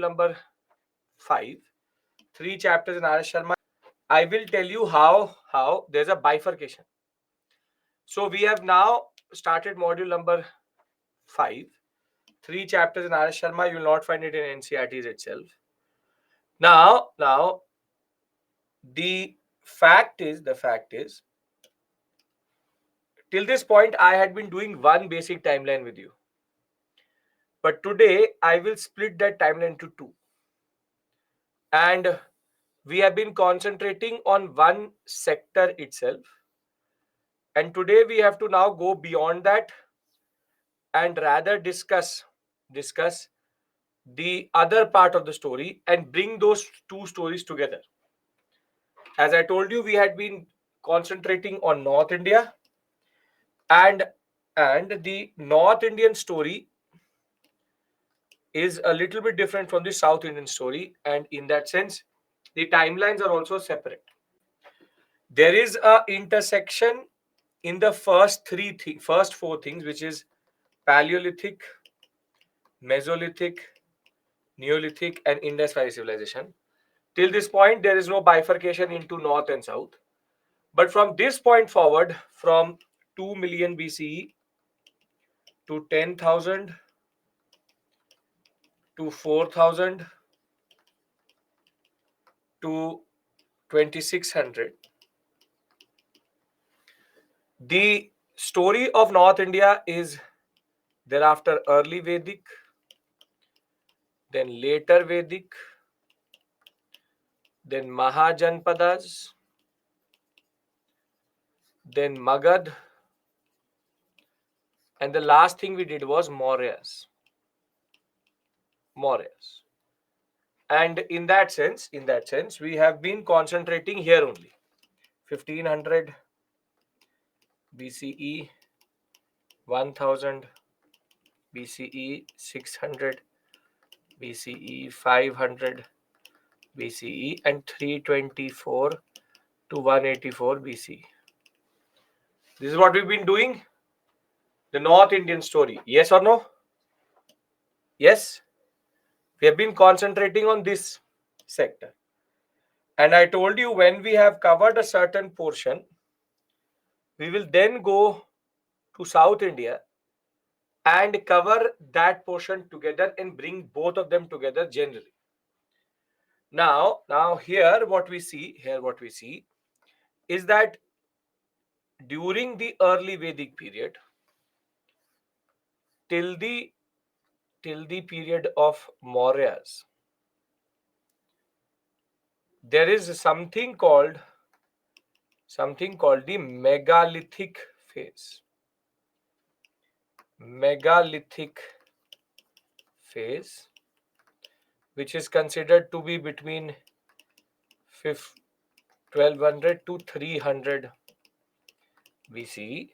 number 5, 3 chapters in R.S. Sharma. I will tell you how there's a bifurcation. So we have now started module number 5, 3 chapters in R.S. Sharma. You will not find it in NCERTs itself. Now the fact is, till this point I had been doing one basic timeline with you. But today I will split that timeline into 2. And we have been concentrating on one sector itself. And today we have to now go beyond that and rather discuss the other part of the story and bring those two stories together. As I told you, we had been concentrating on North India, and the North Indian story is a little bit different from the South Indian story, and in that sense the timelines are also separate. There is a intersection in the first four things, which is Paleolithic, Mesolithic, Neolithic, and Indus Valley civilization. Till this point, there is no bifurcation into North and South. But from this point forward, from 2 million BCE to 10,000 to 4,000 to 2600, the story of North India is thereafter early Vedic, then later Vedic, then Mahajanpadas, then Magad, and the last thing we did was Mauryas. And in that sense, we have been concentrating here only. 1500 BCE, 1000 BCE, 600 BCE, 500 BCE, and 324 to 184 BCE. This is what we've been doing. The North Indian story. Yes or no? Yes. We have been concentrating on this sector. And I told you, when we have covered a certain portion, we will then go to South India and cover that portion together and bring both of them together generally. Now here what we see is that during the early Vedic period till the period of Mauryas, there is something called the megalithic phase. Which is considered to be between 1200 to 300 BCE.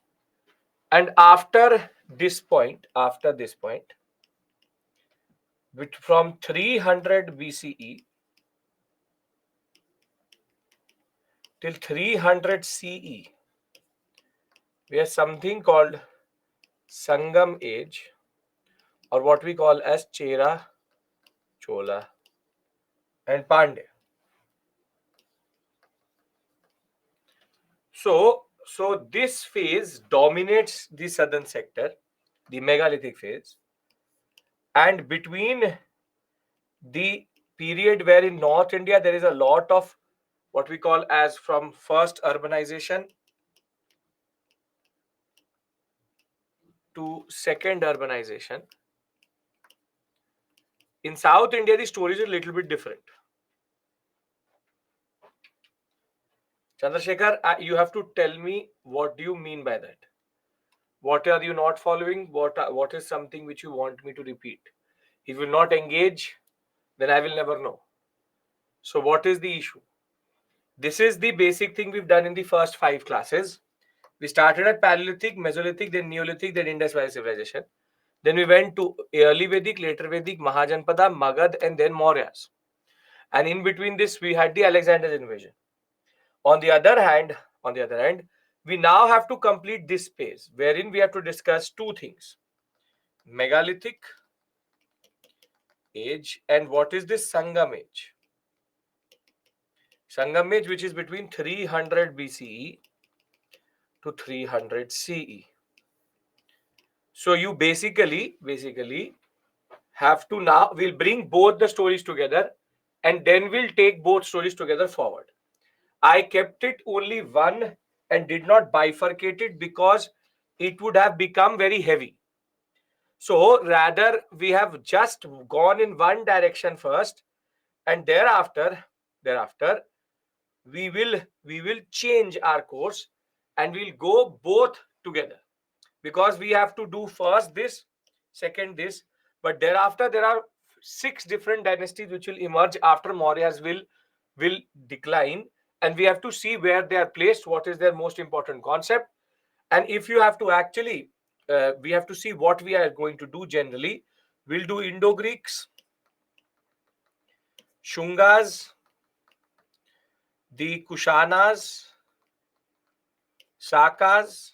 And after this point, from 300 BCE till 300 CE, we have something called Sangam age, or what we call as Chera, Chola, and Pandya. So this phase dominates the southern sector, the megalithic phase, and between the period where in North India there is a lot of what we call as from first urbanization to second urbanization, in South India the story is a little bit different. Chandrasekhar, you have to tell me, what do you mean by that? What are you not following? What is something which you want me to repeat? If you will not engage, then I will never know. So what is the issue? This is the basic thing we've done in the first 5 classes. We started at Paleolithic, Mesolithic, then Neolithic, then Indus Valley civilization. Then we went to early Vedic, later Vedic, Mahajanpada, Magad, and then Mauryas. And in between this, we had the Alexander's invasion. On the other hand, we now have to complete this phase, wherein we have to discuss 2 things: megalithic, age. And what is this Sangam age? Sangam age, which is between 300 BCE to 300 CE. So you basically have to, now we'll bring both the stories together and then we'll take both stories together forward. I kept it only one and did not bifurcate it because it would have become very heavy. So rather we have just gone in one direction first, and thereafter we will change our course and we'll go both together, because we have to do first this, second this, but thereafter there are 6 different dynasties which will emerge after Mauryas will decline, and we have to see where they are placed, what is their most important concept. And if you have to actually we have to see what we are going to do. Generally we'll do Indo-Greeks, Shungas, the Kushanas, Sakas,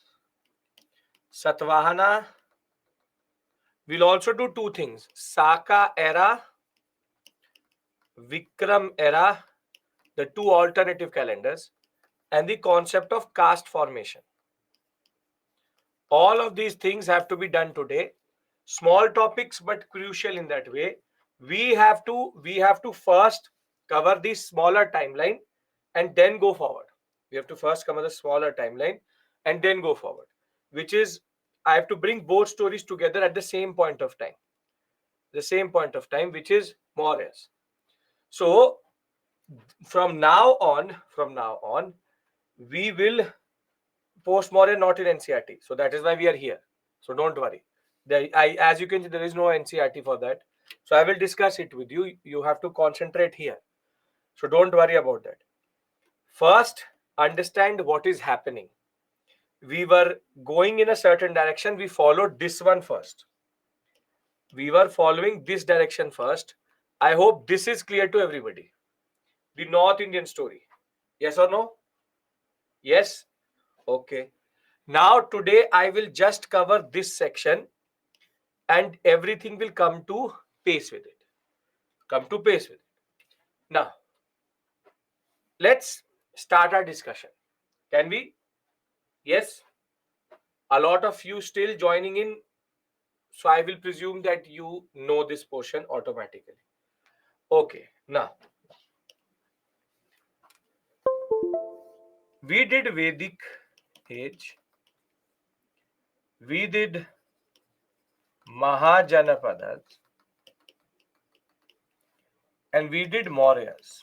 Satvahana. We'll also do 2 things: Saka era, Vikram era, the 2 alternative calendars, and the concept of caste formation. All of these things have to be done today. Small topics, but crucial in that way. We have to first cover the smaller timeline and then go forward. We have to first cover the smaller timeline and then go forward, which is, I have to bring both stories together at the same point of time. The same point of time, which is Mauryas. So from now on, we will post-Maurya not in NCERT. So that is why we are here. So don't worry. As you can see, there is no NCERT for that. So I will discuss it with you. You have to concentrate here. So don't worry about that. First, understand what is happening. We were going in a certain direction. We followed this one first. We were following this direction first. I hope this is clear to everybody. The North Indian story. Yes or no? Yes? Okay. Now today I will just cover this section and everything will come to pace with it. Come to pace with it. Now, let's start our discussion. Can we? Yes? A lot of you still joining in, so I will presume that you know this portion automatically. Okay, now we did Vedic age, we did Mahajanapadas, and we did Mauryas.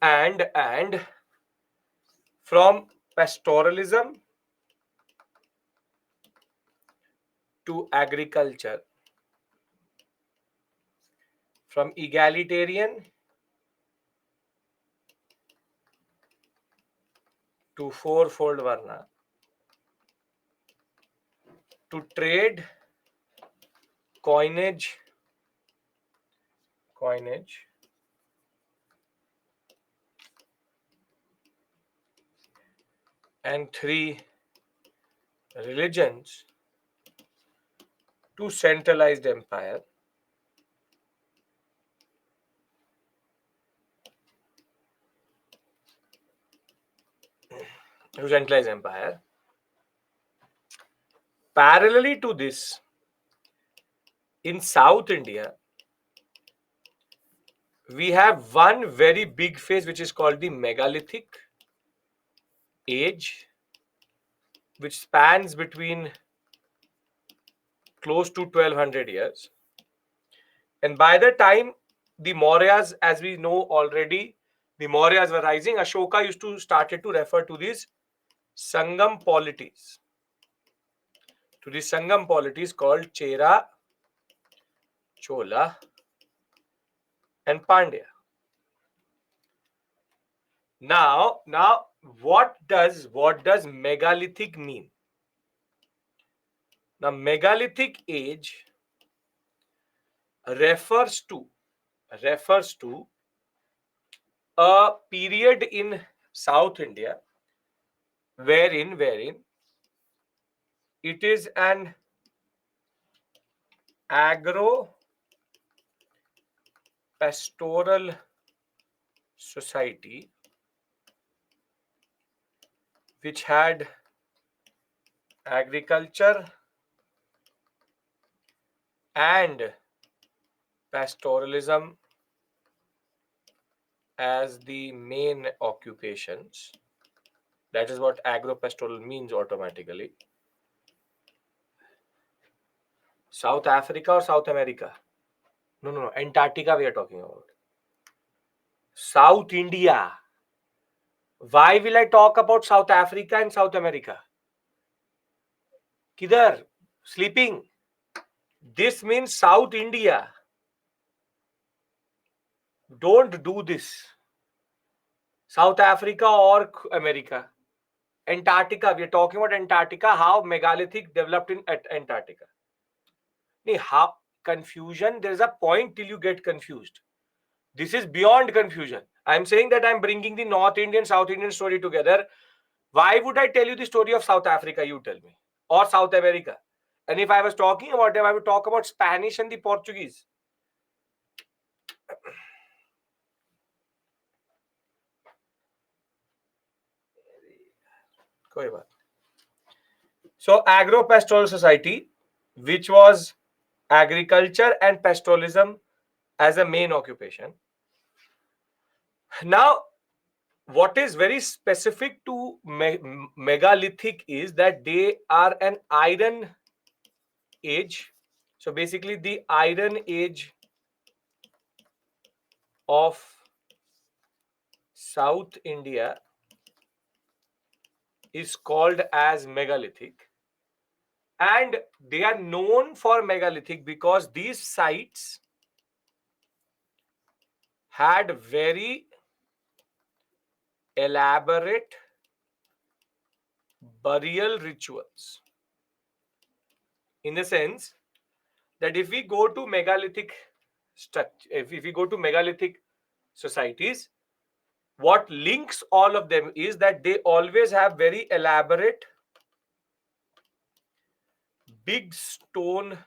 And from pastoralism to agriculture, from egalitarian to fourfold varna, to trade, coinage, and 3 religions, to centralized empire, Parallelly to this, in South India, we have one very big phase which is called the megalithic age, which spans between close to 1200 years. And by the time the Mauryas, as we know already, the Mauryas were rising, Ashoka used to started to refer to these Sangam polities. To the Sangam polities called Chera, Chola, and Pandya. Now, what does megalithic mean? Now, megalithic age refers to a period in South India wherein it is an agro-pastoral society which had agriculture and pastoralism as the main occupations. That is what agro-pastoral means automatically. South Africa or South America? No. Antarctica we are talking about. South India. Why will I talk about South Africa and South America? Kidhar? Sleeping. This means South India. Don't do this. South Africa or America. Antarctica. We are talking about Antarctica. How megalithic developed in Antarctica. How confusion? There is a point till you get confused. This is beyond confusion. I'm saying that I'm bringing the North Indian, South Indian story together. Why would I tell you the story of South Africa? You tell me. Or South America. And if I was talking about them, I would talk about Spanish and the Portuguese. So, agro-pastoral society, which was agriculture and pastoralism as a main occupation. Now, what is very specific to megalithic is that they are an iron age. So basically the iron age of South India is called as megalithic, and they are known for megalithic because these sites had very elaborate burial rituals, in the sense that if we go to megalithic if we go to megalithic societies, what links all of them is that they always have very elaborate big stone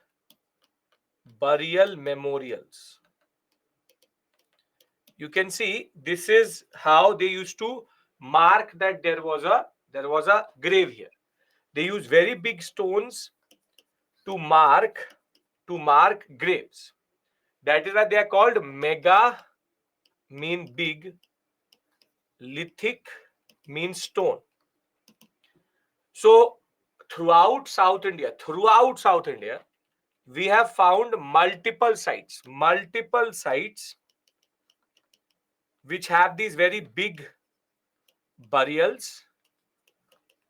burial memorials. You can see this is how they used to mark that there was a grave here. They use very big stones to mark graves. That is why they are called mega, mean big, lithic means stone. So throughout South India, we have found multiple sites which have these very big burials,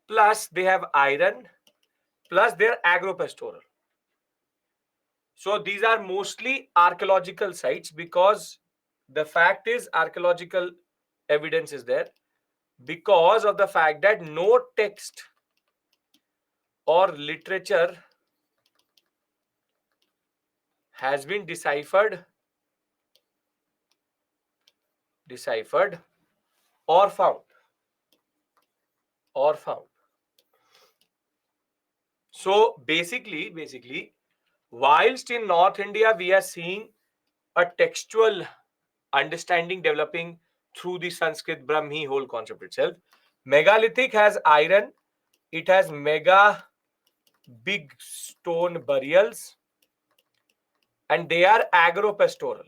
plus they have iron, plus they're agro-pastoral. So these are mostly archaeological sites because the fact is archaeological evidence is there, because of the fact that no text or literature has been deciphered or found. So basically, whilst in North India we are seeing a textual understanding developing through the Sanskrit Brahmi whole concept itself, megalithic has iron, it has mega big stone burials, and they are agro-pastoral.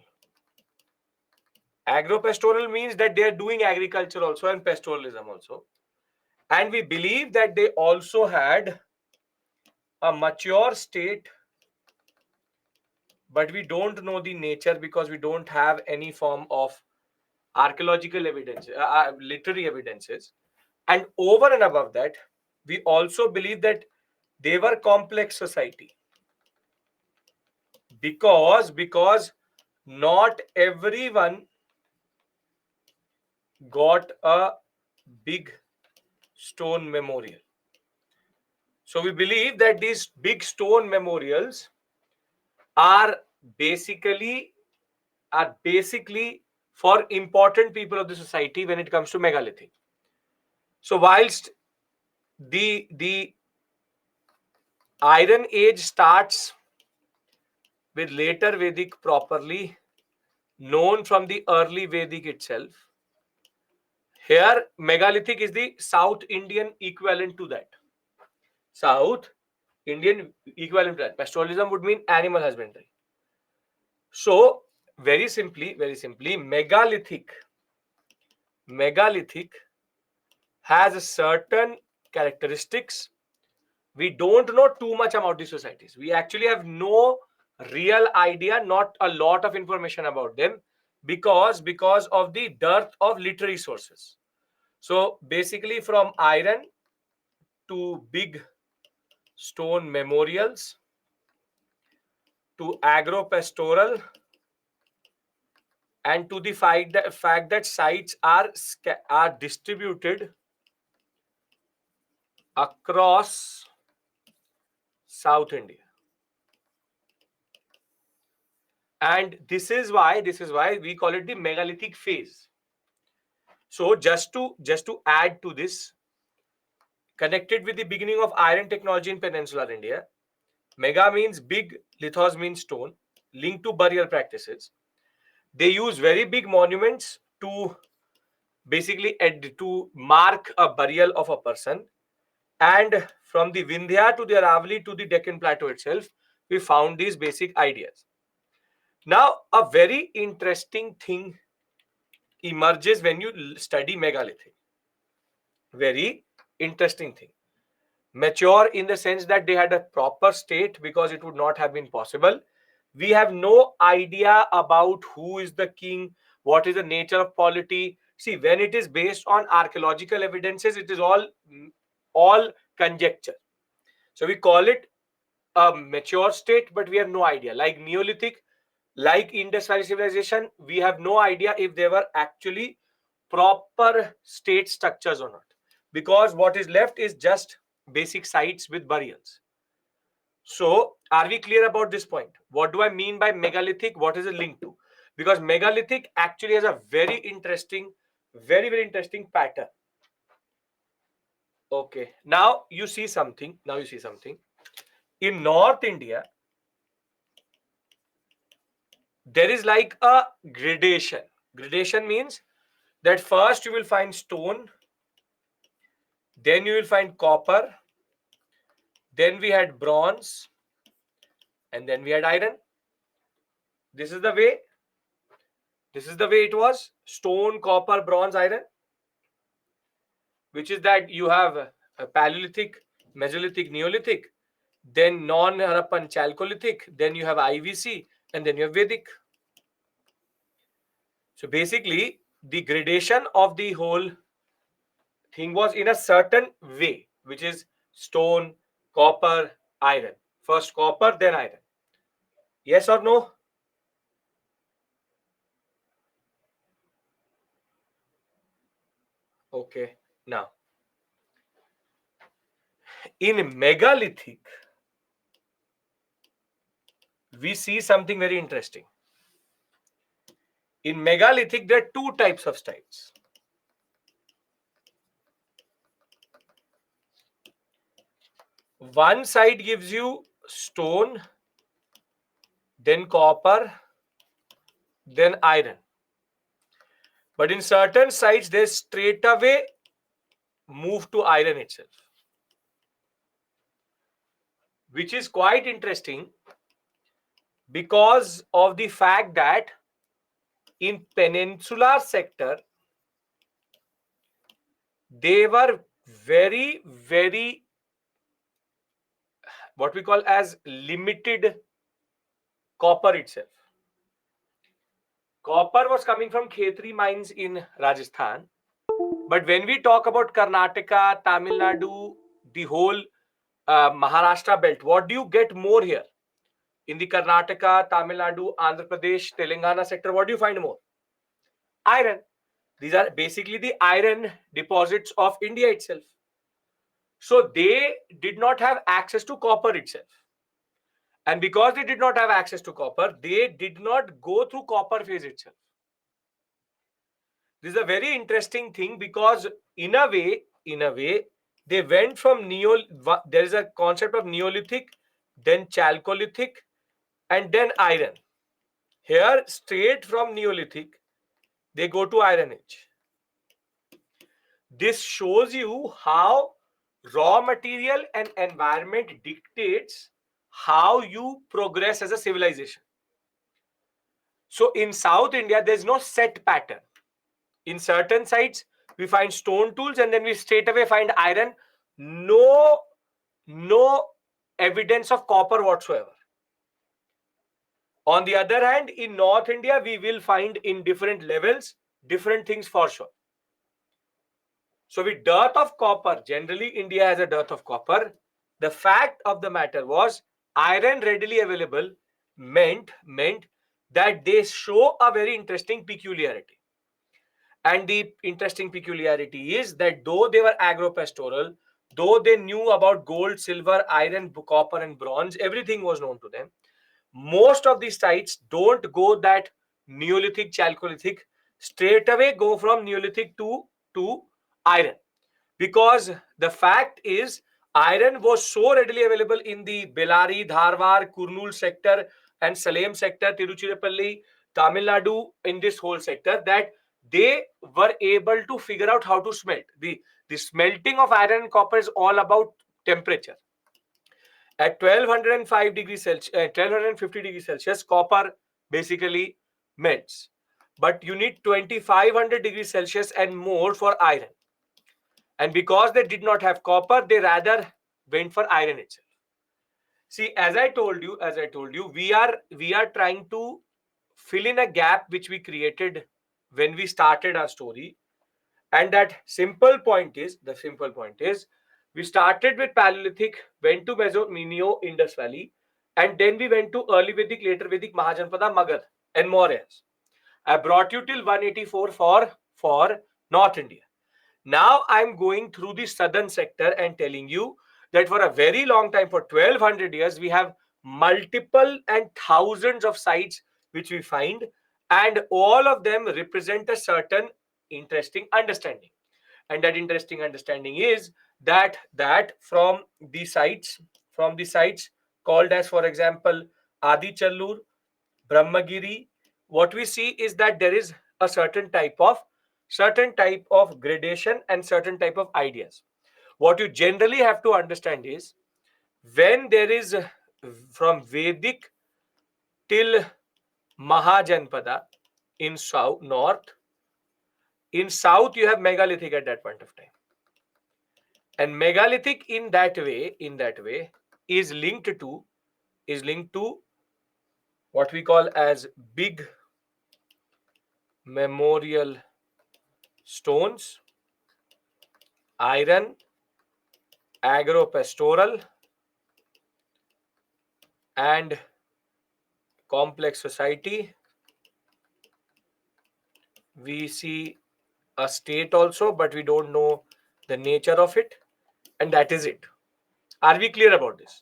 Agro-pastoral means that they are doing agriculture also and pastoralism also. And we believe that they also had a mature state, but we don't know the nature because we don't have any form of archaeological evidence, literary evidences. And over and above that, we also believe that they were complex society because not everyone got a big stone memorial. So we believe that these big stone memorials are basically for important people of the society when it comes to megalithic. So whilst the Iron Age starts with later Vedic properly known from the early Vedic itself. Here, megalithic is the South Indian equivalent to that. South Indian equivalent to that. Pastoralism would mean animal husbandry. So, very simply, megalithic has certain characteristics. We don't know too much about these societies. We actually have no real idea, not a lot of information about them because of the dearth of literary sources. So basically from iron to big stone memorials to agro-pastoral and to the fact that sites are distributed across South India. And this is why we call it the megalithic phase. So just to add to this, connected with the beginning of iron technology in peninsular India, mega means big, lithos means stone, linked to burial practices. They use very big monuments to basically to mark a burial of a person. And from the Vindhya to the Aravali to the Deccan Plateau itself, we found these basic ideas. Now, a very interesting thing emerges when you study megalithic. Very interesting thing. Mature in the sense that they had a proper state because it would not have been possible. We have no idea about who is the king, what is the nature of polity. See, when it is based on archaeological evidences, it is all conjecture. So we call it a mature state, but we have no idea. Like Neolithic, like Indus Valley civilization, we have no idea if they were actually proper state structures or not, because what is left is just basic sites with burials. So are we clear about this point? What do I mean by megalithic? What is it linked to? Because megalithic actually has a very interesting pattern. Okay, now you see something. In North India, there is like a gradation. Gradation means that first you will find stone, then you will find copper, then we had bronze, and then we had iron. This is the way it was: stone, copper, bronze, iron. Which is that you have a Paleolithic, Mesolithic, Neolithic, then non-Harappan Chalcolithic, then you have IVC, and then you have Vedic. So basically, the gradation of the whole thing was in a certain way, which is stone, copper, iron. First copper, then iron. Yes or no? Okay. Now, in megalithic, we see something very interesting. In megalithic, there are two types of styles. One side gives you stone, then copper, then iron. But in certain sites, they straight away move to iron itself, which is quite interesting because of the fact that in peninsular sector, they were very what we call as limited copper itself. Copper was coming from Khetri mines in Rajasthan. But when we talk about Karnataka, Tamil Nadu, the whole Maharashtra belt, what do you get more here? In the Karnataka, Tamil Nadu, Andhra Pradesh, Telangana sector, what do you find more? Iron. These are basically the iron deposits of India itself. So they did not have access to copper itself. And because they did not have access to copper, they did not go through copper phase itself. This is a very interesting thing because in a way, they went from there is a concept of Neolithic, then Chalcolithic, and then iron. Here, straight from Neolithic, they go to Iron Age. This shows you how raw material and environment dictates how you progress as a civilization. So in South India, there's no set pattern. In certain sites, we find stone tools and then we straight away find iron. No evidence of copper whatsoever. On the other hand, in North India, we will find in different levels, different things for sure. So with dearth of copper, generally India has a dearth of copper. The fact of the matter was iron readily available meant that they show a very interesting peculiarity. And the interesting peculiarity is that though they were agro-pastoral, though they knew about gold, silver, iron, copper, and bronze, everything was known to them. Most of these sites don't go that Neolithic, Chalcolithic, straight away go from Neolithic to iron. Because the fact is, iron was so readily available in the Bellary, Dharwar, Kurnool sector and Salem sector, Tiruchirappalli, Tamil Nadu, in this whole sector, that they were able to figure out how to smelt. The smelting of iron and copper is all about temperature. At 1205 degrees Celsius, 1250 degrees Celsius, copper basically melts. But you need 2500 degrees Celsius and more for iron. And because they did not have copper, they rather went for iron itself. See, as I told you, we are trying to fill in a gap which we created when we started our story. And that simple point is, we started with Paleolithic, went to Meso-Neo-Indus Valley, and then we went to early Vedic, later Vedic, Mahajanpada, Magad, and more else. I brought you till 184 for North India. Now I'm going through the southern sector and telling you that for a very long time, for 1200 years, we have multiple and thousands of sites which we find, and all of them represent a certain interesting understanding. And that interesting understanding is that from the sites called as, for example, Adi Challur, Brahmagiri, what we see is that there is a certain type of gradation and certain type of ideas. What you generally have to understand is, when there is from Vedic till Mahajanpada in south, north, in south you have megalithic at that point of time, and megalithic in that way is linked to what we call as big memorial stones, iron, agro-pastoral, and complex society. We see a state also, but we don't know the nature of it, and that is it. Are we clear about this?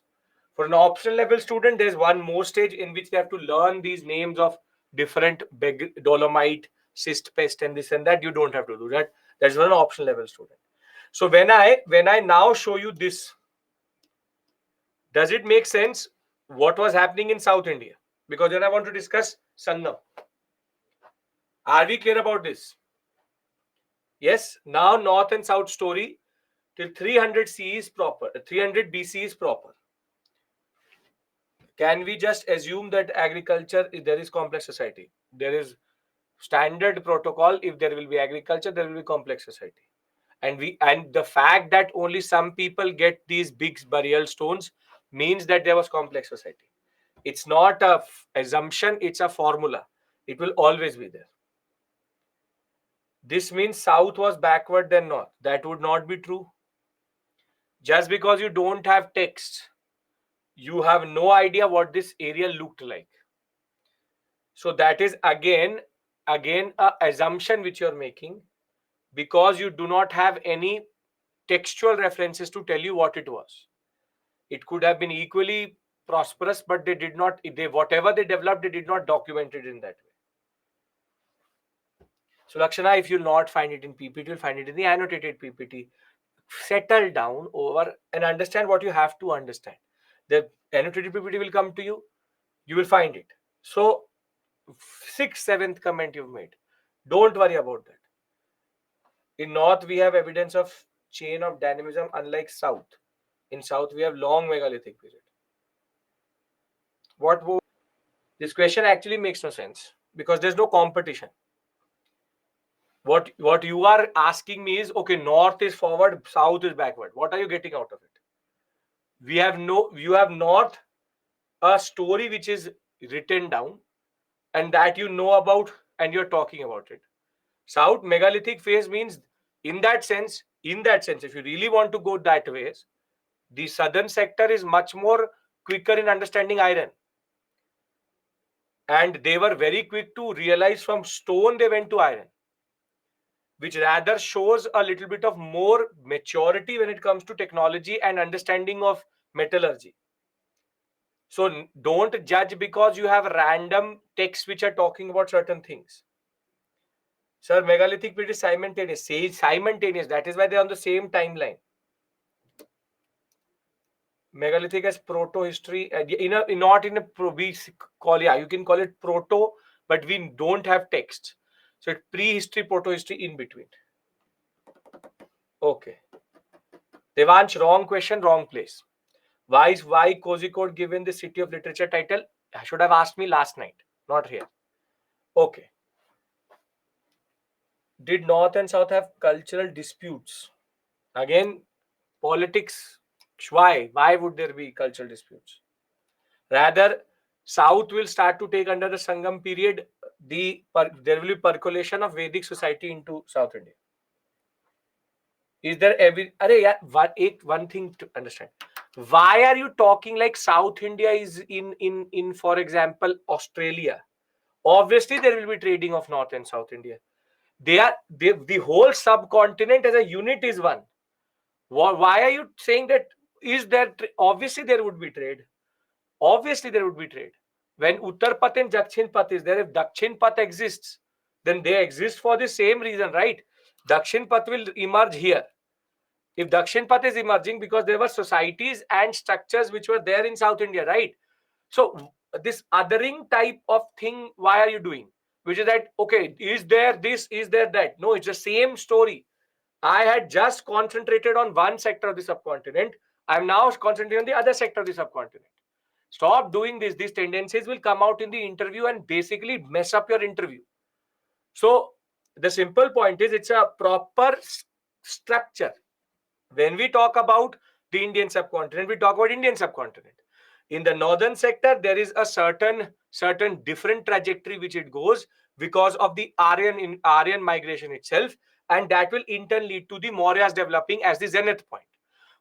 For an optional level student, there's one more stage in which they have to learn these names of different dolomite, cyst pest, and this and that. You don't have to do that. That's one optional level student. So when I now show you this, does it make sense what was happening in South India? Because then I want to discuss Sangam. Are we clear about this? Yes. Now North and South story till 300 CE is proper. 300 BC is proper. Can we just assume that agriculture, there is complex society? There is standard protocol. If there will be agriculture, there will be complex society. And the fact that only some people get these big burial stones means that there was complex society. It's not a assumption, it's a formula. It will always be there. This means South was backward than North. That would not be true. Just because you don't have text, you have no idea what this area looked like. So that is again a assumption which you're making, because you do not have any textual references to tell you what it was. It could have been equally prosperous, but they did not, whatever they developed, they did not document it in that way. So Lakshana, if you'll not find it in PPT, you'll find it in the annotated PPT. Settle down over and understand what you have to understand. The annotated PPT will come to you. You will find it. So 6th, 7th comment you've made. Don't worry about that. In North, we have evidence of chain of dynamism, unlike South. In South, we have long megalithic period. This question actually makes no sense because there's no competition. What you are asking me is, okay, North is forward, South is backward. What are you getting out of it? You have not a story which is written down and that you know about and you're talking about it. South megalithic phase means, in that sense, if you really want to go that way, the southern sector is much more quicker in understanding iron. And they were very quick to realize from stone they went to iron, which rather shows a little bit of more maturity when it comes to technology and understanding of metallurgy. So don't judge because you have random texts which are talking about certain things. Sir, megalithic period is simultaneous. Say simultaneous. That is why they are on the same timeline. Megalithic as proto history, not in a we call, yeah, you can call it proto, but we don't have text. So it's prehistory, proto history in between. Okay. Devansh, wrong question, wrong place. Why Kozhikode given the city of literature title? I should have asked me last night, not here. Okay. Did North and South have cultural disputes? Again, politics. Why would there be cultural disputes? Rather, South will start to take under the Sangam period. There will be percolation of Vedic society into South India. Is there one thing to understand? Why are you talking like South India is in for example Australia? Obviously, there will be trading of North and South India. The whole subcontinent as a unit is one. Why are you saying that? Is there obviously there would be trade? Obviously there would be trade. When Uttar Path and Dakshin Path is there, if Dakshin Path exists, then they exist for the same reason, right? Dakshin Path will emerge here. If Dakshin Path is emerging because there were societies and structures which were there in South India, right? So this othering type of thing, why are you doing? Which is that, okay, is there this, is there that? No, it's the same story. I had just concentrated on one sector of the subcontinent. I'm now concentrating on the other sector of the subcontinent. Stop doing this. These tendencies will come out in the interview and basically mess up your interview. So the simple point is, it's a proper structure. When we talk about the Indian subcontinent, we talk about Indian subcontinent. In the northern sector, there is a certain different trajectory which it goes because of the Aryan migration itself, and that will in turn lead to the Mauryas developing as the zenith point.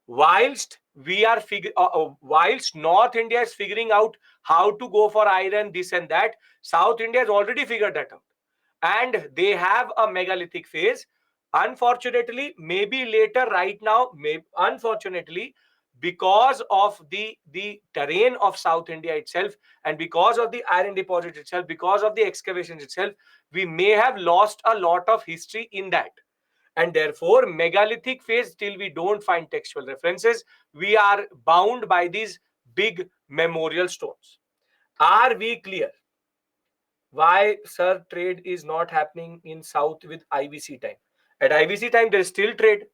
Whilst whilst North India is figuring out how to go for iron, this and that, South India has already figured that out, and they have a megalithic phase. Unfortunately, maybe later, right now, unfortunately, because of the terrain of South India itself, and because of the iron deposit itself, because of the excavations itself, we may have lost a lot of history in that. And therefore, megalithic phase, till we don't find textual references, we are bound by these big memorial stones. Are we clear? Why, sir, trade is not happening in South with IVC time? At IVC time, there is still trade.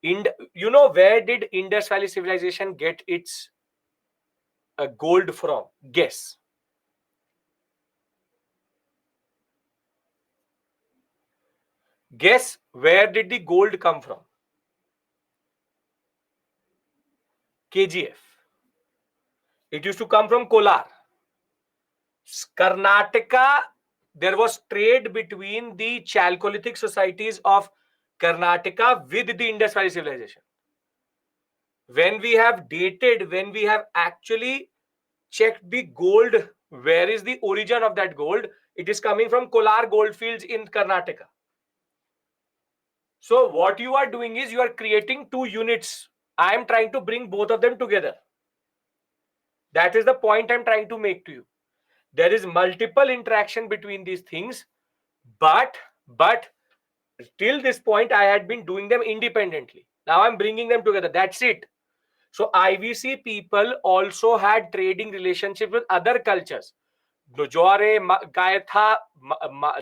Where did Indus Valley civilization get its gold from? Guess. Guess where did the gold come from? KGF. It used to come from Kolar. Karnataka, there was trade between the Chalcolithic societies of Karnataka with the Indus Valley civilization. When we have actually checked the gold, where is the origin of that gold? It is coming from Kolar goldfields in Karnataka. So what you are doing is you are creating two units. I am trying to bring both of them together. That is the point I'm trying to make to you. There is multiple interaction between these things, but till this point I had been doing them independently. Now I'm bringing them together. That's it. So IVC people also had trading relationship with other cultures. Nujore, Gaetha,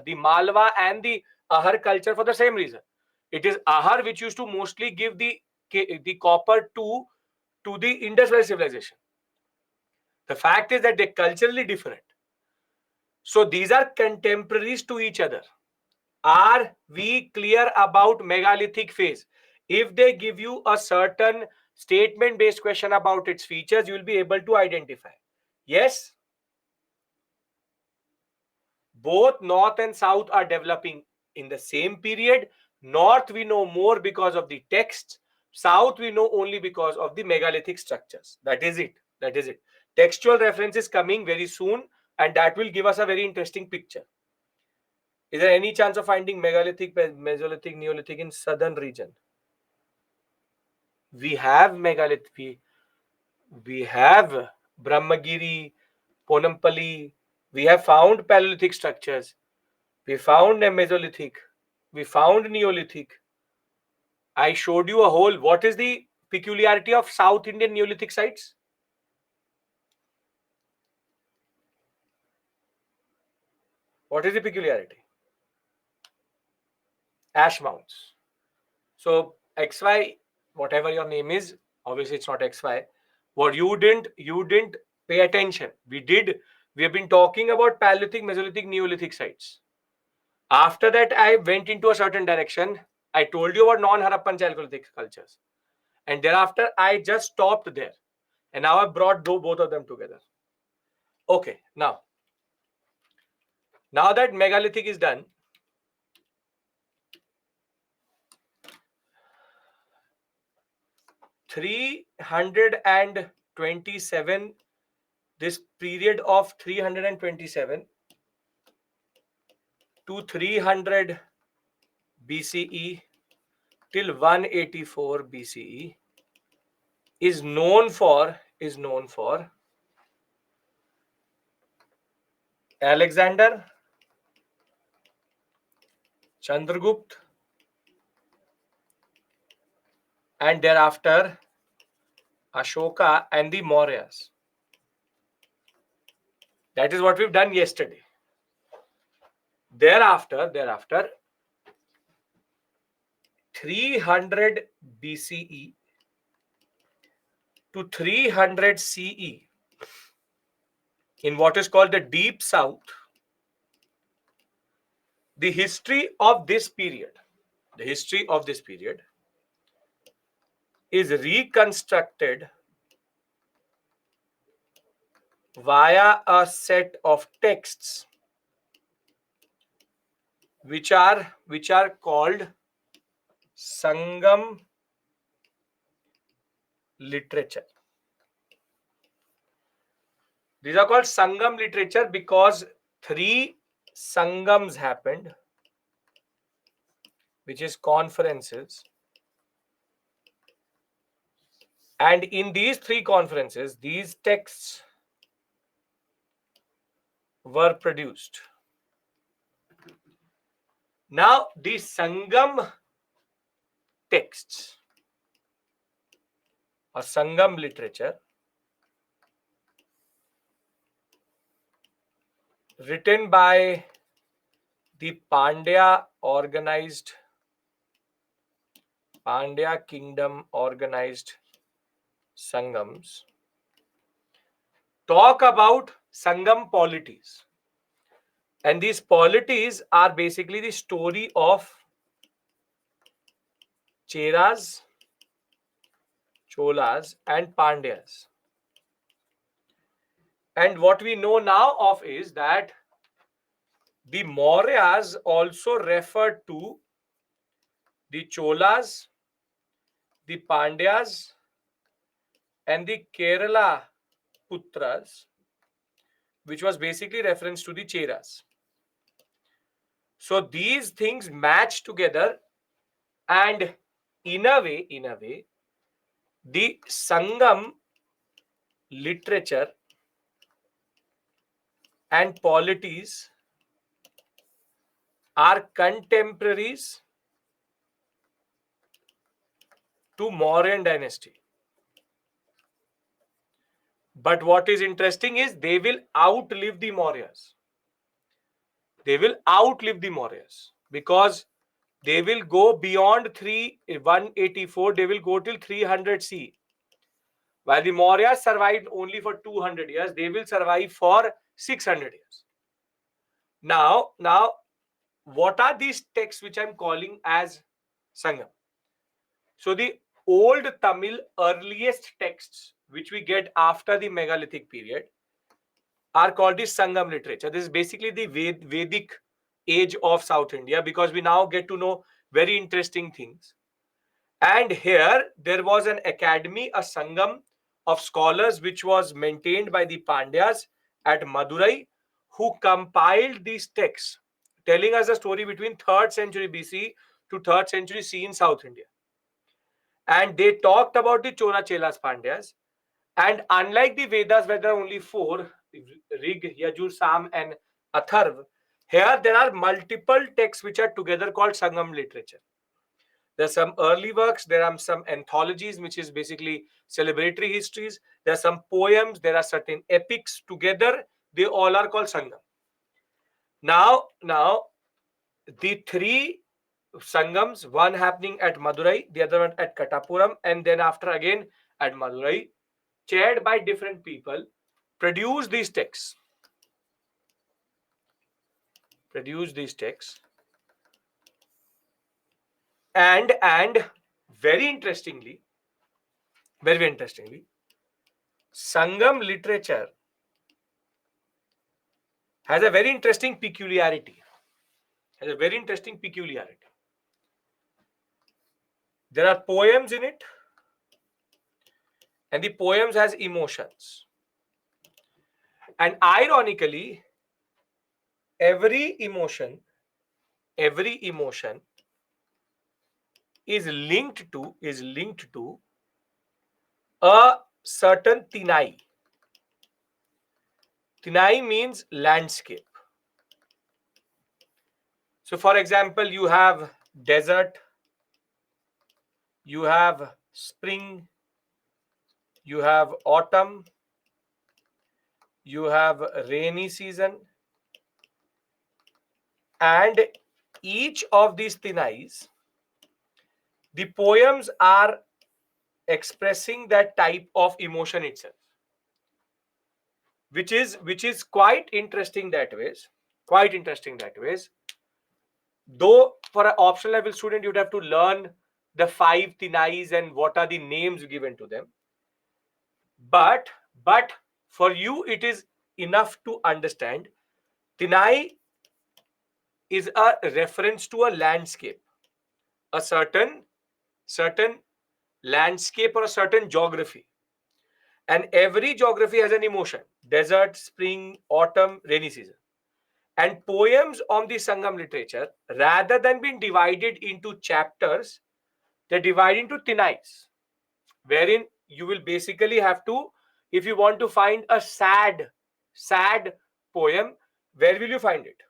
the Malwa and the Ahar culture for the same reason. It is Ahar which used to mostly give the copper to the Indus Valley civilization. The fact is that they're culturally different. So these are contemporaries to each other. Are we clear about megalithic phase? If they give you a certain statement based question about its features, you will be able to identify. Yes, both north and south are developing in the same period. North we know more because of the texts. South we know only because of the megalithic structures. That is it. That is it. Textual reference is coming very soon, and that will give us a very interesting picture. Is there any chance of finding megalithic, Mesolithic, Neolithic in southern region? We have megalithic. We have Brahmagiri, Ponampally. We have found Paleolithic structures. We found a Mesolithic. We found Neolithic. I showed you a whole. What is the peculiarity of South Indian Neolithic sites? What is the peculiarity? Ash mounds. So XY, whatever your name is, obviously it's not XY. What you didn't pay attention. We did. We have been talking about Paleolithic, Mesolithic, Neolithic sites. After that, I went into a certain direction. I told you about non-Harappan Chalcolithic cultures. And thereafter, I just stopped there. And now I brought both of them together. Okay, now that megalithic is done, 327, this period of 327 to 300 BCE till 184 BCE is known for Alexander, Chandragupta, and thereafter Ashoka and the Mauryas. That is what we've done yesterday. Thereafter 300 BCE to 300 CE in what is called the Deep South, the history of this period is reconstructed via a set of texts which are called Sangam literature. These are called Sangam literature because 3 Sangams happened, which is conferences. And in these 3 conferences, these texts were produced. Now, the Sangam texts or Sangam literature written by the Pandya kingdom organized Sangams talk about Sangam polities. And these polities are basically the story of Cheras, Cholas, and Pandyas. And what we know now of is that the Mauryas also referred to the Cholas, the Pandyas, and the Kerala Putras, which was basically reference to the Cheras. So these things match together, and in a way, the Sangam literature and polities are contemporaries to Mauryan dynasty. But what is interesting is they will outlive the Mauryas. They will outlive the Mauryas because they will go beyond 184, they will go till 300 C. While the Mauryas survived only for 200 years, they will survive for 600 years. Now, what are these texts which I'm calling as Sangam? So the old Tamil earliest texts which we get after the megalithic period are called the Sangam literature. This is basically the Vedic age of South India, because we now get to know very interesting things. And here there was an academy, a Sangam of scholars, which was maintained by the Pandyas at Madurai, who compiled these texts, telling us a story between 3rd century BC to 3rd century C in South India. And they talked about the Chola Chelas Pandyas. And unlike the Vedas, where there are only 4, Rig, Yajur, Sam, and Atharv, here there are multiple texts which are together called Sangam literature. There are some early works, there are some anthologies, which is basically celebratory histories. There are some poems, there are certain epics together. They all are called Sangam. Now, the 3 Sangams, one happening at Madurai, the other one at Katapuram, and then after again at Madurai, chaired by different people, produce these texts. And very interestingly, Sangam literature has a very interesting peculiarity. There are poems in it, and the poems has emotions. And ironically, every emotion is linked to a certain tinai. Tinai means landscape. So, for example, you have desert, you have spring, you have autumn, you have rainy season, and each of these tinais, the poems are expressing that type of emotion itself, which is quite interesting that ways. Though for an optional level student, you'd have to learn the 5 tinais and what are the names given to them. But for you, it is enough to understand tinai is a reference to a landscape, a certain landscape or a certain geography. And every geography has an emotion: desert, spring, autumn, rainy season. And poems on the Sangam literature, rather than being divided into chapters, they divide into tinais, wherein you will basically have to, if you want to find a sad poem, where will you find it?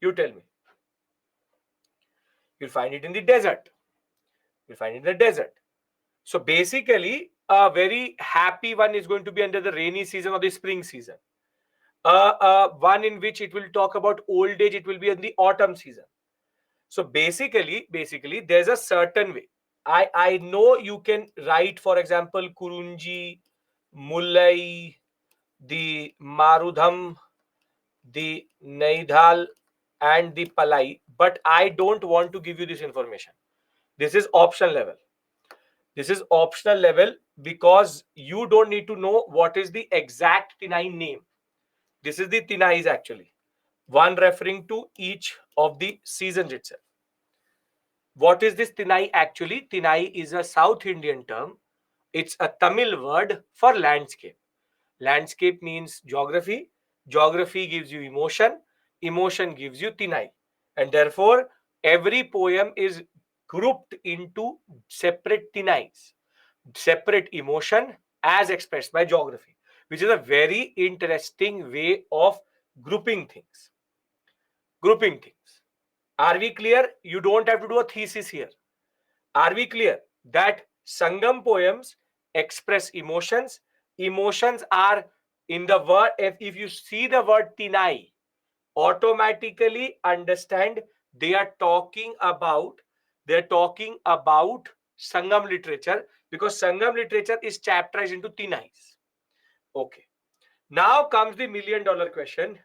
You tell me. You'll find it in the desert. So basically, a very happy one is going to be under the rainy season or the spring season. One in which it will talk about old age, it will be in the autumn season. So basically, there's a certain way. I know you can write, for example, Kurunji, Mullai, the Marudham, the Naidhal, and the Palai, but I don't want to give you this information. This is optional level. Because you don't need to know what is the exact Tinai name. This is the Tinais actually, one referring to each of the seasons itself. What is this Tinai actually? Tinai is a South Indian term. It's a Tamil word for landscape. Landscape means geography. Geography gives you emotion. Emotion gives you Tinai. And therefore, every poem is grouped into separate Tinais, separate emotion as expressed by geography, which is a very interesting way of grouping things. Are we clear? You don't have to do a thesis here. Are we clear that Sangam poems express emotions. Emotions are in the word, if you see the word Tinai, automatically understand they are talking about Sangam literature, because Sangam literature is chapterized into Tinais. Okay. Now comes the $1,000,000 question.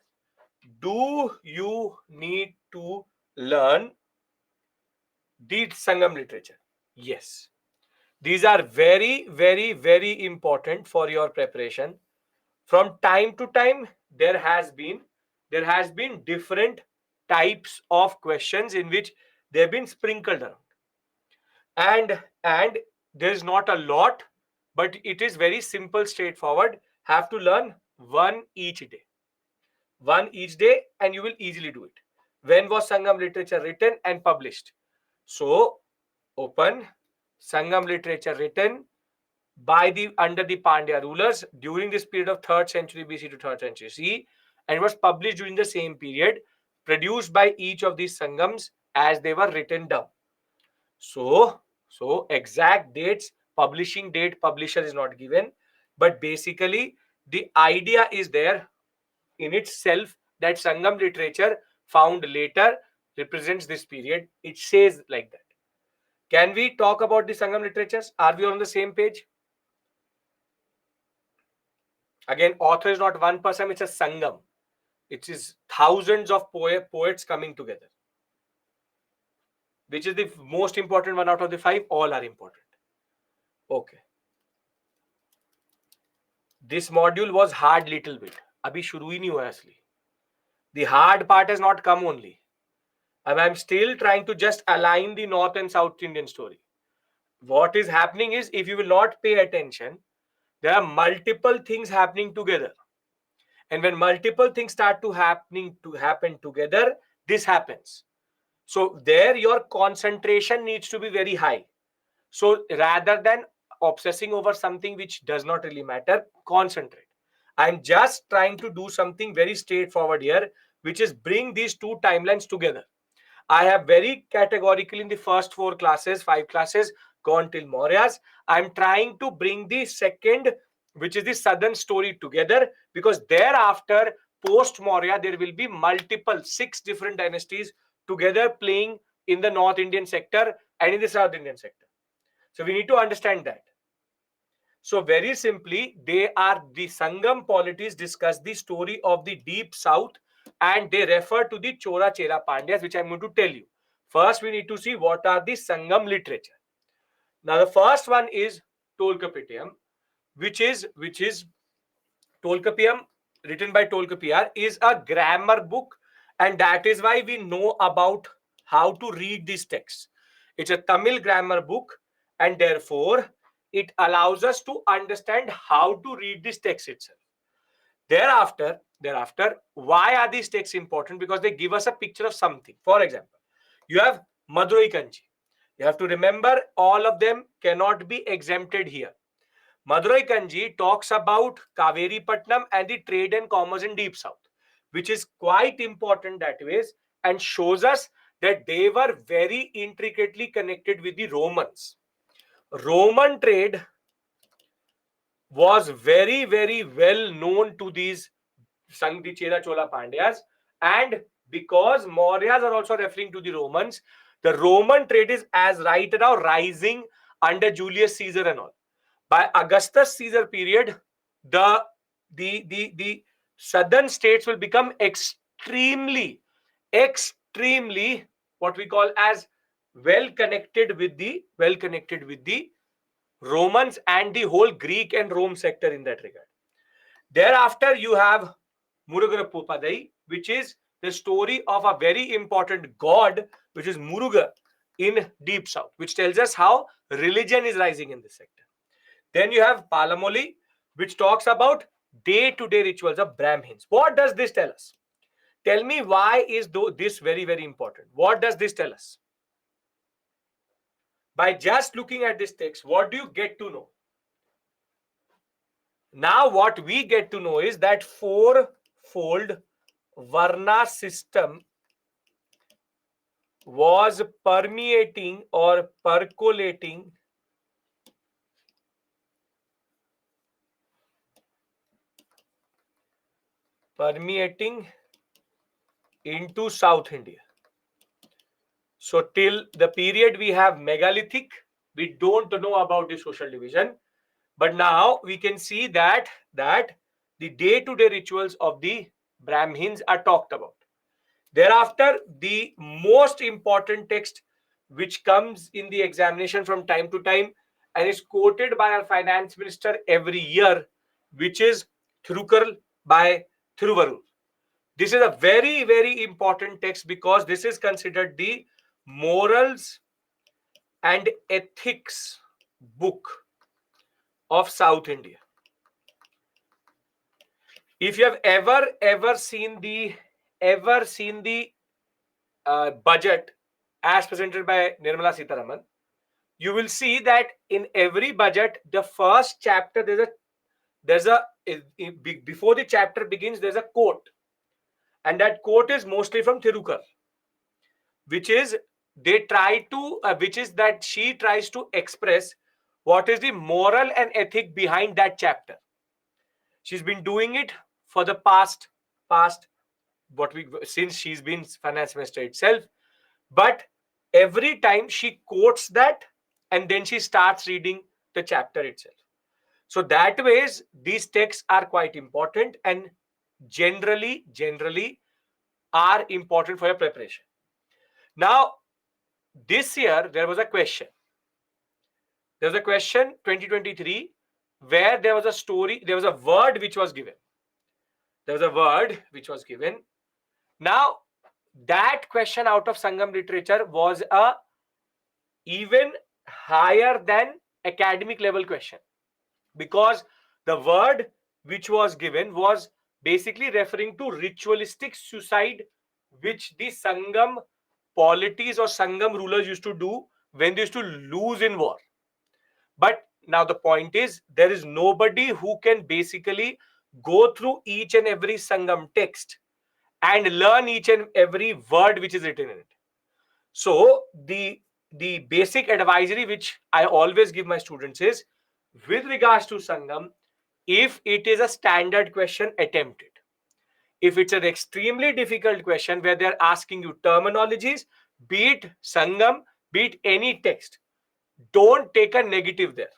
Do you need to learn the Sangam literature? Yes. These are very, very, very important for your preparation. From time to time, there has been different types of questions in which they've been sprinkled around. And there is not a lot, but it is very simple, straightforward. Have to learn one each day. One each day, and you will easily do it. When was Sangam literature written and published? So, open Sangam literature written by under the Pandya rulers during this period of 3rd century BC to 3rd century CE, and was published during the same period, produced by each of these Sangams as they were written down. So exact dates, publishing date, publisher is not given, but basically the idea is there in itself that Sangam literature found later represents this period. It says like that. Can we talk about the Sangam literatures? Are we on the same page? Again, author is not one person, it's a Sangam. It is thousands of poets coming together. Which is the most important one out of the 5? All are important. Okay. This module was hard little bit. Abhi shuru hi nahi hua asli. The hard part has not come only. And I'm still trying to just align the North and South Indian story. What is happening is, if you will not pay attention, there are multiple things happening together. And when multiple things start to happen together, this happens. So there your concentration needs to be very high. So rather than obsessing over something which does not really matter, concentrate. I'm just trying to do something very straightforward here, which is bring these two timelines together. I have very categorically in the first 5 classes, gone till Mauryas. I'm trying to bring the second, which is the southern story, together, because thereafter, post Maurya, there will be multiple 6 different dynasties together playing in the North Indian sector and in the South Indian sector. So we need to understand that. So very simply, the Sangam polities discuss the story of the deep south, and they refer to the Chora Chera Pandyas, which I'm going to tell you. First, we need to see what are the Sangam literature. Now, the first one is Tolkappiyam, which is Tolkappiyam, written by Tolkappiyar, is a grammar book, and that is why we know about how to read these texts. It's a Tamil grammar book, and therefore it allows us to understand how to read this text itself. Thereafter, why are these texts important? Because they give us a picture of something. For example, you have Madurai Kanji. You have to remember, all of them cannot be exempted here. Madurai Kanji talks about Kaveri Patnam and the trade and commerce in Deep South, which is quite important that ways, and shows us that they were very intricately connected with the Romans. Roman trade was very, very well known to these Sangdi Chera Chola Pandyas, and because Mauryas are also referring to the Romans, the Roman trade is as right now rising under Julius Caesar and all. By Augustus Caesar period, the southern states will become extremely what we call as well connected with the Romans and the whole Greek and Rome sector in that regard. Thereafter, you have Muruga Pupadai, which is the story of a very important god, which is Muruga in Deep South, which tells us how religion is rising in this sector. Then you have Palamoli, which talks about day-to-day rituals of Brahmins. What does this tell us? Tell me, why is this very, very important? What does this tell us? By just looking at this text, what do you get to know? Now, what we get to know is that four-fold Varna system was permeating or percolating permeating into South India. So till the period we have megalithic, we don't know about the social division. But now we can see that the day-to-day rituals of the Brahmins are talked about. Thereafter, the most important text which comes in the examination from time to time and is quoted by our finance minister every year, which is Thirukkural by Thiruvarur. This is a very, very important text because this is considered the morals and ethics book of South India. If you have ever seen the budget as presented by Nirmala Sitharaman, you will see that in every budget, the first chapter before the chapter begins, there's a quote, and that quote is mostly from Thirukkural, which is that she tries to express what is the moral and ethic behind that chapter. She's been doing it for the past since she's been finance minister itself, but every time she quotes that and then she starts reading the chapter itself. So that ways these texts are quite important and generally are important for your preparation. Now this year there was a question 2023 where there was a story, there was a word which was given. Now that question out of Sangam literature was a even higher than academic level question, because the word which was given was basically referring to ritualistic suicide which the Sangam polities or Sangam rulers used to do when they used to lose in war. But now the point is, there is nobody who can basically go through each and every Sangam text and learn each and every word which is written in it. So the basic advisory which I always give my students is, with regards to Sangam, if it is a standard question, attempt it. If it's an extremely difficult question where they're asking you terminologies, be it Sangam, be it any text, don't take a negative there.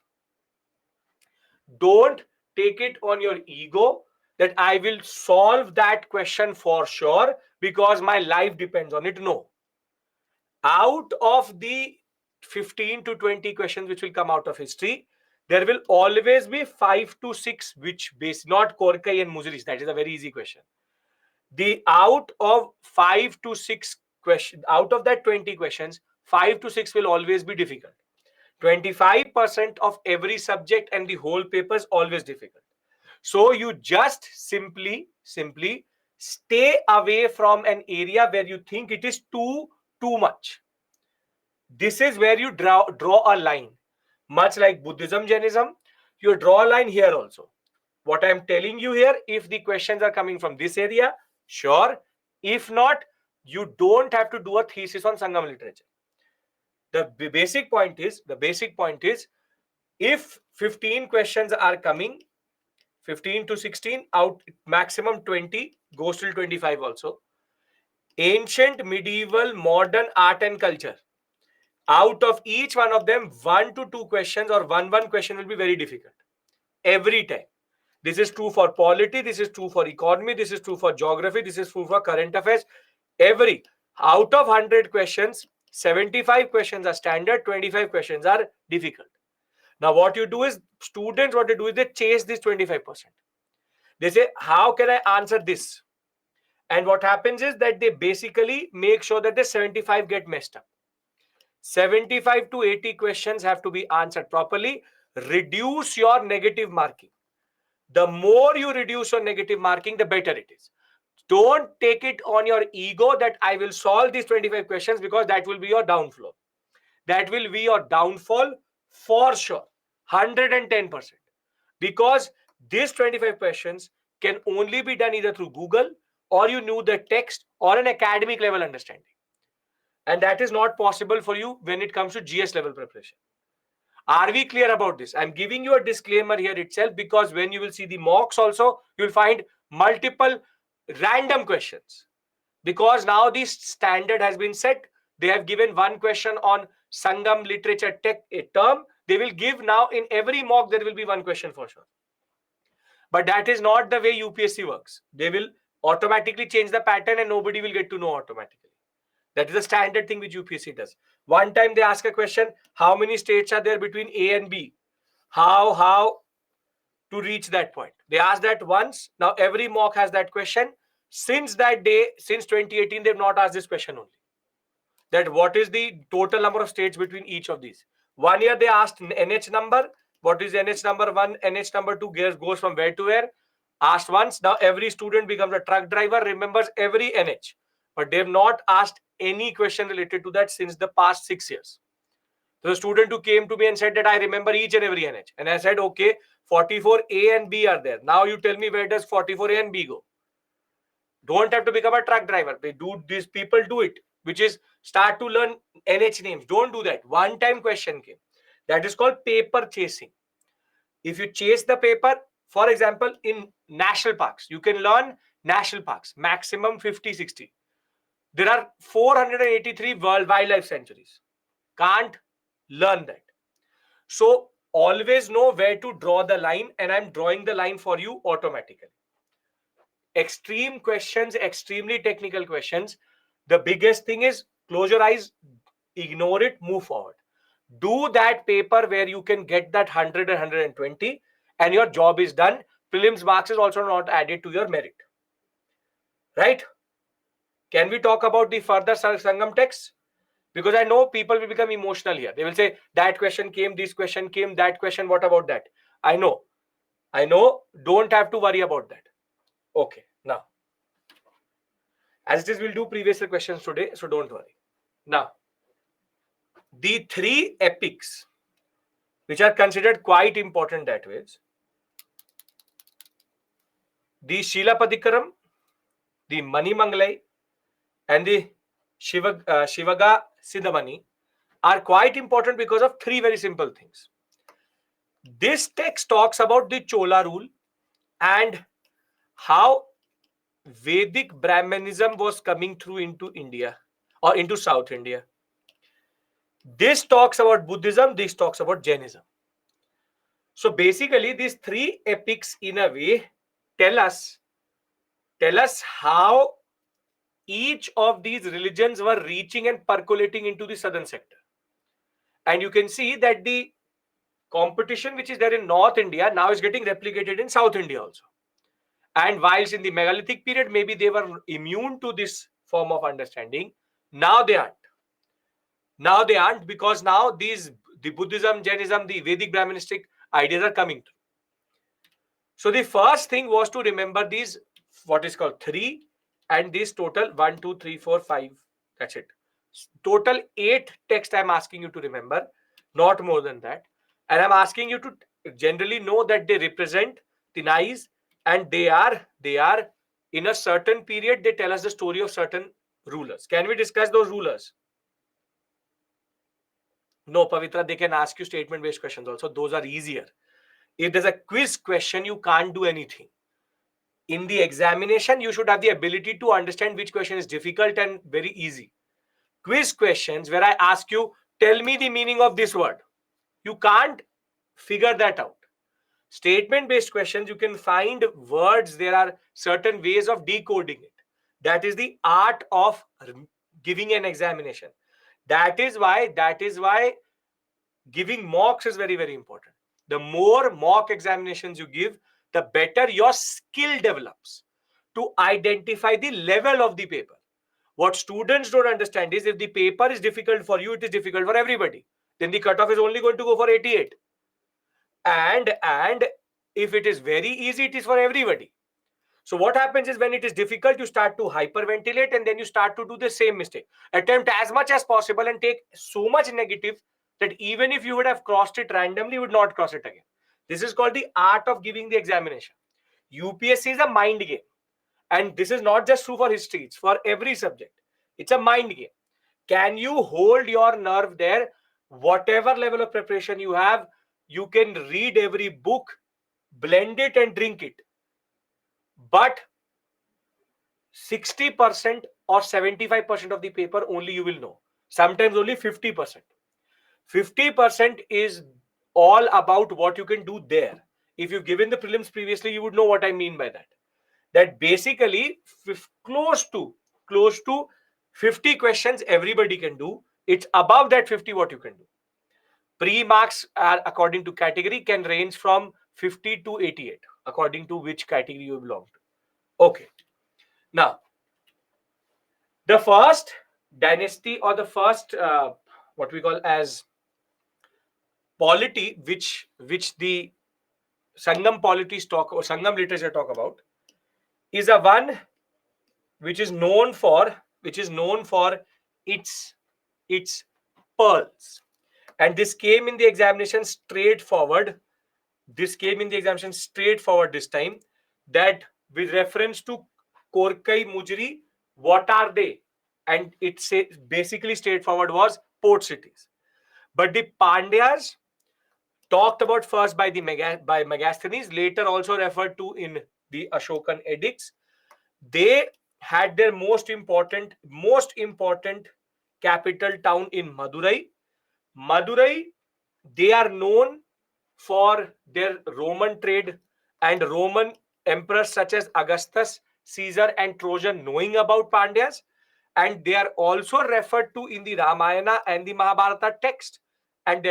Don't take it on your ego that I will solve that question for sure because my life depends on it. No. Out of the 15 to 20 questions which will come out of history, there will always be 5 to 6 which base, not Korkai and Muziris. That is a very easy question. The out of 5 to 6 questions, out of that 20 questions, 5 to 6 will always be difficult. 25% of every subject and the whole paper is always difficult. So you just simply stay away from an area where you think it is too much. This is where you draw a line. Much like Buddhism, Jainism, you draw a line here also. What I'm telling you here, if the questions are coming from this area, sure. If not, you don't have to do a thesis on Sangam literature. The basic point is, if 15 questions are coming, 15 to 16, out maximum 20, goes till 25 also. Ancient, medieval, modern art and culture. Out of each one of them, 1 to 2 questions or one question will be very difficult. Every time. This is true for polity, this is true for economy, this is true for geography, this is true for current affairs. Out of 100 questions, 75 questions are standard, 25 questions are difficult. Now what you do is, students, what they do is they chase this 25%. They say, how can I answer this? And what happens is that they basically make sure that the 75 get messed up. 75 to 80 questions have to be answered properly. Reduce your negative marking. The more you reduce your negative marking, the better it is. Don't take it on your ego that I will solve these 25 questions, because that will be your downfall. That will be your downfall for sure. 110%. Because these 25 questions can only be done either through Google, or you knew the text, or an academic level understanding. And that is not possible for you when it comes to GS level preparation. Are we clear about this? I'm giving you a disclaimer here itself, because when you will see the mocks also, you'll find multiple random questions. Because now the standard has been set, they have given one question on Sangam literature term. They will give now in every mock, there will be one question for sure. But that is not the way UPSC works. They will automatically change the pattern and nobody will get to know automatically. That is the standard thing which UPSC does. One time they ask a question, how many states are there between A and B? How to reach that point? They ask that once. Now every mock has that question. Since that day, since 2018, they've not asked this question only. That what is the total number of states between each of these? 1 year they asked NH number. What is NH number 1? NH number 2 goes from where to where? Asked once. Now every student becomes a truck driver, remembers every NH. But they've not asked any question related to that since the past 6 years. So the student who came to me and said that I remember each and every NH. And I said, okay, 44A and B are there. Now you tell me, where does 44A and B go? Don't have to become a truck driver. These people do it, which is start to learn NH names. Don't do that. One time question came. That is called paper chasing. If you chase the paper, for example, in national parks, you can learn national parks, maximum 50, 60. There are 483 world wildlife sanctuaries. Can't learn that. So always know where to draw the line, and I'm drawing the line for you automatically. Extreme questions, extremely technical questions. The biggest thing is close your eyes, ignore it, move forward. Do that paper where you can get that 100 and 120 and your job is done. Prelims marks is also not added to your merit. Right? Can we talk about the further Sangam text? Because I know people will become emotional here. They will say, that question came, this question came, that question, what about that? I know. Don't have to worry about that. Okay, now. As it is, we'll do previous year questions today, so don't worry. Now, the three epics, which are considered quite important that ways, the Shilapadikaram, the Manimangalai, and the Shivaga Siddhamani, are quite important because of three very simple things. This text talks about the Chola rule and how Vedic Brahmanism was coming through into India or into South India. This talks about Buddhism, this talks about Jainism. So basically, these three epics in a way tell us how each of these religions were reaching and percolating into the southern sector. And you can see that the competition which is there in North India now is getting replicated in South India also. And whilst in the megalithic period, maybe they were immune to this form of understanding, now they aren't. Now they aren't, because now the Buddhism, Jainism, the Vedic Brahmanistic ideas are coming through. So the first thing was to remember these, what is called 3, and this total 1, 2, 3, 4, 5. That's it. Total 8 text I'm asking you to remember, not more than that. And I'm asking you to generally know that they represent the nice, and they are in a certain period, they tell us the story of certain rulers. Can we discuss those rulers? No, Pavitra, they can ask you statement-based questions also. Those are easier. If there's a quiz question, you can't do anything. In the examination, you should have the ability to understand which question is difficult and very easy. Quiz questions, where I ask you, tell me the meaning of this word. You can't figure that out. Statement-based questions, you can find words. There are certain ways of decoding it. That is the art of giving an examination. That is why giving mocks is very, very important. The more mock examinations you give, the better your skill develops to identify the level of the paper. What students don't understand is, if the paper is difficult for you, it is difficult for everybody. Then the cutoff is only going to go for 88. And if it is very easy, it is for everybody. So what happens is, when it is difficult, you start to hyperventilate, and then you start to do the same mistake. Attempt as much as possible and take so much negative that even if you would have crossed it randomly, you would not cross it again. This is called the art of giving the examination. UPSC is a mind game. And this is not just true for history, it's for every subject. It's a mind game. Can you hold your nerve there? Whatever level of preparation you have, you can read every book, blend it and drink it. But 60% or 75% of the paper only you will know. Sometimes only 50%. 50% is all about what you can do there. If you've given the prelims previously, you would know what I mean by that. That basically close to 50 questions everybody can do. It's above that 50 what you can do. Pre-marks are according to category can range from 50 to 88 according to which category you belong to. Okay. Now, the first dynasty or the first what we call as polity which the Sangam polities talk or Sangam literature talk about is a one which is known for its pearls. And this came in the examination straightforward. This came in the examination straightforward this time, that with reference to Korkai Mujri, what are they? And it basically straightforward was port cities. But the Pandyas talked about first by Megasthenes, later also referred to in the Ashokan edicts. They had their most important capital town in Madurai. Madurai, they are known for their Roman trade and Roman emperors such as Augustus, Caesar, and Trojan knowing about Pandyas. And they are also referred to in the Ramayana and the Mahabharata text. And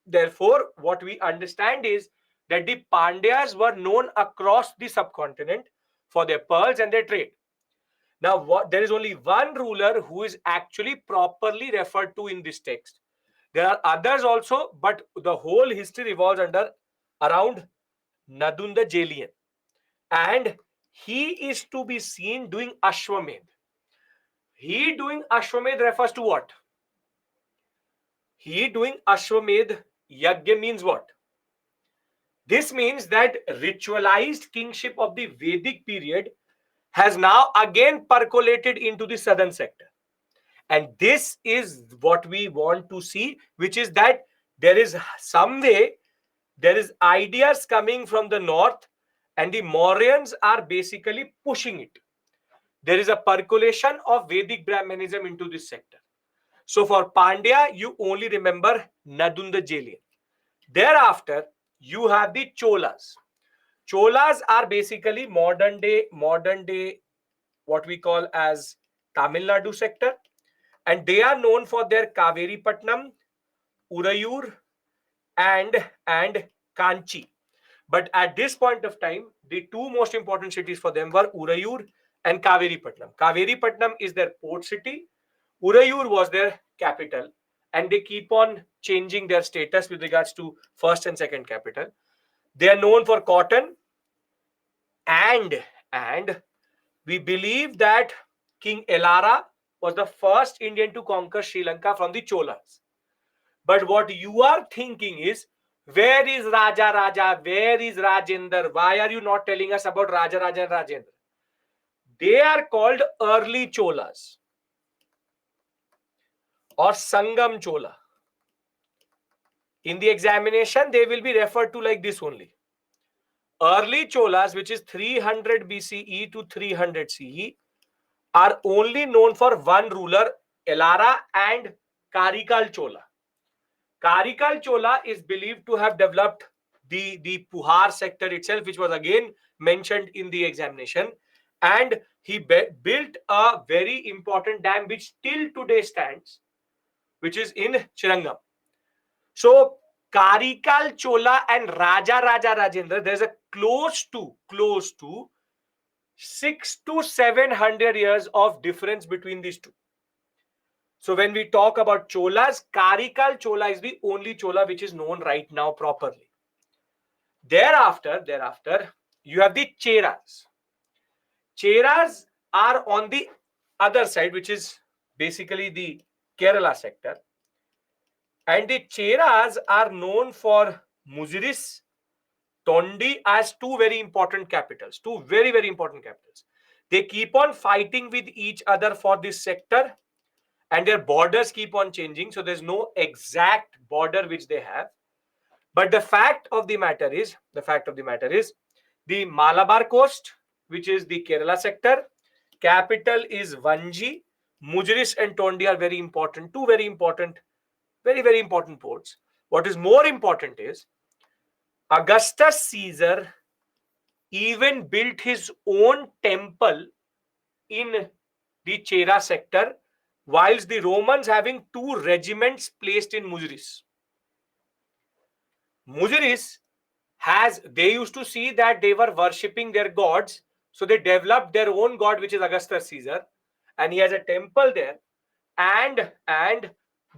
therefore, what we understand is that the Pandyas were known across the subcontinent for their pearls and their trade. Now, there is only one ruler who is actually properly referred to in this text. There are others also, but the whole history revolves around Nadunda Jelian. And he is to be seen doing Ashwamedh. He doing Ashwamedh refers to what? He doing Ashwamedh Yagya means what? This means that ritualized kingship of the Vedic period has now again percolated into the southern sector. And this is what we want to see, which is that there is some way, there is ideas coming from the north and the Mauryans are basically pushing it. There is a percolation of Vedic Brahmanism into this sector. So for Pandya, you only remember Nadunda Jelian. Thereafter, you have the Cholas. Cholas are basically modern day, what we call as Tamil Nadu sector. And they are known for their Kaveri Patnam, Urayur, and Kanchi. But at this point of time, the two most important cities for them were Urayur and Kaveri Patnam. Kaveri Patnam is their port city. Urayur was their capital. And they keep on changing their status with regards to first and second capital. They are known for cotton. And we believe that King Elara was the first Indian to conquer Sri Lanka from the Cholas. But what you are thinking is, where is Raja? Where is Rajendra? Why are you not telling us about Raja and Rajendra? They are called early Cholas or Sangam Chola. In the examination, they will be referred to like this only. Early Cholas, which is 300 BCE to 300 CE, are only known for one ruler, Elara and Karikal Chola. Karikal Chola is believed to have developed the Puhar sector itself, which was again mentioned in the examination. And he built a very important dam which till today stands, which is in Chirangam. So Karikal Chola and Raja Rajendra, there's a close to 600 to 700 years of difference between these two. So when we talk about Cholas, Karikal Chola is the only Chola which is known right now properly. Thereafter, you have the Cheras. Cheras are on the other side, which is basically the Kerala sector. And the Cheras are known for Muziris, Tondi as two very important capitals. Two very, very important capitals. They keep on fighting with each other for this sector. And their borders keep on changing. So there's no exact border which they have. But the fact of the matter is, the Malabar coast, which is the Kerala sector, Capital is Vanji. Mujris and Tondi are very important. Two very important, very important ports. What is more important is Augustus Caesar even built his own temple in the Chera sector, whilst the Romans having two regiments placed in Mujris. Mujris they used to see that they were worshipping their gods, so they developed their own god, which is Augustus Caesar, and he has a temple there. And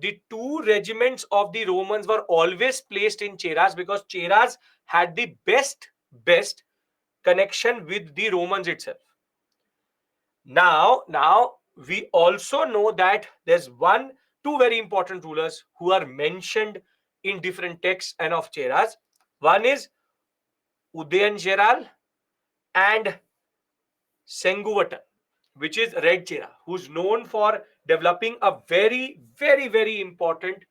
the two regiments of the Romans were always placed in Cheras, because Cheras had the best connection with the Romans itself. Now we also know that there's two very important rulers who are mentioned in different texts and of Cheras. One is Udayanjeral and Senguvatan, which is Red Chera, who's known for developing a very important,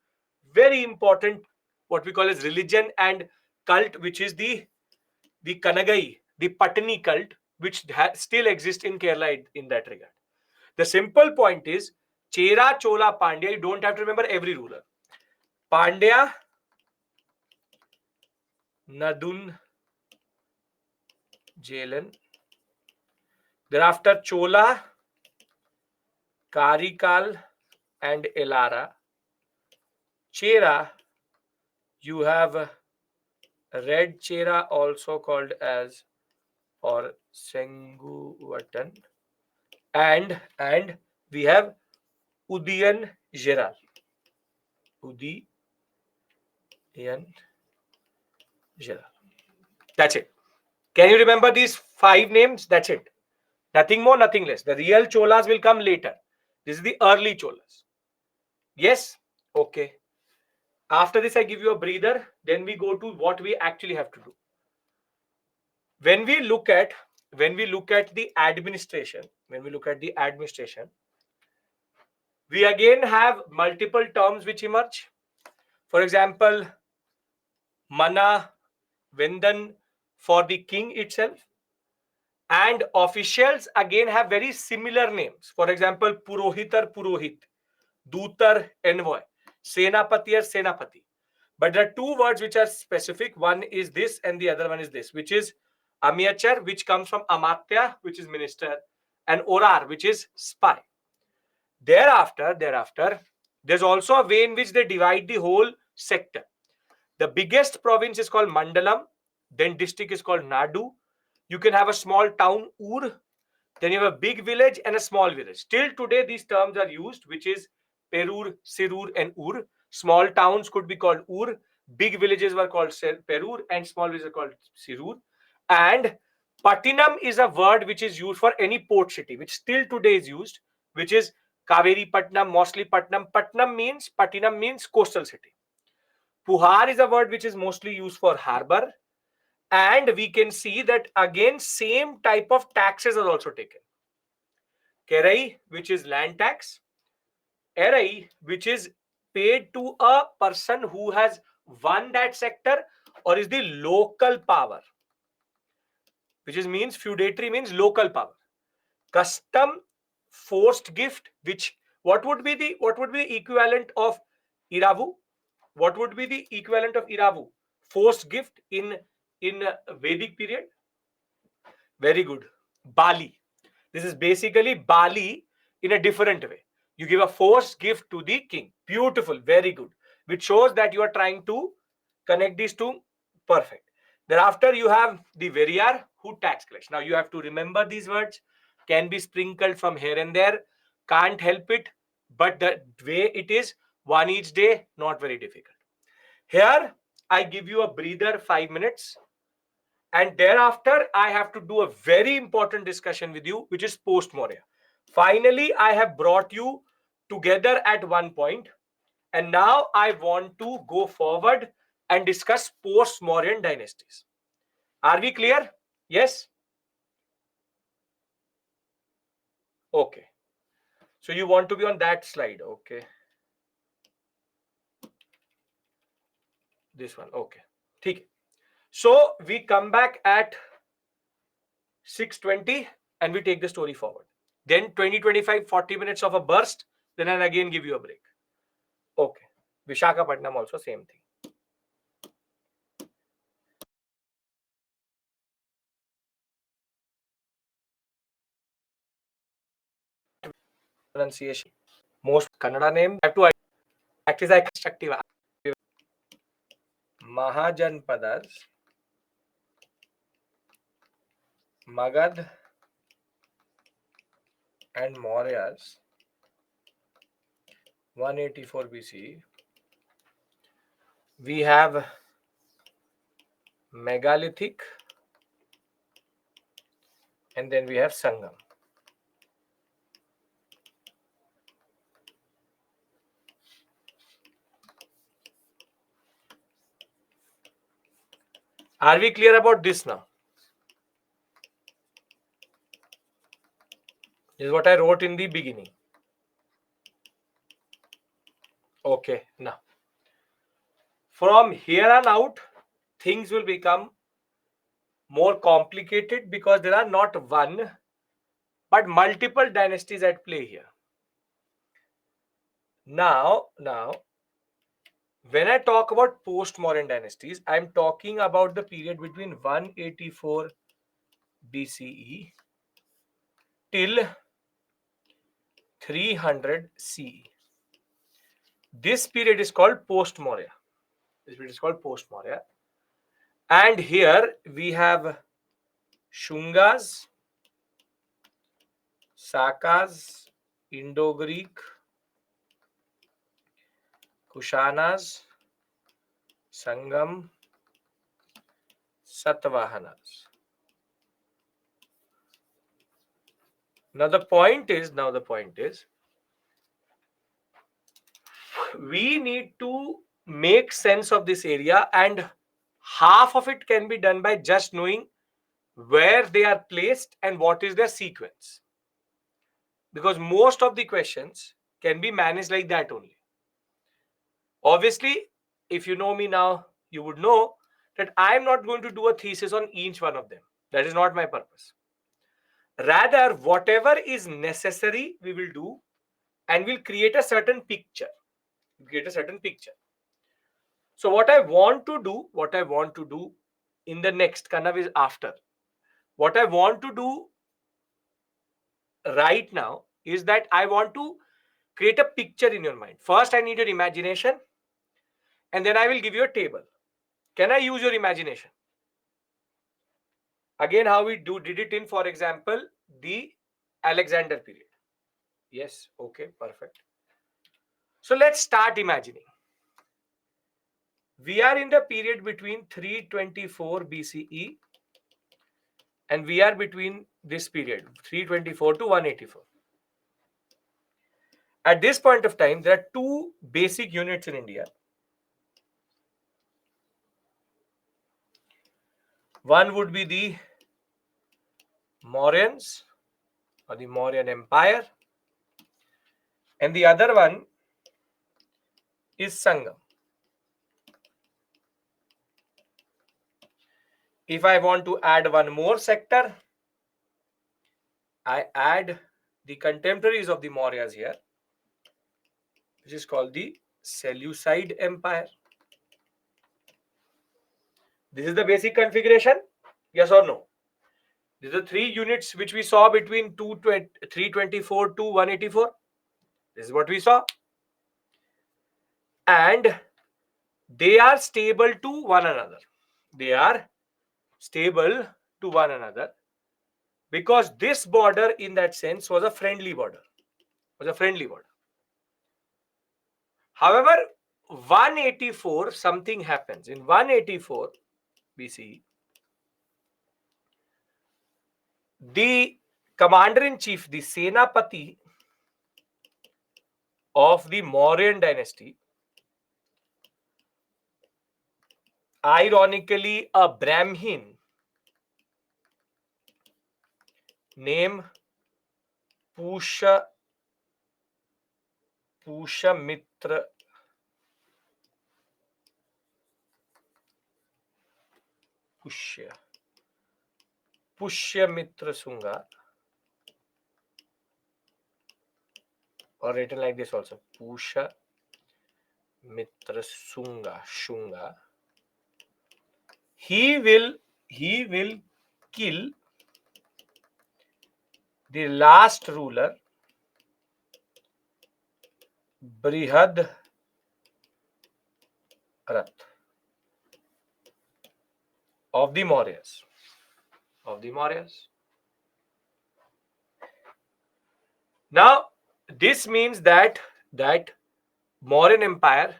what we call as religion and cult, which is the Kanagai, the Patani cult, which still exists in Kerala in that regard. The simple point is Chera, Chola, Pandya. You don't have to remember every ruler. Pandya, Nadun, Jalen. Thereafter Chola, Karikal, and Elara. Chera, you have Red Chera, also called as or Senguvatan, and we have Udayan Jeral. Udayan Jeral. That's it. Can you remember these 5 names? That's it. Nothing more, nothing less. The real Cholas will come later. This is the early Cholas. Yes? Okay. After this, I give you a breather. Then we go to what we actually have to do. When we look at the administration, we again have multiple terms which emerge. For example, Mana, Vendan for the king itself. And officials again have very similar names. For example, Purohitar, Purohit, Dutar, envoy, Senapati or Senapati. But there are two words which are specific. One is this and the other one is this, which is Amyachar, which comes from Amatya, which is minister, and Orar, which is spy. Thereafter, there's also a way in which they divide the whole sector. The biggest province is called Mandalam, then district is called Nadu. You can have a small town, Ur, then you have a big village and a small village. Till today, these terms are used, which is Perur, Sirur, and Ur. Small towns could be called Ur, big villages were called Perur, and small villages are called Sirur. And Patinam is a word which is used for any port city, which still today is used, which is Kaveri Patnam, Mostly Patnam. Patinam means coastal city. Puhar is a word which is mostly used for harbor. And we can see that again, same type of taxes are also taken. Kerai, which is land tax. Erai, which is paid to a person who has won that sector or is the local power, which is means feudatory means local power. Custom, forced gift, which what would be the equivalent of Iravu? What would be the equivalent of Iravu? Forced gift in Vedic period. Very good. Bali. This is basically Bali in a different way. You give a forced gift to the king. Beautiful. Very good. Which shows that you are trying to connect these two. Perfect. Thereafter, you have the Veriyar who tax collects. Now, you have to remember these words. Can be sprinkled from here and there. Can't help it. But the way it is, one each day, not very difficult. Here, I give you a breather, 5 minutes. And thereafter, I have to do a very important discussion with you, which is post-Maurya. Finally, I have brought you together at one point. And now I want to go forward and discuss post-Mauryan dynasties. Are we clear? Yes? Okay. So you want to be on that slide. Okay. This one. Okay. Okay. So we come back at 6:20 and we take the story forward. then 20, 25, 40 minutes of a burst, then I'll again give you a break. Okay. Vishakhapatnam also same thing. Pronunciation. Most Kannada name have to act as constructive. Mahajanpadas, Magad and Mauryas, 184 BC. We have megalithic, and then we have Sangam. Are we clear about this now? This is what I wrote in the beginning. Okay, now from here on out, things will become more complicated because there are not one but multiple dynasties at play here. Now, when I talk about post-Mauryan dynasties, I'm talking about the period between 184 BCE till 300 CE. This period is called post-Maurya. This period is called post-Maurya. And here we have Shungas, Sakas, Indo-Greek, Kushanas, Sangam, Satavahanas. Now the point is, we need to make sense of this area, and half of it can be done by just knowing where they are placed and what is their sequence. Because most of the questions can be managed like that only. Obviously, if you know me now, you would know that I am not going to do a thesis on each one of them. That is not my purpose. Rather, whatever is necessary, we will do, and we'll create a certain picture. So what I want to do in the next Kanav is after. What I want to do right now is that I want to create a picture in your mind. First, I need your imagination, and then I will give you a table. Can I use your imagination? Again, how we did it in, for example, the Alexander period. Yes, okay, perfect. So let's start imagining. We are in the period between 324 BCE, and we are between this period 324 to 184. At this point of time, there are two basic units in India. One would be the Mauryans or the Mauryan Empire, and the other one is Sangam. If I want to add one more sector, I add the contemporaries of the Mauryas here, which is called the Seleucid Empire. This is the basic configuration, yes or no? These are three units which we saw between 324 to 184. This is what we saw. And they are stable to one another. Because this border, in that sense, was a friendly border. However, 184, something happens. In 184 BCE, the commander-in-chief, the Senapati of the Mauryan dynasty, ironically a Brahmin named Pushamitra Sunga, or written like this also. Pusha Mitra Shunga. He will kill the last ruler, Brihad Rath, of the Mauryas. Now, this means that Mauryan Empire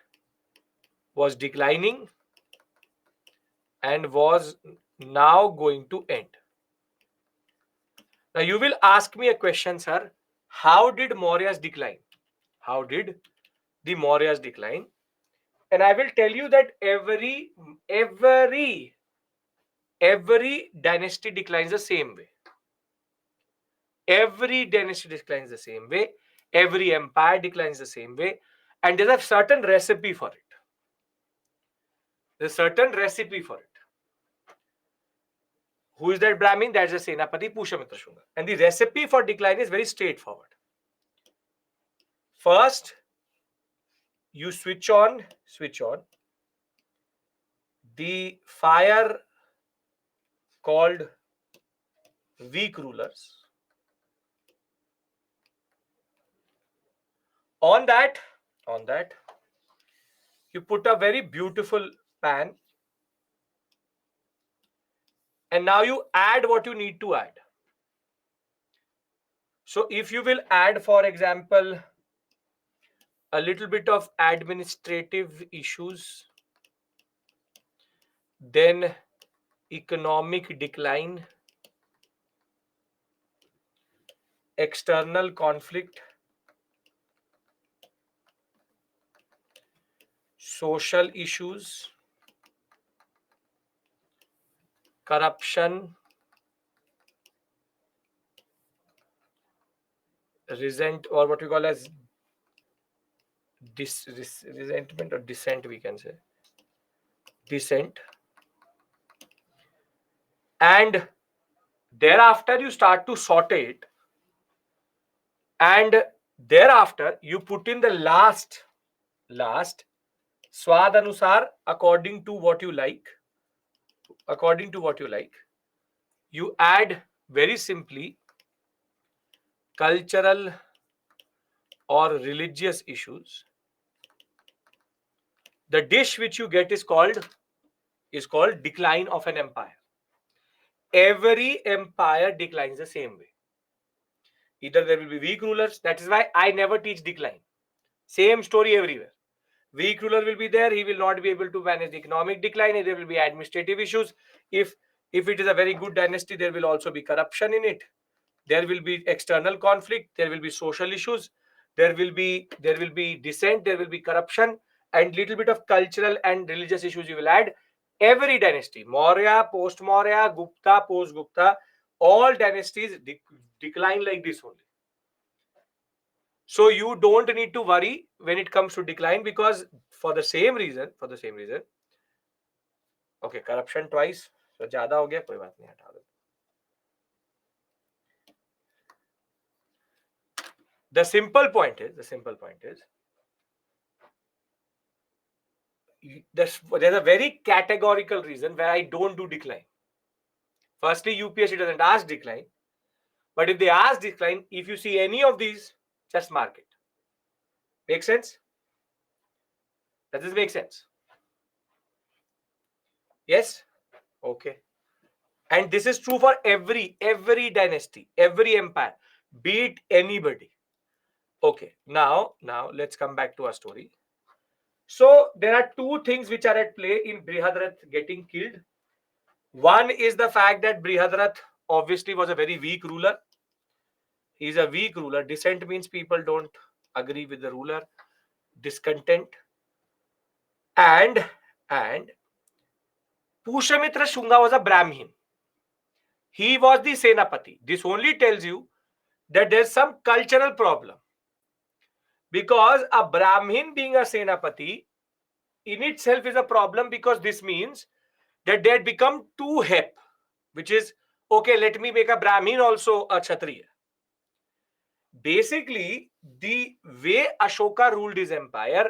was declining and was now going to end. Now, you will ask me a question, sir. How did Mauryas decline? How did the Mauryas decline? And I will tell you that every dynasty declines the same way. Every dynasty declines the same way. Every empire declines the same way. And there's a certain recipe for it. There's a certain recipe for it. Who is that Brahmin? That's the Senapati Pushamitra Shunga. And the recipe for decline is very straightforward. First, you switch on the fire called weak rulers. On that, you put a very beautiful pan, and now you add what you need to add. So if you will add, for example, a little bit of administrative issues, then economic decline, external conflict, social issues, corruption, resent, or what we call as resentment or dissent, we can say dissent, and thereafter you start to saute it, and thereafter you put in the last swad anusar, according to what you like. You add very simply cultural or religious issues. The dish which you get is called decline of an empire. Every empire declines the same way. Either there will be weak rulers. That is why I never teach decline. Same story everywhere. Weak ruler will be there. He will not be able to manage the economic decline. There will be administrative issues. If it is a very good dynasty, there will also be corruption in it. There will be external conflict. There will be social issues. There will be dissent. There will be corruption, and little bit of cultural and religious issues you will add. Every dynasty, Maurya, post-Maurya, Gupta, post-Gupta, all dynasties decline like this only. So you don't need to worry when it comes to decline, because for the same reason, okay, corruption twice, so ज़्यादा हो गया, कोई बात नहीं, हटा दो. The simple point is, there's a very categorical reason where I don't do decline. Firstly, UPSC doesn't ask decline, but if they ask decline, if you see any of these, just mark it. Make sense? Does this make sense? Yes? Okay. And this is true for every dynasty, every empire, be it anybody. Okay, now let's come back to our story. So there are two things which are at play in Brihadarath getting killed. One is the fact that Brihadarath obviously was a very weak ruler. He's a weak ruler. Dissent means people don't agree with the ruler. Discontent. And Pushamitra Shunga was a Brahmin. He was the Senapati. This only tells you that there's some cultural problem. Because a Brahmin being a Senapati in itself is a problem, because this means that they had become too hip, which is, okay, let me make a Brahmin also a Kshatriya. basically the way Ashoka ruled his empire,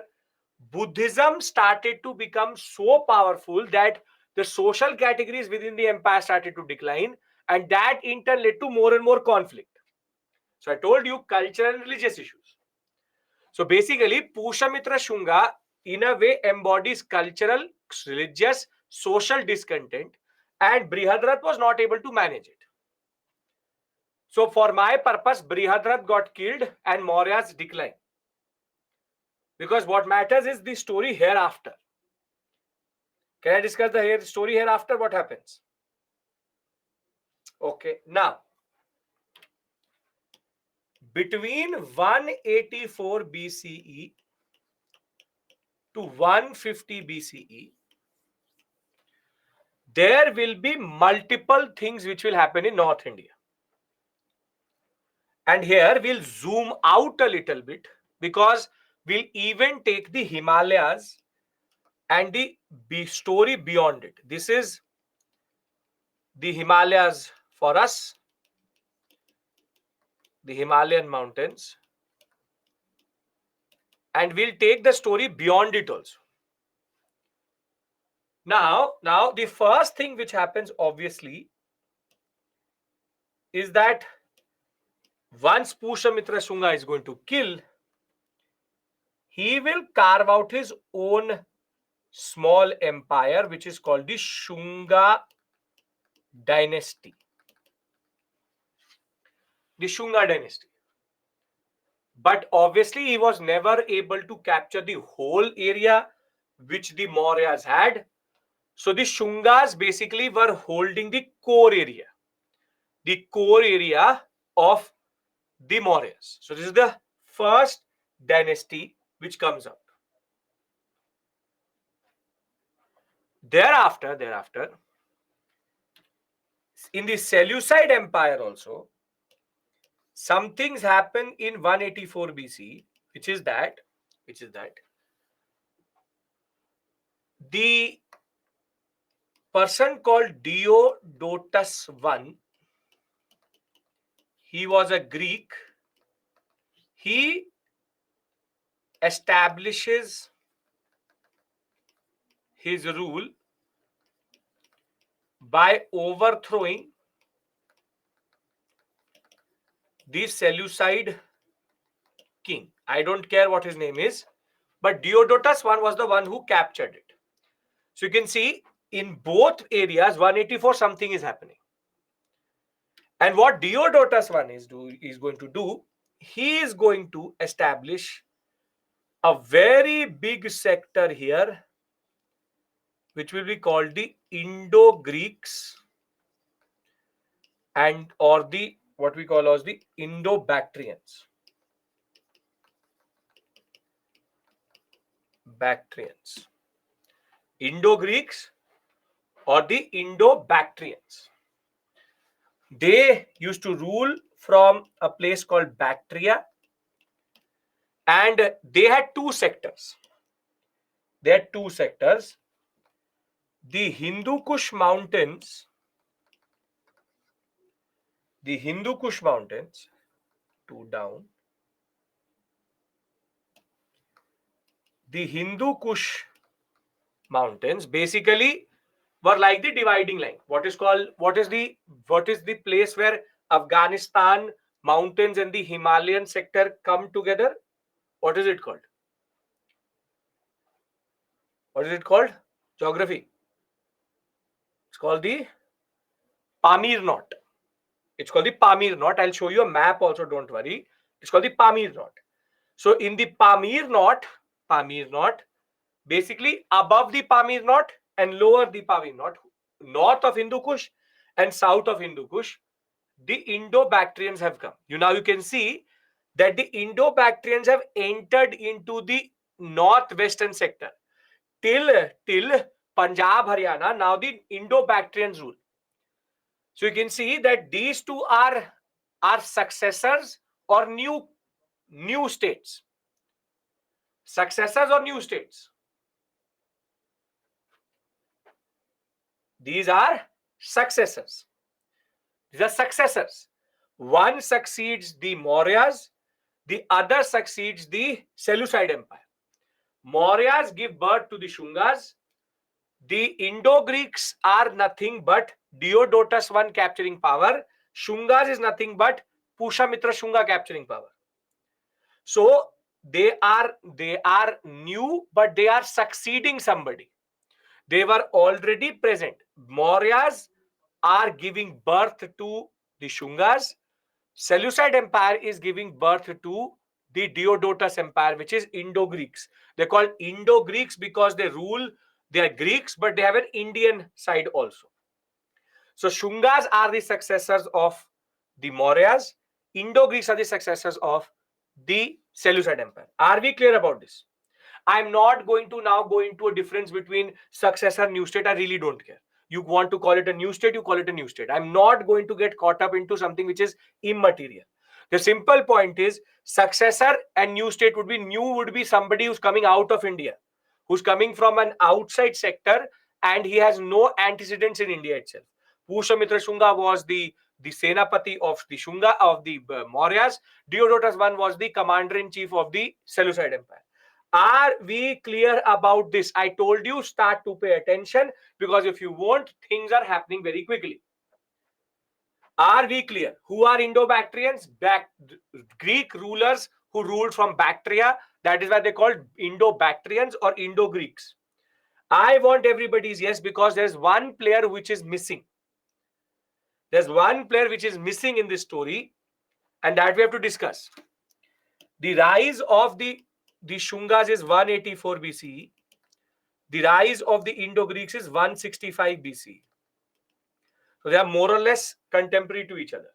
Buddhism started to become so powerful that the social categories within the empire started to decline, and that in turn led to more and more conflict. So I told you cultural and religious issues. So basically, Pushamitra Shunga in a way embodies cultural, religious, social discontent, and Brihadrat was not able to manage it. So for my purpose, Brihadrat got killed and Maurya's decline. Because what matters is the story hereafter. Can I discuss the story hereafter? What happens? Okay, now between 184 BCE to 150 BCE, there will be multiple things which will happen in North India. And here we'll zoom out a little bit because we'll even take the Himalayas and the story beyond it. This is the Himalayas for us, the Himalayan mountains, and we'll take the story beyond it also. Now the first thing which happens obviously is that once Pushamitra Shunga is going to kill, he will carve out his own small empire which is called the Shunga dynasty. The Shunga dynasty. But obviously he was never able to capture the whole area which the Mauryas had. So the Shungas basically were holding the core area of the Mauryas. So this is the first dynasty which comes out. Thereafter, in the Seleucid Empire also, some things happen in 184 BC, which is that the person called Diodotus I, he was a Greek. He establishes his rule by overthrowing the Seleucid king. I don't care what his name is, but Diodotus I was the one who captured it. So you can see in both areas, 184 something is happening. And what Diodotus I is going to do, he is going to establish a very big sector here, which will be called the Indo-Greeks and or the what we call as the Indo-Bactrians. Indo-Greeks or the Indo-Bactrians. They used to rule from a place called Bactria, and they had two sectors. The Hindu Kush Mountains, two down. The Hindu Kush Mountains basically were like the dividing line. What is the place where Afghanistan mountains and the Himalayan sector come together? What is it called? Geography. It's called the Pamir Knot. I'll show you a map also, don't worry. It's called the Pamir Knot. So in the Pamir Knot, basically above the Pamir Knot and lower the Pamir Knot, north of Hindu Kush and south of Hindu Kush, the Indo-Bactrians have come. Now you can see that the Indo-Bactrians have entered into the northwestern sector till Punjab, Haryana. Now the Indo-Bactrians rule. So you can see that these two are successors or new states. Successors or new states? These are successors. One succeeds the Mauryas The other succeeds the Seleucid Empire. Mauryas give birth to the Shungas. The Indo-Greeks are nothing but Diodotus I capturing power. Shungas is nothing but Pushamitra Shunga capturing power. So they are new, but they are succeeding somebody. They were already present. Mauryas are giving birth to the Shungas. Seleucid Empire is giving birth to the Diodotus Empire, which is Indo-Greeks. They're called Indo-Greeks because they rule, they are Greeks, but they have an Indian side also. So Shungas are the successors of the Mauryas. Indo-Greeks are the successors of the Seleucid Empire. Are we clear about this? I'm not going to now go into a difference between successor new state. I really don't care. You want to call it a new state, you call it a new state. I'm not going to get caught up into something which is immaterial. The simple point is successor and new state would be somebody who's coming out of India, who's coming from an outside sector, and he has no antecedents in India itself. Pushamitra Shunga was the Senapati of the Shunga of the Mauryas. Diodotus I was the commander-in-chief of the Seleucid Empire. Are we clear about this? I told you start to pay attention, because if you won't, things are happening very quickly. Are we clear? Who are Indo-Bactrians? Greek rulers who ruled from Bactria. That is why they called Indo-Bactrians or Indo-Greeks. I want everybody's yes, because there's one player which is missing. There's one player which is missing in this story, and that we have to discuss. The rise of the Shungas is 184 BCE. The rise of the Indo-Greeks is 165 BCE. So they are more or less contemporary to each other.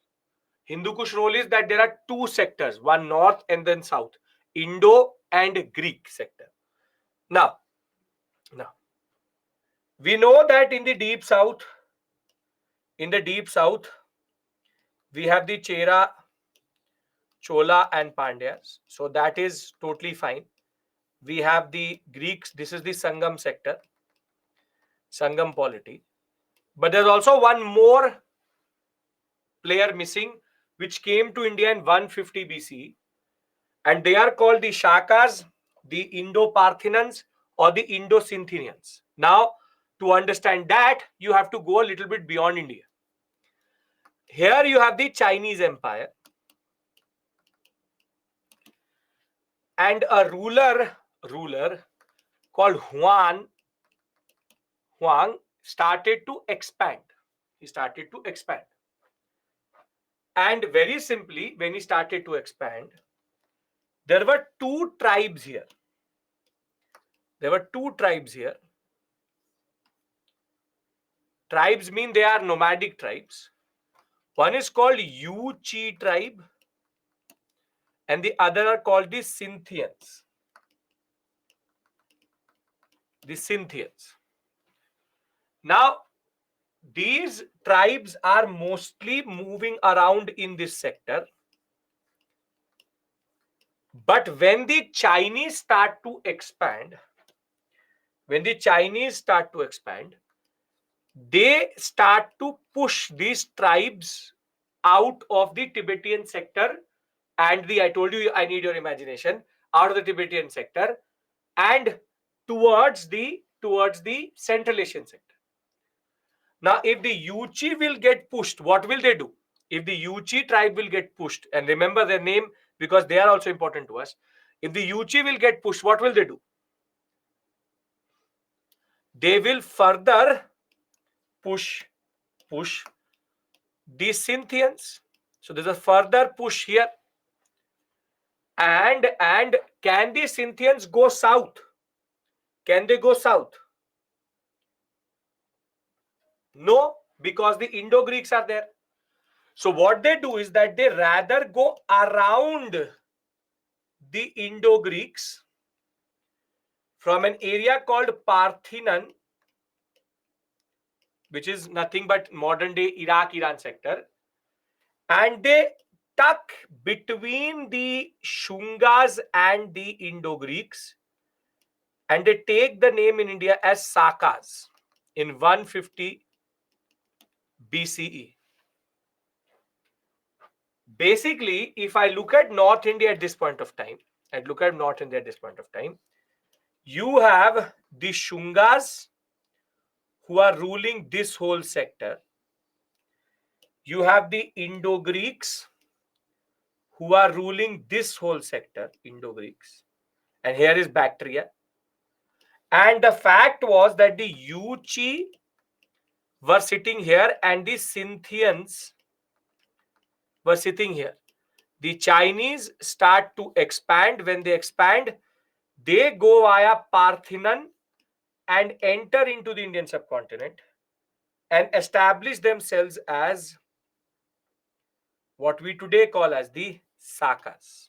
Hindu Kush role is that there are two sectors, one north and then south, Indo and Greek sector. Now, we know that in the deep south, we have the Chera, Chola and Pandyas. So that is totally fine. We have the Greeks. This is the Sangam sector, Sangam polity. But there's also one more player missing, which came to India in 150 BCE. And they are called the Shakas, the Indo-Parthians or the Indo-Scythians. Now, to understand that, you have to go a little bit beyond India. Here you have the Chinese Empire. And a ruler called Huang started to expand. He started to expand. And very simply, when he started to expand, there were two tribes here. Tribes mean they are nomadic tribes. One is called Yuchi tribe, and the other are called the Scythians. Now, these tribes are mostly moving around in this sector. But when the Chinese start to expand, they start to push these tribes out of the Tibetan sector and I told you I need your imagination, out of the Tibetan sector and towards the Central Asian sector. Now, if the Yuchi will get pushed, what will they do? If the Yuchi tribe will get pushed, and remember their name because they are also important to us. If the Yuchi will get pushed, what will they do? They will further push the Scythians. So there's a further push here. And can the Scythians go south? Can they go south? No, because the Indo-Greeks are there. So what they do is that they rather go around the Indo-Greeks from an area called Parthian, which is nothing but modern day Iraq-Iran sector, and they tuck between the Shungas and the Indo-Greeks, and they take the name in India as Sakas in 150 BCE. basically, if I look at North India at this point of time, you have the Shungas who are ruling this whole sector. You have the Indo-Greeks who are ruling this whole sector, Indo-Greeks. And here is Bactria. And the fact was that the Yuchi were sitting here and the Scythians were sitting here. The Chinese start to expand. When they expand, they go via Parthenon and enter into the Indian subcontinent and establish themselves as what we today call as the Sakas.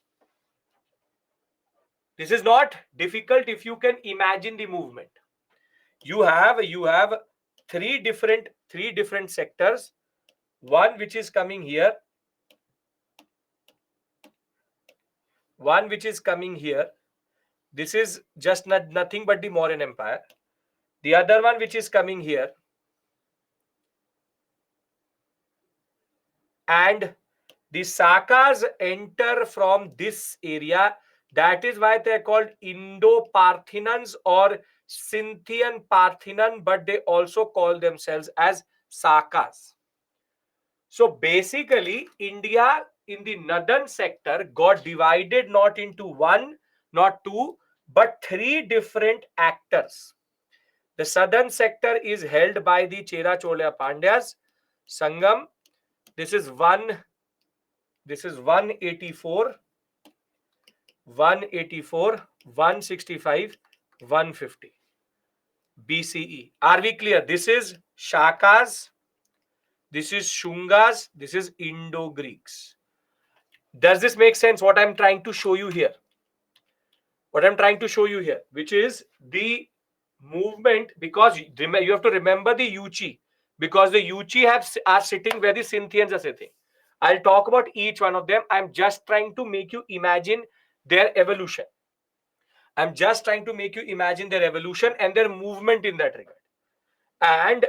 This is not difficult if you can imagine the movement. You have three different sectors. One which is coming here, one which is coming here. This is just nothing but the Mauryan Empire. The other one which is coming here, and the Sakas enter from this area. That is why they are called Indo-Parthenons or Scythian Parthenon, but they also call themselves as Sakas. So basically, India in the northern sector got divided not into one, not two, but three different actors. The southern sector is held by the Chera Chola Pandyas, Sangam. This is 184, 165, 150 BCE. Are we clear? This is Shakas, this is Shungas, this is Indo-Greeks. Does this make sense what I'm trying to show you here? Which is the movement, because you have to remember the Yuchi, because the Yuchi are sitting where the Scythians are sitting. I'll talk about each one of them. I'm just trying to make you imagine their evolution. And their movement in that regard. And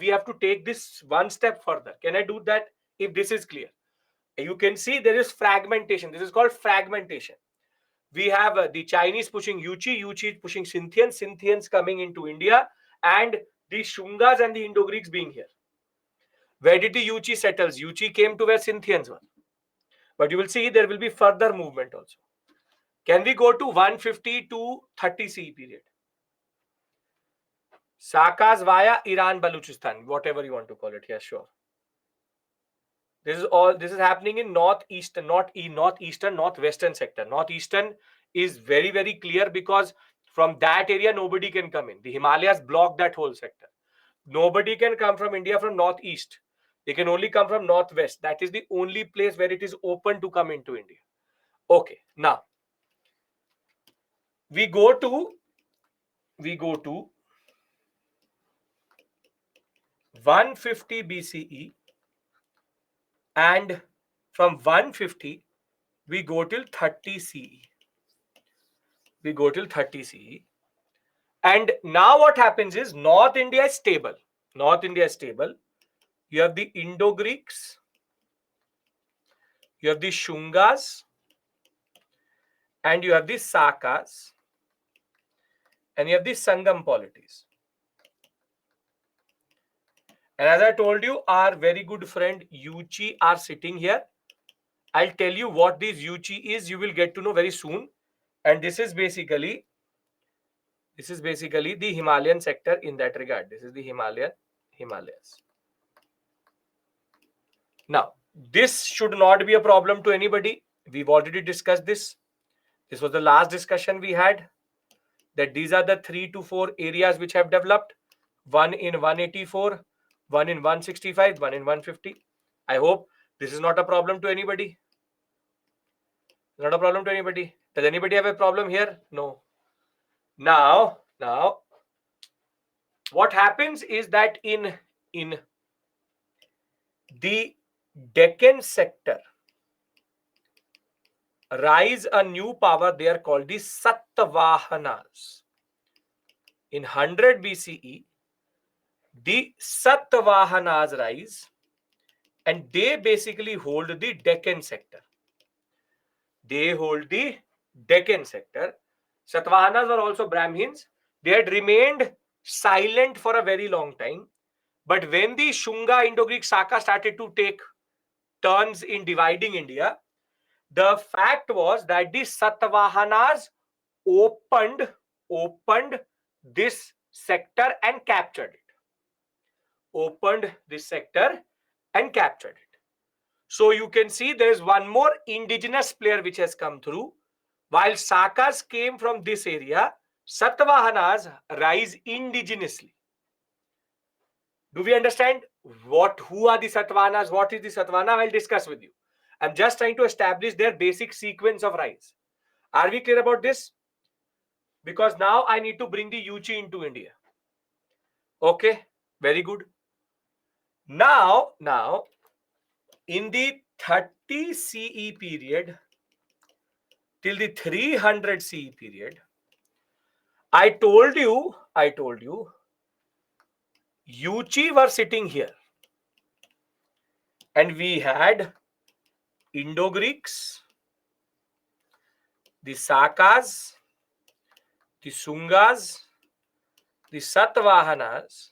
we have to take this one step further. Can I do that? If this is clear, you can see there is fragmentation. This is called fragmentation. We have the Chinese pushing Yuchi pushing Scythians coming into India, and the Shungas and the Indo-Greeks being here. Where did the Yuchi settles? Yuchi came to where Scythians were. But you will see there will be further movement also. Can we go to 150 to 30 CE period? Sakas via Iran, Baluchistan, whatever you want to call it. Yes, sure. This is happening in northwestern sector. Northeastern is very, very clear because from that area nobody can come in. The Himalayas block that whole sector. Nobody can come from India from northeast. They can only come from northwest. That is the only place where it is open to come into India. Okay, now we go to 150 BCE, and from 150 we go till 30 CE. And now what happens is North India is stable. You have the Indo-Greeks, you have the Shungas, and you have the Sakas, and you have the Sangam polities. And as I told you, our very good friend Yuchi are sitting here. I'll tell you what this Yuchi is. You will get to know very soon. And this is basically the Himalayan sector in that regard. This is the Himalayas. Now, this should not be a problem to anybody. We've already discussed this. This was the last discussion we had, that these are the 3 to 4 areas which have developed. One in 184, one in 165, one in 150. I hope this is not a problem to anybody. Does anybody have a problem here? No. Now, what happens is that in the Deccan sector rise a new power. They are called the Satavahanas. In 100 BCE, the Satavahanas rise, and they basically hold the Deccan sector. They hold the Deccan sector. Satavahanas were also Brahmins. They had remained silent for a very long time. But when the Shunga, Indo-Greek, Saka started to take turns in dividing India, the fact was that the Satavahanas opened this sector and captured it. Opened this sector and captured it. So you can see there is one more indigenous player which has come through. While Sakas came from this area, Satavahanas rise indigenously. Do we understand who are the Satavahanas? What is the Satavahana? I'll discuss with you. I'm just trying to establish their basic sequence of rise. Are we clear about this? Because now I need to bring the Yuchi into India. Okay, very good. Now, in the 30 CE period till the 300 CE period, I told you, Yuchi were sitting here. And we had Indo-Greeks, the Sakas, the Sungas, the Satavahanas,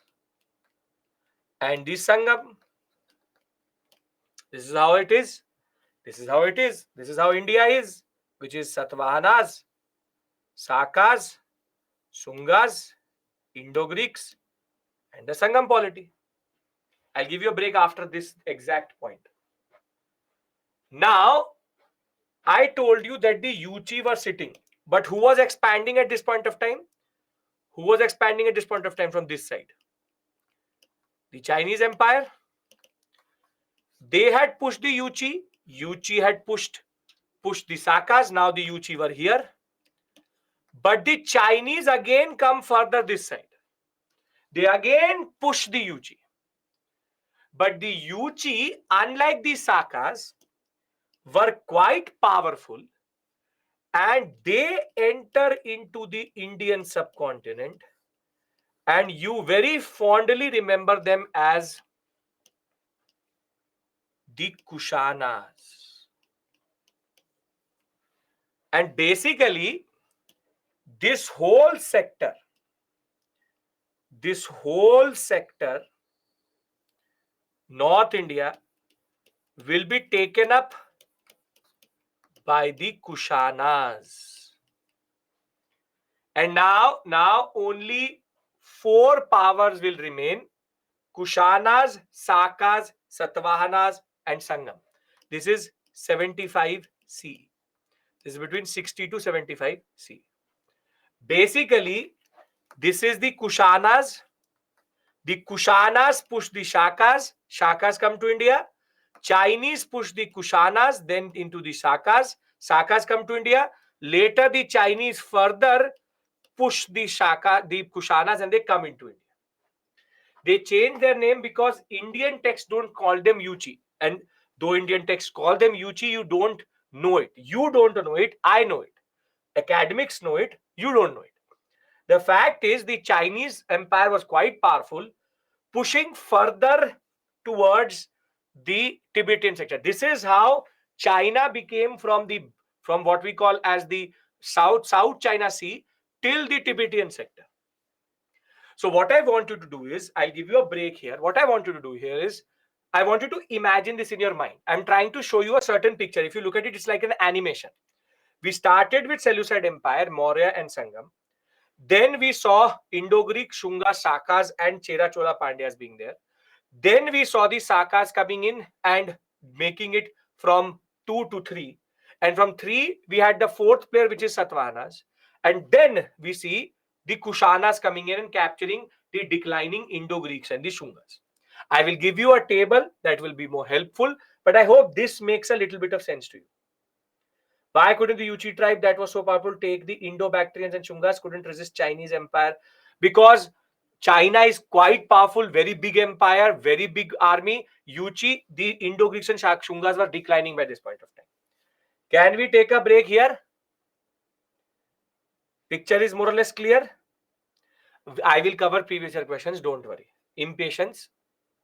and the Sangam. This is how it is. This is how it is. This is how India is, which is Satavahanas, Sakas, Sungas, Indo-Greeks, and the Sangam polity. I'll give you a break after this exact point. Now, I told you that the Yuchi were sitting, but who was expanding at this point of time? Who was expanding at this point of time from this side? The Chinese Empire. They had pushed the Yuchi. Yuchi had pushed the Sakas. Now the Yuchi were here. But the Chinese again come further this side. They again push the Yuchi. But the Yuchi, unlike the Sakas, were quite powerful, and they enter into the Indian subcontinent, and you very fondly remember them as the Kushanas. And basically, this whole sector, North India, will be taken up by the Kushanas. And now only 4 powers will remain: Kushanas, Sakas, Satavahanas, and Sangam. This is 75 CE. This is between 60 to 75 CE. Basically, this is the Kushanas. The Kushanas push the Shakas. Shakas come to India. Chinese push the Kushanas, then into the Sakas. Sakas come to India. Later, the Chinese further push the Kushanas, and they come into India. They change their name because Indian texts don't call them Yuchi. And though Indian texts call them Yuchi, you don't know it. You don't know it. I know it. Academics know it. You don't know it. The fact is, the Chinese empire was quite powerful, pushing further towards the Tibetan sector. This is how China became from what we call as the South China Sea till the Tibetan sector. So what I want you to do is, I'll give you a break here. What I want you to do here is, I want you to imagine this in your mind. I'm trying to show you a certain picture. If you look at it, it's like an animation. We started with Seleucid Empire, Maurya and Sangam. Then we saw Indo-Greek, Shunga, Sakas, and Chera Chola Pandyas being there. Then we saw the Sakas coming in and making it from 2 to 3. And from 3, we had the 4th player, which is Satavahanas. And then we see the Kushanas coming in and capturing the declining Indo-Greeks and the Shungas. I will give you a table that will be more helpful, but I hope this makes a little bit of sense to you. Why couldn't the Yuchi tribe that was so powerful take the Indo-Bactrians, and Shungas couldn't resist Chinese empire? Because China is quite powerful, very big empire, very big army. Yuchi, the Indo-Greeks and Shungas were declining by this point of time. Can we take a break here? Picture is more or less clear. I will cover previous year questions, don't worry. Impatience,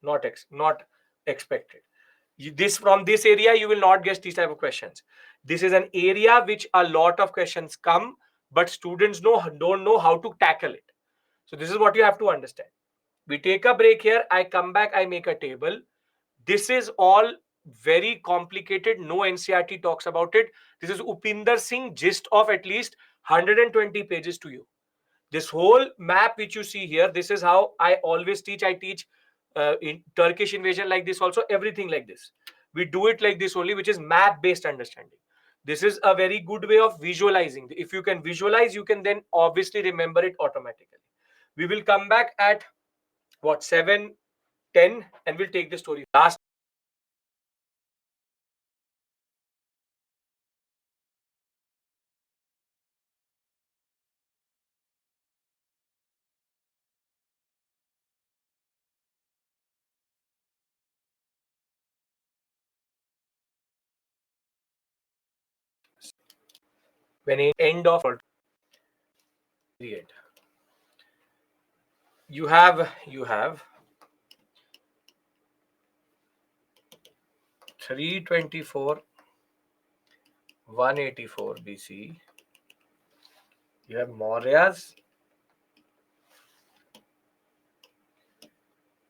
not expected. This from this area you will not get these type of questions. This is an area which a lot of questions come, but students don't know how to tackle it. So this is what you have to understand. We take a break here. I come back. I make a table. This is all very complicated. No NCRT talks about it. This is Upinder Singh gist of at least 120 pages to you. This whole map which you see here, this is how I always teach. I teach in Turkish invasion like this also, everything like this. We do it like this only, which is map based understanding. This is a very good way of visualizing. If you can visualize, you can then obviously remember it automatically. We will come back at what, 7:10, and we'll take the story last. When in end of period, you have 324 184 BC. You have Mauryas.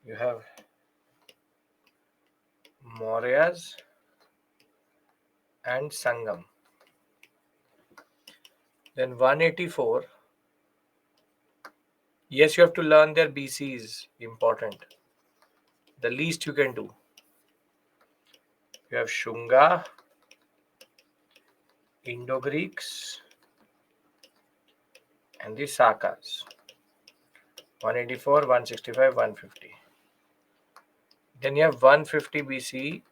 You have Mauryas and Sangam. Then 184. Yes, you have to learn their BCs. Important. The least you can do. You have Shunga, Indo-Greeks, and the Sakas. 184, 165, 150. Then you have 150 BC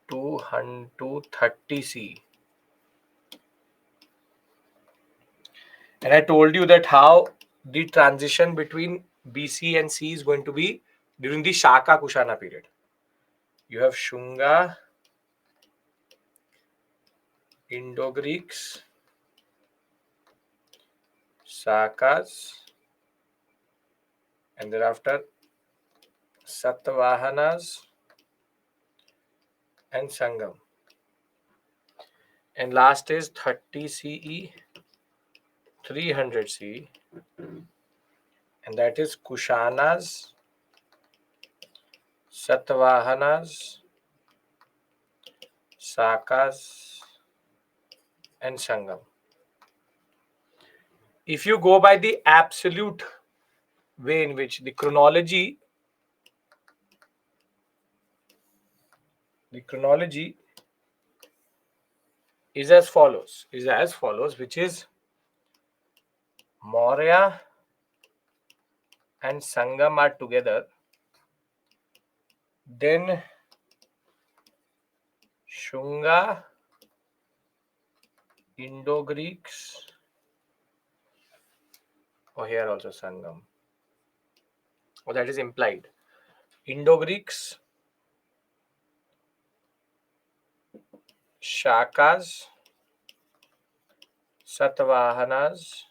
to 230 C. And I told you that how the transition between BC and C is going to be during the Shaka Kushana period. You have Shunga, Indo-Greeks, Sakas, and thereafter Satavahanas and Sangam. And last is 30 CE, 300 CE, and that is Kushanas, Satavahanas, Sakas, and Sangam. If you go by the absolute way in which the chronology is as follows, which is Maurya and Sangam are together, then Shunga, Indo-Greeks, or here also Sangam, or that is implied. Indo-Greeks, Shakas, Satavahanas,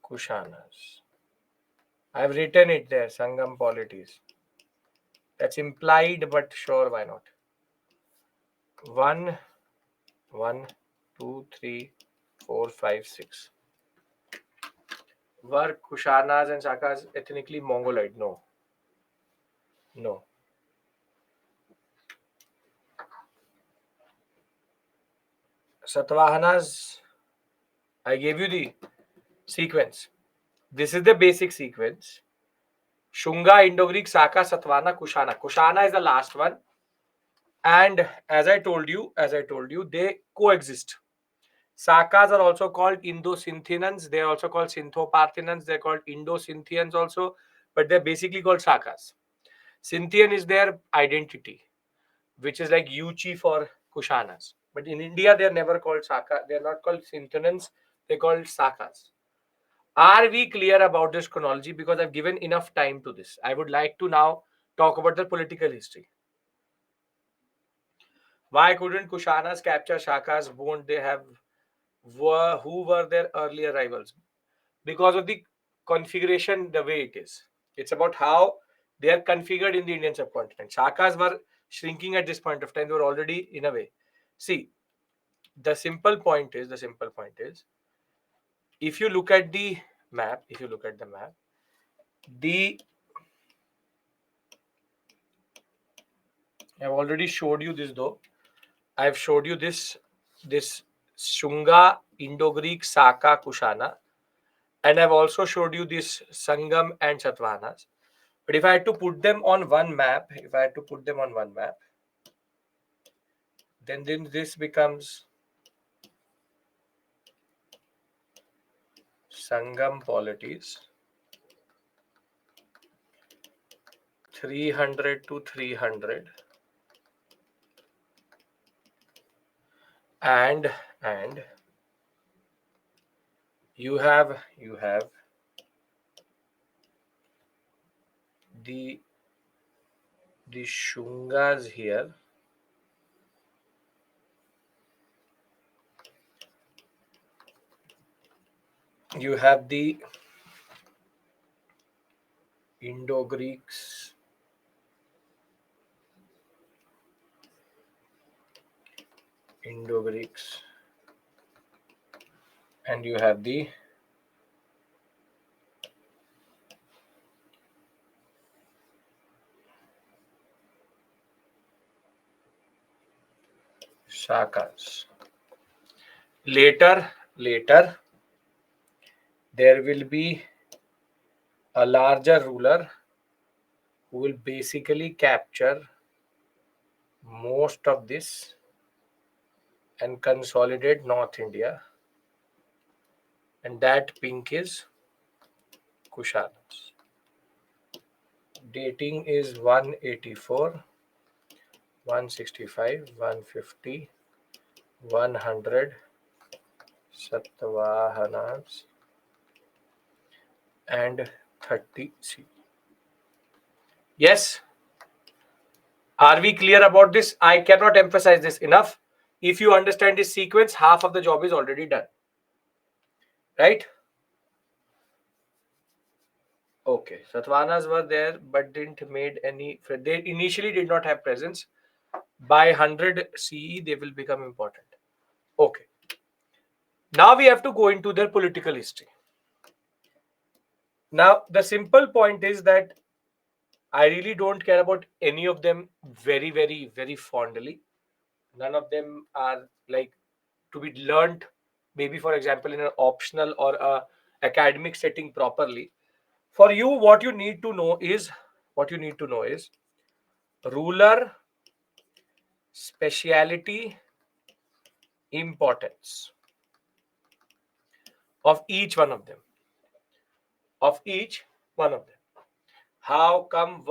Kushanas. I have written it there, Sangam polities. That's implied, but sure, why not? 1, 1, 2, 3, 4, 5, 6. Were Kushanas and Shakas ethnically Mongoloid? No. No. Satavahanas, I gave you the sequence. This is the basic sequence. Shunga, Indo-Greek, Saka, Satvana, Kushana. Kushana is the last one. And as I told you, they coexist. Sakas are also called Indo-Scythians. They are also called Scytho-Parthians. They're called Indo-Scythians also, but they're basically called Sakas. Scythian is their identity, which is like Yuchi for Kushanas. But in India, they're never called Saka. They're not called Scythians. They're called Sakas. Are we clear about this chronology? Because I've given enough time to this. I would like to now talk about the political history. Why couldn't Kushanas capture Shakas? Won't they have? Who were their earlier rivals? Because of the configuration, the way it is. It's about how They are configured in the Indian subcontinent. Shakas were shrinking at this point of time. They were already in a way. See, the simple point is, if you look at the map, the I've already showed you this though. I've showed you this Shunga, Indo-Greek, Saka, Kushana, and I've also showed you this Sangam and Satavahanas. But if I had to put them on one map, then this becomes Sangam polities, 300 to 300, and you have the Shungas here. You have the Indo-Greeks, and you have the Shakas. Later, there will be a larger ruler who will basically capture most of this and consolidate North India, and that pink is Kushanas. Dating is 184, 165, 150, 100 Satavahanas, and 30 C. Yes? Are we clear about this? I cannot emphasize this enough. If you understand this sequence, half of the job is already done. Right? Okay. Satavahanas were there but didn't made any. They initially did not have presence. By 100 CE, they will become important. Okay. Now we have to go into their political history. Now, the simple point is that I really don't care about any of them very, very, very fondly. None of them are like to be learned, maybe for example, in an optional or a academic setting properly. For you, what you need to know is ruler, speciality, importance of each one of them. How come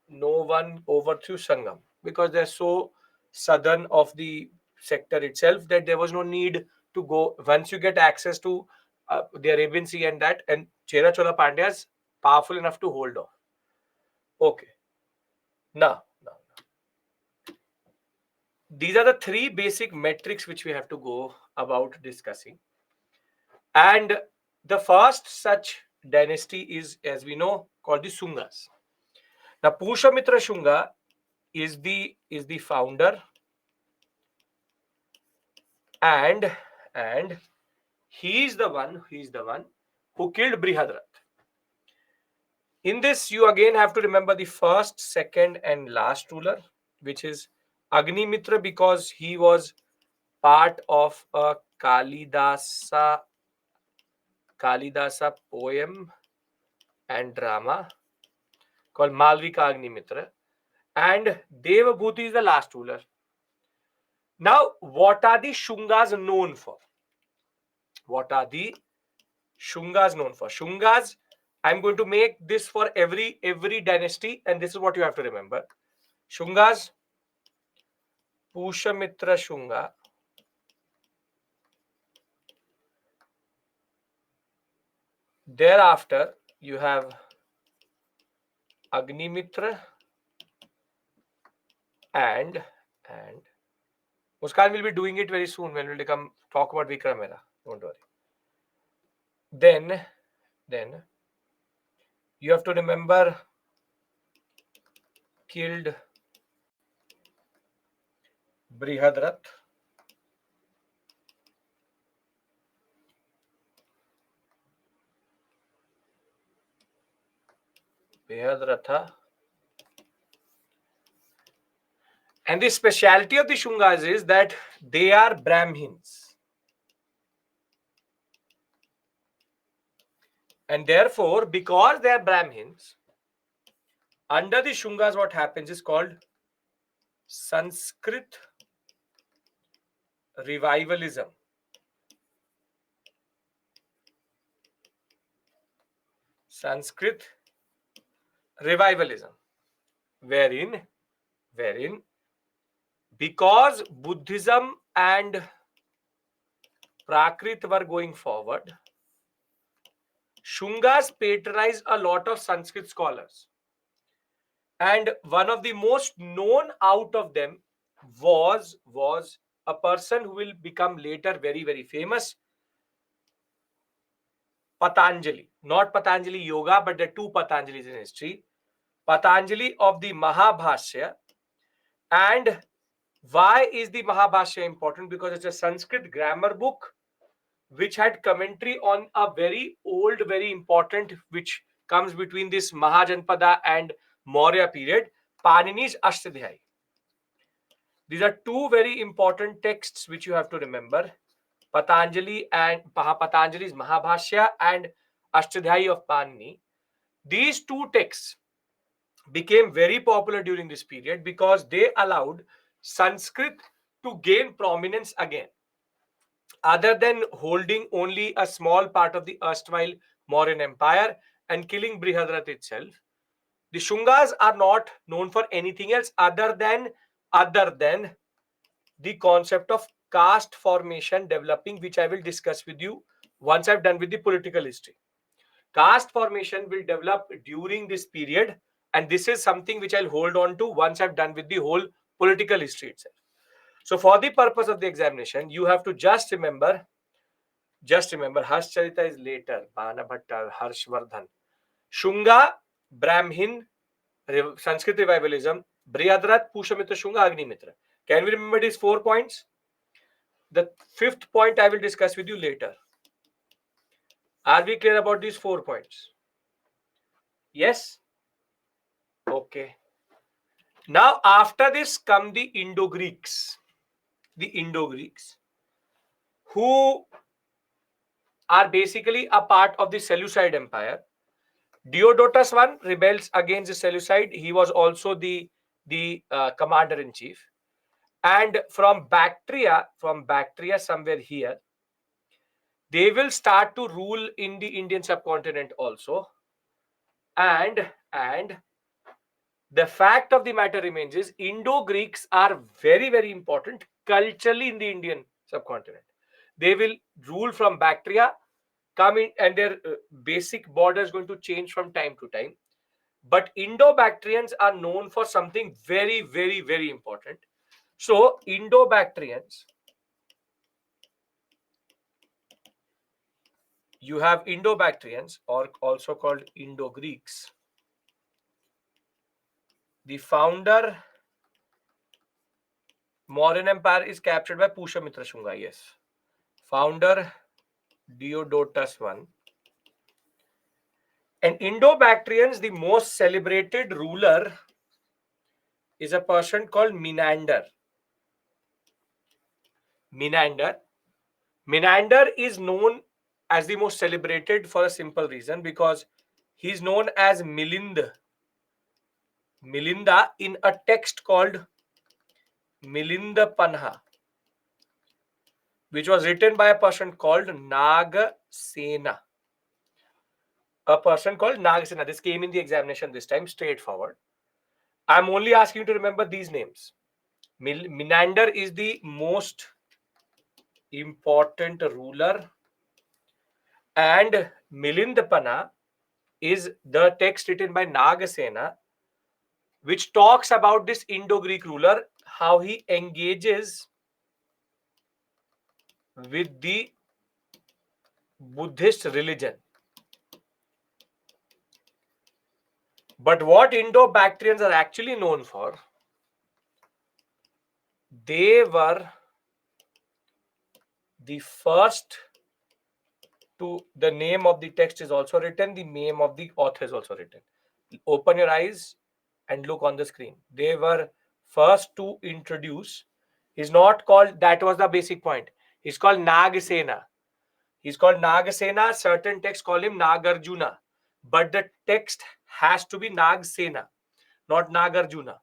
no one overthrew Sangam? Because they're so southern of the sector itself that there was no need to go. Once you get access to the Arabian Sea and that, and Chera Chola Pandyas powerful enough to hold off. Okay. Now, these are the three basic metrics which we have to go about discussing. And the first such dynasty is, as we know, called the Sungas. Now, Pushamitra Shunga is the founder, and he's the one who killed Brihadrat. In this, you again have to remember the first, second, and last ruler, which is Agnimitra, because he was part of a Kalidasa poem and drama called Malvika Agnimitra, and Devabhuti is the last ruler. Now, what are the Shungas known for? Shungas, I'm going to make this for every dynasty, and this is what you have to remember. Shungas, Pushamitra Shunga, thereafter you have Agnimitra, and Muskan will be doing it very soon when we'll talk about Vikramera. Don't worry. Then you have to remember killed Brihadrat. Brihadratha. And the speciality of the Shungas is that they are Brahmins. And therefore, because they are Brahmins, under the Shungas, what happens is called Sanskrit revivalism. Sanskrit revivalism. Wherein because Buddhism and Prakrit were going forward, Shungas patronized a lot of Sanskrit scholars. And one of the most known out of them was a person who will become later very, very famous, Patanjali. Not Patanjali Yoga, but the two Patanjalis in history. Patanjali of the Mahabhashya. And why is the Mahabhashya important? Because it's a Sanskrit grammar book which had commentary on a very old, very important, which comes between this Mahajanpada and Maurya period, Panini's Ashtadhyayi. These are two very important texts which you have to remember. Patanjali's Mahabhashya and Ashtadhyayi of Panini. These two texts became very popular during this period because they allowed Sanskrit to gain prominence again. Other than holding only a small part of the erstwhile Mauryan Empire and killing Brihadrat itself, the Shungas are not known for anything else other than the concept of caste formation developing, which I will discuss with you once I've done with the political history. Caste formation will develop during this period, and this is something which I'll hold on to once I've done with the whole political history itself. So for the purpose of the examination, you have to just remember Harshcharita is later, Banabhatta, Harshvardhan. Shunga, Brahmin, Sanskrit revivalism, Brihadrat, Pushamitra, Shunga, Agnimitra. Can we remember these 4 points? The fifth point I will discuss with you later. Are we clear about these 4 points? Yes? Okay. Now, after this come the Indo-Greeks. The Indo-Greeks, who are basically a part of the Seleucid Empire. Diodotus I rebels against the Seleucid. He was also the commander-in-chief. And from Bactria, somewhere here, they will start to rule in the Indian subcontinent also. And the fact of the matter remains is Indo-Greeks are very, very important culturally in the Indian subcontinent. They will rule from Bactria, come in, and their basic border is going to change from time to time. But Indo-Bactrians are known for something very, very, very important. So Indo-Bactrians, you have Indo-Bactrians, or also called Indo-Greeks. The founder Mauryan Empire is captured by Pushamitra Shunga, yes. Founder Diodotus I. And Indo-Bactrians, the most celebrated ruler is a person called Menander. Menander is known as the most celebrated for a simple reason, because he's known as Milinda in a text called Milinda Panha, which was written by a person called Nagasena. A person called Nagasena. This came in the examination this time, straightforward. I'm only asking you to remember these names. Menander is the most important ruler, and Milindapana is the text written by Nagasena, which talks about this Indo-Greek ruler, how he engages with the Buddhist religion. But what Indo-Bactrians are actually known for, they were the first to, the name of the text is also written, the name of the author is also written. Open your eyes and look on the screen. They were first to introduce, he's not called, that was the basic point. He's called Nagasena. He's called Nagasena. Certain texts call him Nagarjuna. But the text has to be Nagsena, not Nagarjuna.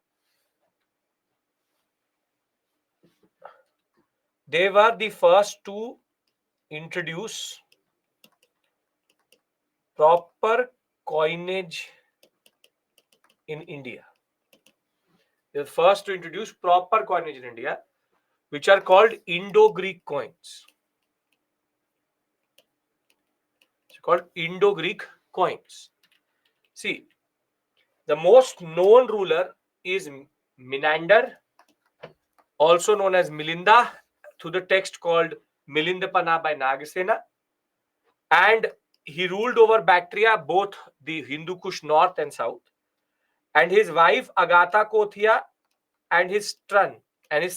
They were the first to introduce proper coinage in India. They're first to introduce proper coinage in India, which are called Indo-Greek coins. It's called Indo-Greek coins. See, the most known ruler is Menander, also known as Milinda, through the text called Milindapana by Nagasena. And he ruled over Bactria, both the Hindu Kush north and south. And his wife Agatha Kothia and his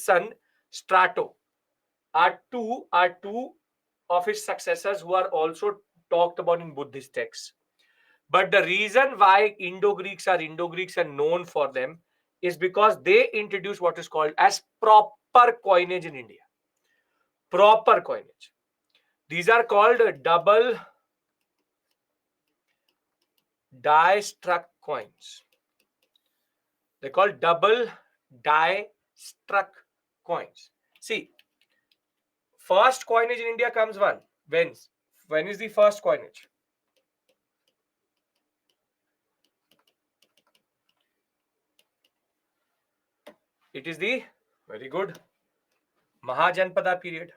son Strato are two of his successors who are also talked about in Buddhist texts. But the reason why Indo-Greeks are known for them is because they introduced what is called as proper coinage in India. Proper coinage. These are called double die struck coins. They're called double die struck coins. See, first coinage in India comes when? When is the first coinage? It is the, very good, Mahajanpada period.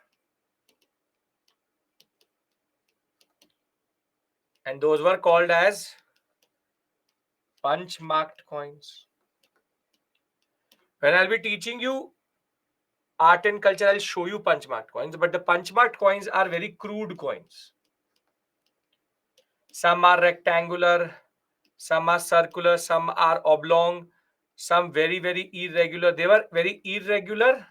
And those were called as punch marked coins. When I'll be teaching you art and culture, I'll show you punch marked coins, but the punch marked coins are very crude coins. Some are rectangular, some are circular, some are oblong, some very, very irregular. They were very irregular,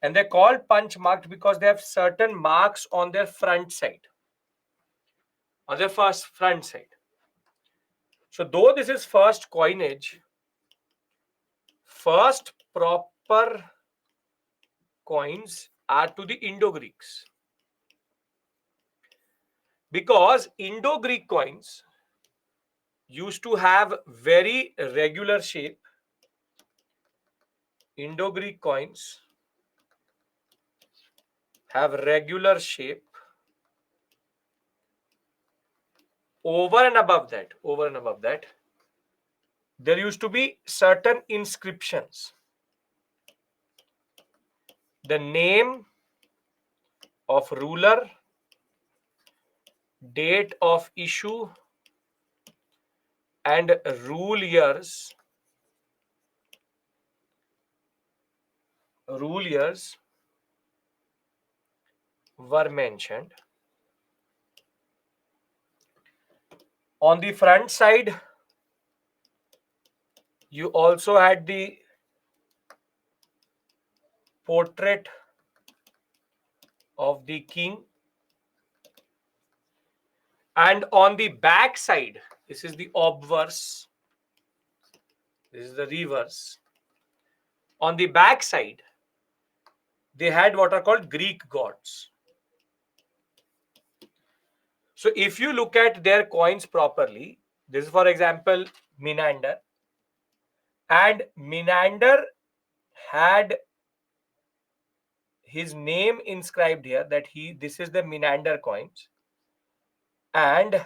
and they're called punch marked because they have certain marks on their front side, on their first front side. So though this is first coinage, first proper coins are to the Indo-Greeks, because Indo-Greek coins used to have very regular shape. Indo-Greek coins have regular shape. Over and above that, there used to be certain inscriptions. The name of ruler, date of issue, and rule years were mentioned. On the front side, you also had the portrait of the king, and on the back side, this is the obverse, this is the reverse. On the back side, they had what are called Greek gods. So if you look at their coins properly, this is for example Menander, and Menander had his name inscribed here, that this is the Menander coins, and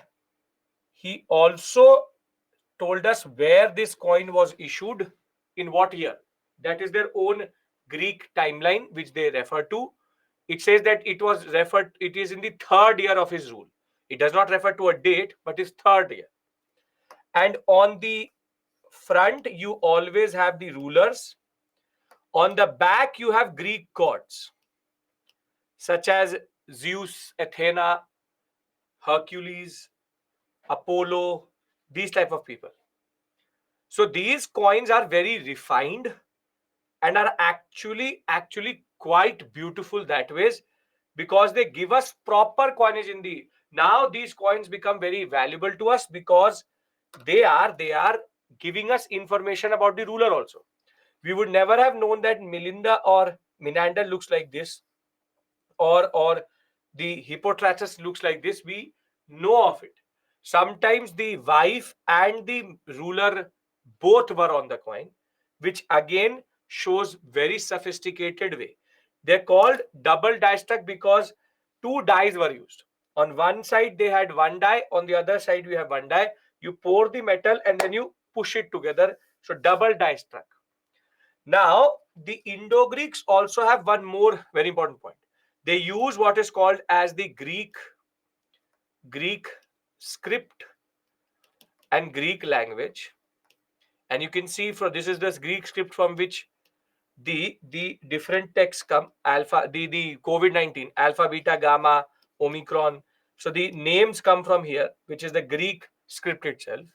he also told us where this coin was issued, in what year. That is their own Greek timeline which they refer to. It says that it is in the third year of his rule. It does not refer to a date, but his third year. And on the front, you always have the rulers. On the back, you have Greek gods such as Zeus, Athena, Hercules, Apollo, These type of people. So these coins are very refined and are actually quite beautiful that ways, because they give us proper coinage in the. Now these coins become very valuable to us because they are giving us information about the ruler also. We would never have known that Melinda or Menander looks like this, or the Hippotratus looks like this. We know of it. Sometimes the wife and the ruler both were on the coin, which again shows very sophisticated way. They're called double die struck because two dies were used. On one side they had one die, on the other side we have one die. You pour the metal and then you push it together. So double die struck. Now, the Indo-Greeks also have one more very important point. They use what is called as the Greek script and Greek language. And you can see from this is the Greek script from which the different texts come. Alpha, the COVID-19, alpha, beta, gamma, omicron. So the names come from here, which is the Greek script itself.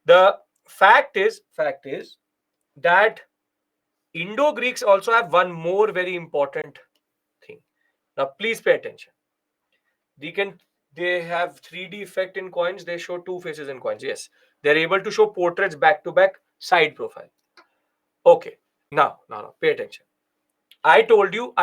The fact is that Indo-Greeks also have one more very important thing. Now, please pay attention. They have 3D effect in coins. They show two faces in coins. Yes, they're able to show portraits back to back, side profile. Okay, now, pay attention. I told you,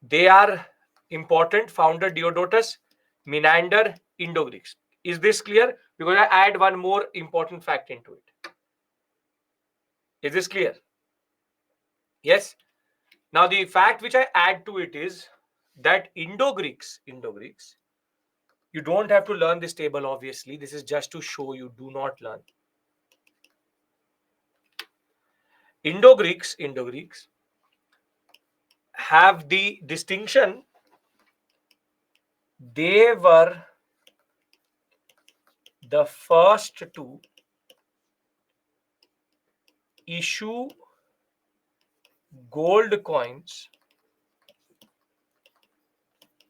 they are important. Founder Diodotus, Menander, Indo-Greeks. Is this clear? Because I add one more important fact into it. Is this clear? Yes. Now, the fact which I add to it is that Indo-Greeks, you don't have to learn this table, obviously. This is just to show you, do not learn. Indo-Greeks have the distinction. They were the first to issue gold coins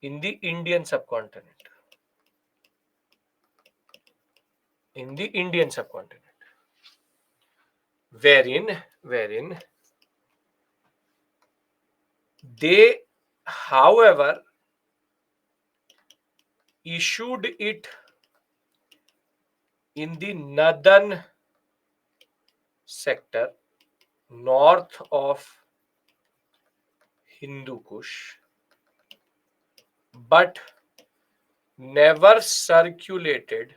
in the Indian subcontinent. Wherein they, however, issued it in the northern sector, north of Hindu Kush, but never circulated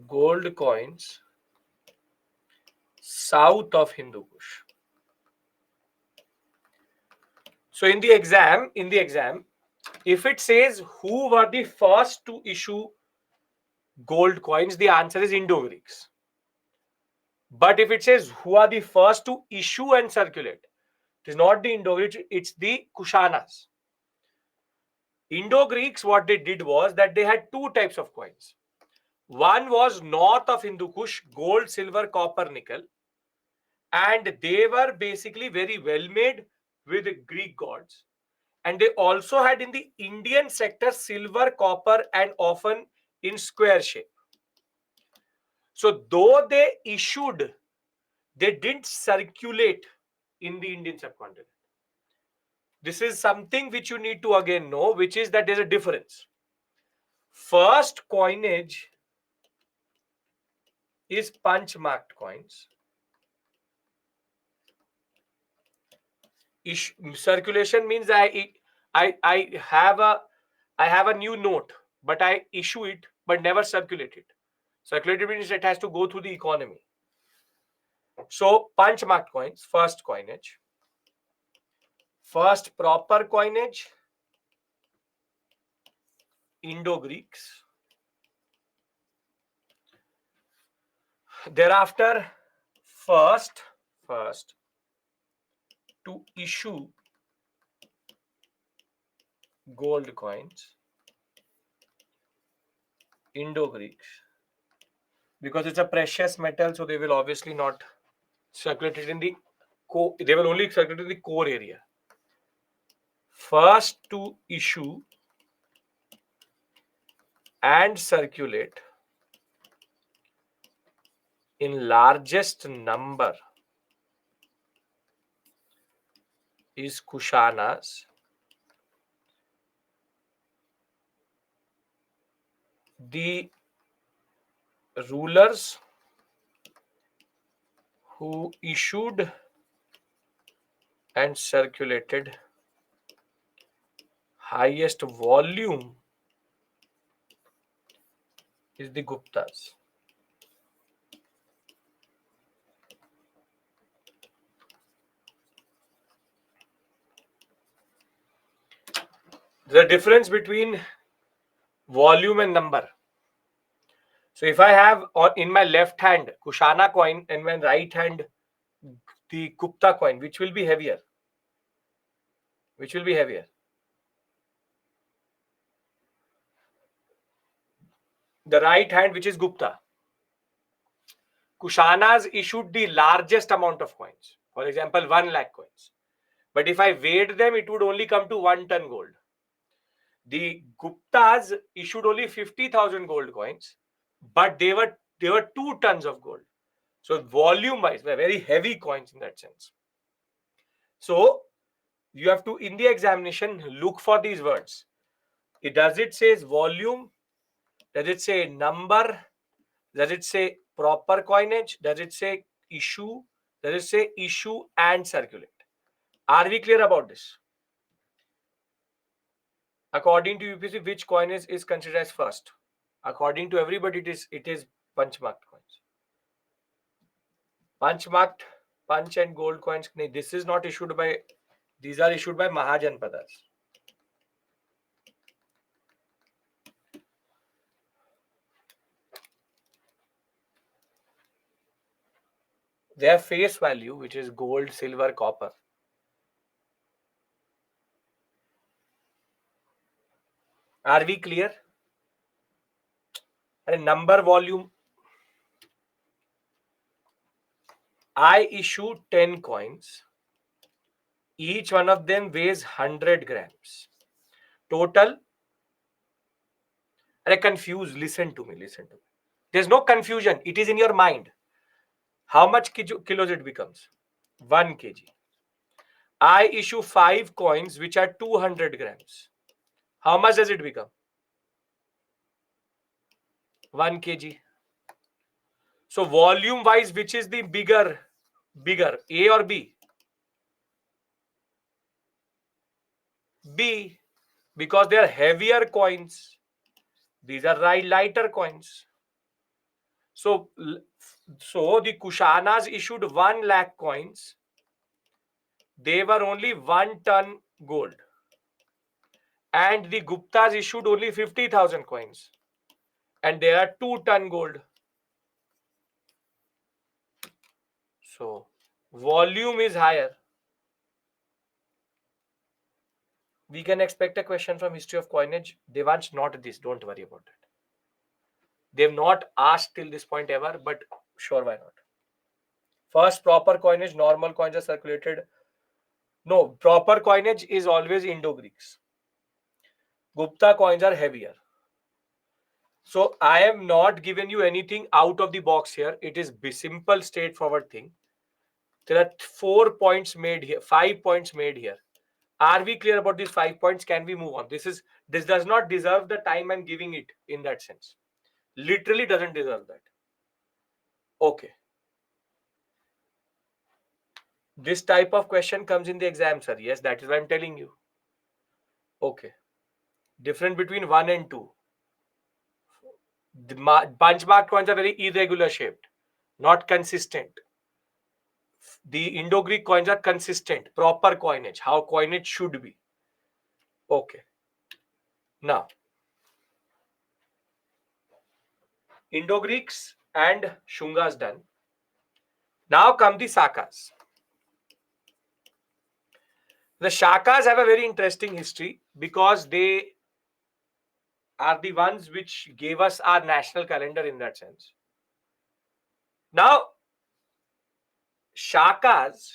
gold coins south of Hindu Kush. So in the exam, if it says who were the first to issue gold coins, the answer is Indo-Greeks. But if it says who are the first to issue and circulate, it is not the Indo-Greeks, it's the Kushanas. Indo-Greeks, what they did was that they had two types of coins. One was north of Hindu Kush, gold, silver, copper, nickel. And they were basically very well made with the Greek gods. And they also had in the Indian sector silver, copper, and often in square shape. So though they issued, they didn't circulate in the Indian subcontinent. This is something which you need to again know, which is that there's a difference. First coinage is punch marked coins. Circulation means I have a new note, but I issue it but never circulate it. Circulated means it has to go through the economy. So punch marked coins, first coinage. First proper coinage, Indo-Greeks. Thereafter, first to issue gold coins, Indo-Greeks. Because it's a precious metal, so they will obviously not circulate it in the they will only circulate in the core area. First to issue and circulate in largest number is Kushanas. The rulers who issued and circulated highest volume is the Guptas. The difference between volume and number. So if I have in my left hand Kushana coin and my right hand the Gupta coin, which will be heavier? Which will be heavier? The right hand, which is Gupta. Kushanas issued the largest amount of coins. For example, 1 lakh coins. But if I weighed them, it would only come to 1 ton gold. The Guptas issued only 50,000 gold coins, but they were 2 tons of gold. So volume wise, they're very heavy coins in that sense. So you have to, in the examination, look for these words. Does it say volume? Does it say number? Does it say proper coinage? Does it say issue? Does it say issue and circulate? Are we clear about this? According to UPC, which coinage is considered as first? According to everybody, it is punch marked coins. Punch marked, punch and gold coins. This is not issued by. These are issued by Mahajanpadas. Their face value, which is gold, silver, copper. Are we clear? And number, volume. I issue 10 coins. Each one of them weighs 100 grams. Total. Are confused? Listen to me. There's no confusion. It is in your mind. How much kilos it becomes? 1 kg. I issue 5 coins which are 200 grams. How much does it become? 1 kg. So volume wise, which is the bigger, A or B? B, because they are heavier coins. These are lighter coins. So the Kushanas issued 1 lakh coins. They were only 1 ton gold. And the Guptas issued only 50,000 coins. And they are 2 ton gold. So volume is higher. We can expect a question from history of coinage. Devansh, not this. Don't worry about it. They've not asked till this point ever, but sure, why not? First, proper coinage, normal coins are circulated. No, proper coinage is always Indo-Greeks. Gupta coins are heavier. So I have not given you anything out of the box here. It is simple, straightforward thing. There are 4 points made here, 5 points made here. Are we clear about these 5 points? Can we move on? This does not deserve the time I'm giving it in that sense. Literally doesn't deserve that. Okay. This type of question comes in the exam, sir. Yes, that is what I'm telling you. Okay. Difference between 1 and 2. The punch marked coins are very irregular shaped, not consistent. The Indo-Greek coins are consistent, proper coinage, how coinage should be. Okay. Now, Indo-Greeks and Shungas done. Now come the Sakas. The Shakas have a very interesting history because they are the ones which gave us our national calendar in that sense. Now, Shakas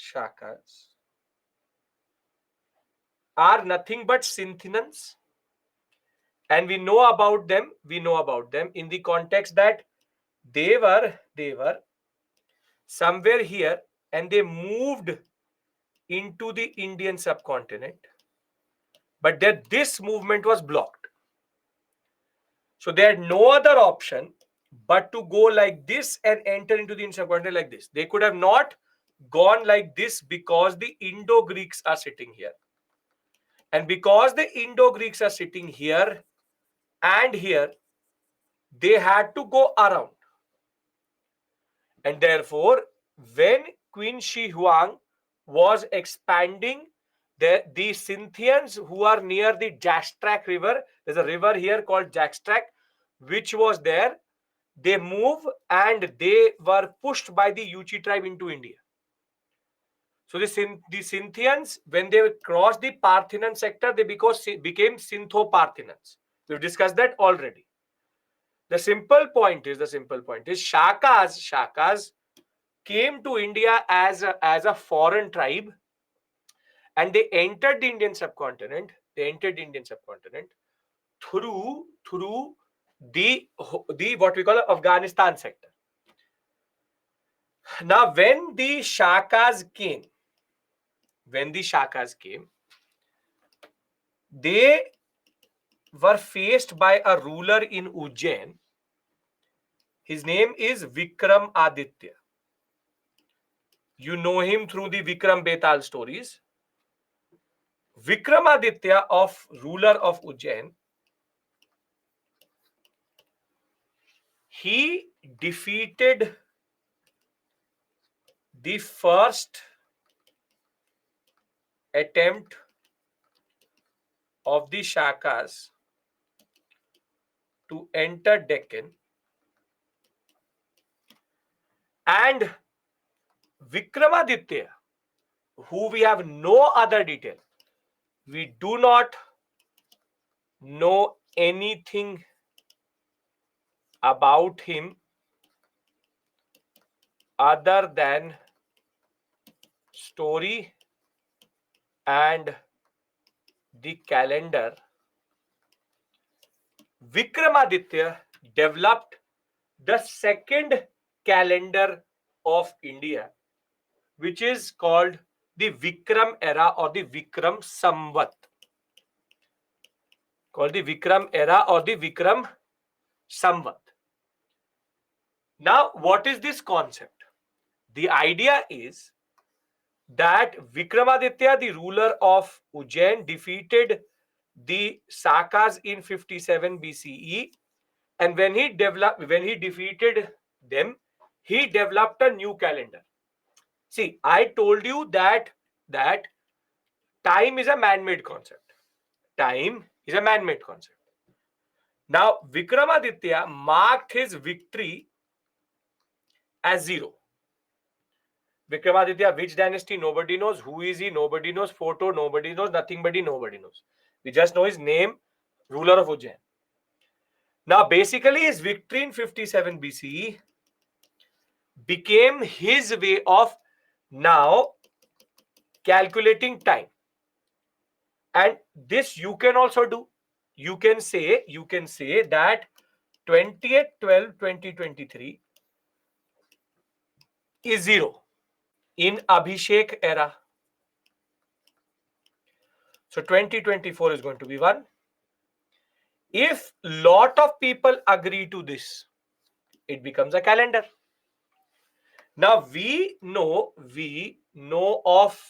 are nothing but synonyms And we know about them in the context that they were somewhere here and they moved into the Indian subcontinent, but that this movement was blocked. So they had no other option but to go like this and enter into the Indian subcontinent like this. They could have not gone like this because the Indo-Greeks are sitting here. And because the Indo-Greeks are sitting here and here, they had to go around. And therefore, when Queen Shi Huang was expanding, the Scythians who are near the Jakstrak river, there's a river here called Jakstrak, which was there, they move and they were pushed by the Yuchi tribe into India. So the Scythians, when they crossed the Parthian sector, they became Scytho-Parthians. We've discussed that already. The simple point is Shakas came to India as a foreign tribe, and they entered the Indian subcontinent. Through the what we call Afghanistan sector. Now, when the Shakas came, they were faced by a ruler in Ujjain. His name is Vikram Aditya. You know him through the Vikram Betal stories. Vikramaditya, ruler of Ujjain, he defeated the first attempt of the Shakas to enter Deccan, and Vikramaditya, who we have no other detail, we do not know anything about him other than story and the calendar. Vikramaditya developed the second calendar of India, which is called the Vikram era or the Vikram Samvat. Now, what is this concept? The idea is that Vikramaditya, the ruler of Ujjain, defeated the Sakas in 57 BCE, and when he defeated them, he developed a new calendar. See, I told you that time is a man-made concept. Now, Vikramaditya marked his victory as 0. Vikramaditya, which dynasty? Nobody knows. Who is he? Nobody knows. Photo? Nobody knows. Nothing but nobody knows. We just know his name, ruler of Ujjain. Now, basically, his victory in 57 BCE became his way of now calculating time. And this you can also do. You can say that 20th-12-2023 is 0 in Abhishek era. So 2024 is going to be 1. If lot of people agree to this, it becomes a calendar. Now we know of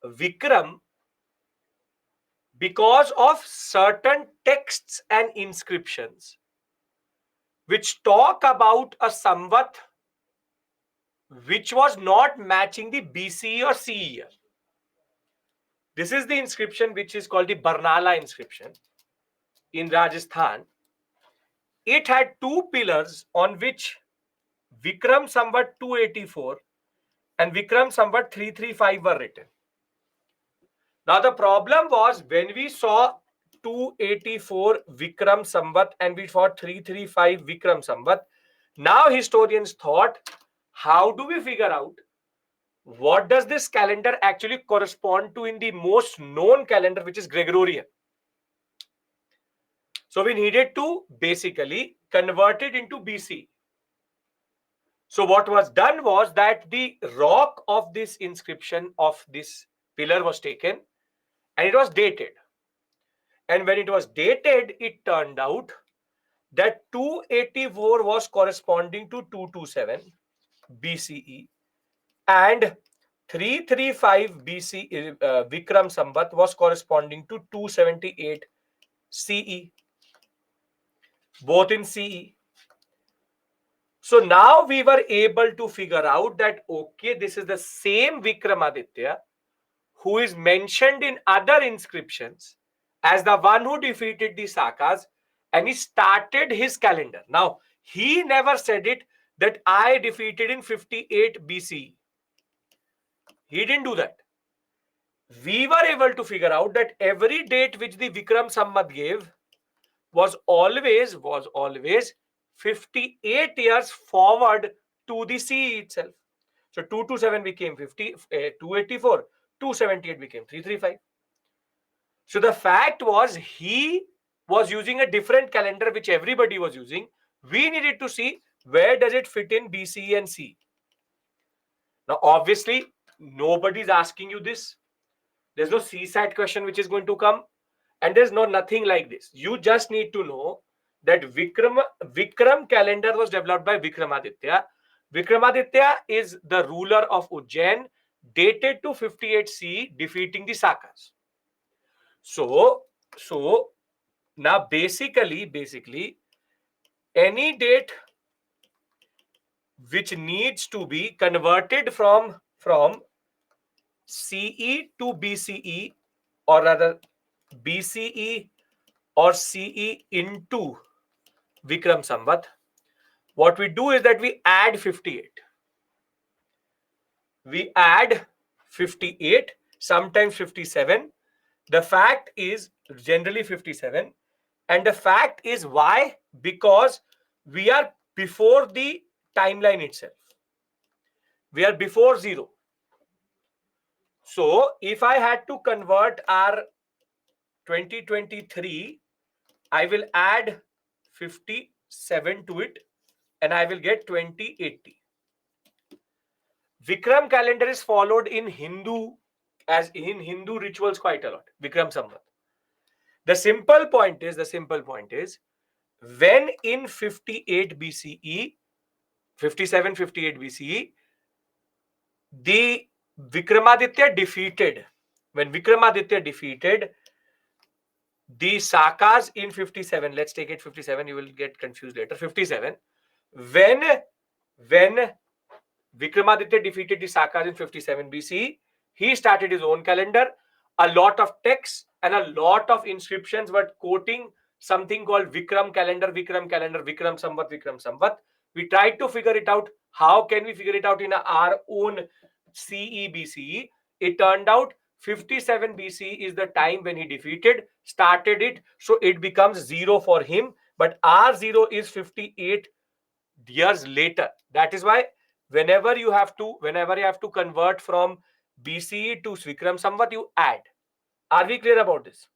Vikram because of certain texts and inscriptions which talk about a Samvat which was not matching the BCE or CE year. This is the inscription which is called the Barnala inscription in Rajasthan. It had 2 pillars on which Vikram Samvat 284 and Vikram Samvat 335 were written. Now the problem was when we saw 284 Vikram Samvat and we saw 335 Vikram Samvat, now historians thought, how do we figure out what does this calendar actually correspond to in the most known calendar, which is Gregorian? So we needed to basically convert it into BC. So what was done was that the rock of this inscription of this pillar was taken and it was dated. And when it was dated, it turned out that 284 was corresponding to 227 BCE and 335 BC Vikram Samvat was corresponding to 278 CE, both in CE. So now we were able to figure out that, okay, this is the same Vikramaditya who is mentioned in other inscriptions as the one who defeated the Sakas, and he started his calendar. Now, he never said it that I defeated in 58 BC. He didn't do that. We were able to figure out that every date which the Vikram Samvat gave was always 58 years forward to the CE itself. So 227 became 284, 278 became 335. So the fact was he was using a different calendar which everybody was using. We needed to see where does it fit in BC and C. Now obviously nobody's asking you this. There's no CSAT question which is going to come, and there's nothing like this. You just need to know that Vikram calendar was developed by Vikramaditya. Vikramaditya is the ruler of Ujjain, dated to 58 CE, defeating the Sakas. So now basically any date which needs to be converted from CE to BCE, or rather BCE or CE into Vikram Samvat, what we do is that we add 58. We add 58, sometimes 57. The fact is generally 57. And the fact is why? Because we are before the timeline itself. We are before 0. So if I had to convert our 2023, I will add 57 to it and I will get 2080. Vikram calendar is followed in Hindu, as in Hindu rituals quite a lot. Vikram Samvat. The simple point is when in 58 BCE, 57, 58 BCE, the Vikramaditya defeated, when Vikramaditya defeated the Sakas in 57, let's take it 57, you will get confused later, 57, when Vikramaditya defeated the Sakas in 57 BCE, he started his own calendar. A lot of texts and a lot of inscriptions were quoting something called Vikram calendar, Vikram calendar, Vikram Samvat, Vikram Samvat. We tried to figure it out. How can we figure it out in our own CE BCE? It turned out 57 BCE is the time when he defeated, started it, so it becomes 0 for him. But our 0 is 58 years later. That is why whenever you have to convert from BCE to Vikram Samvat, you add. Are we clear about this?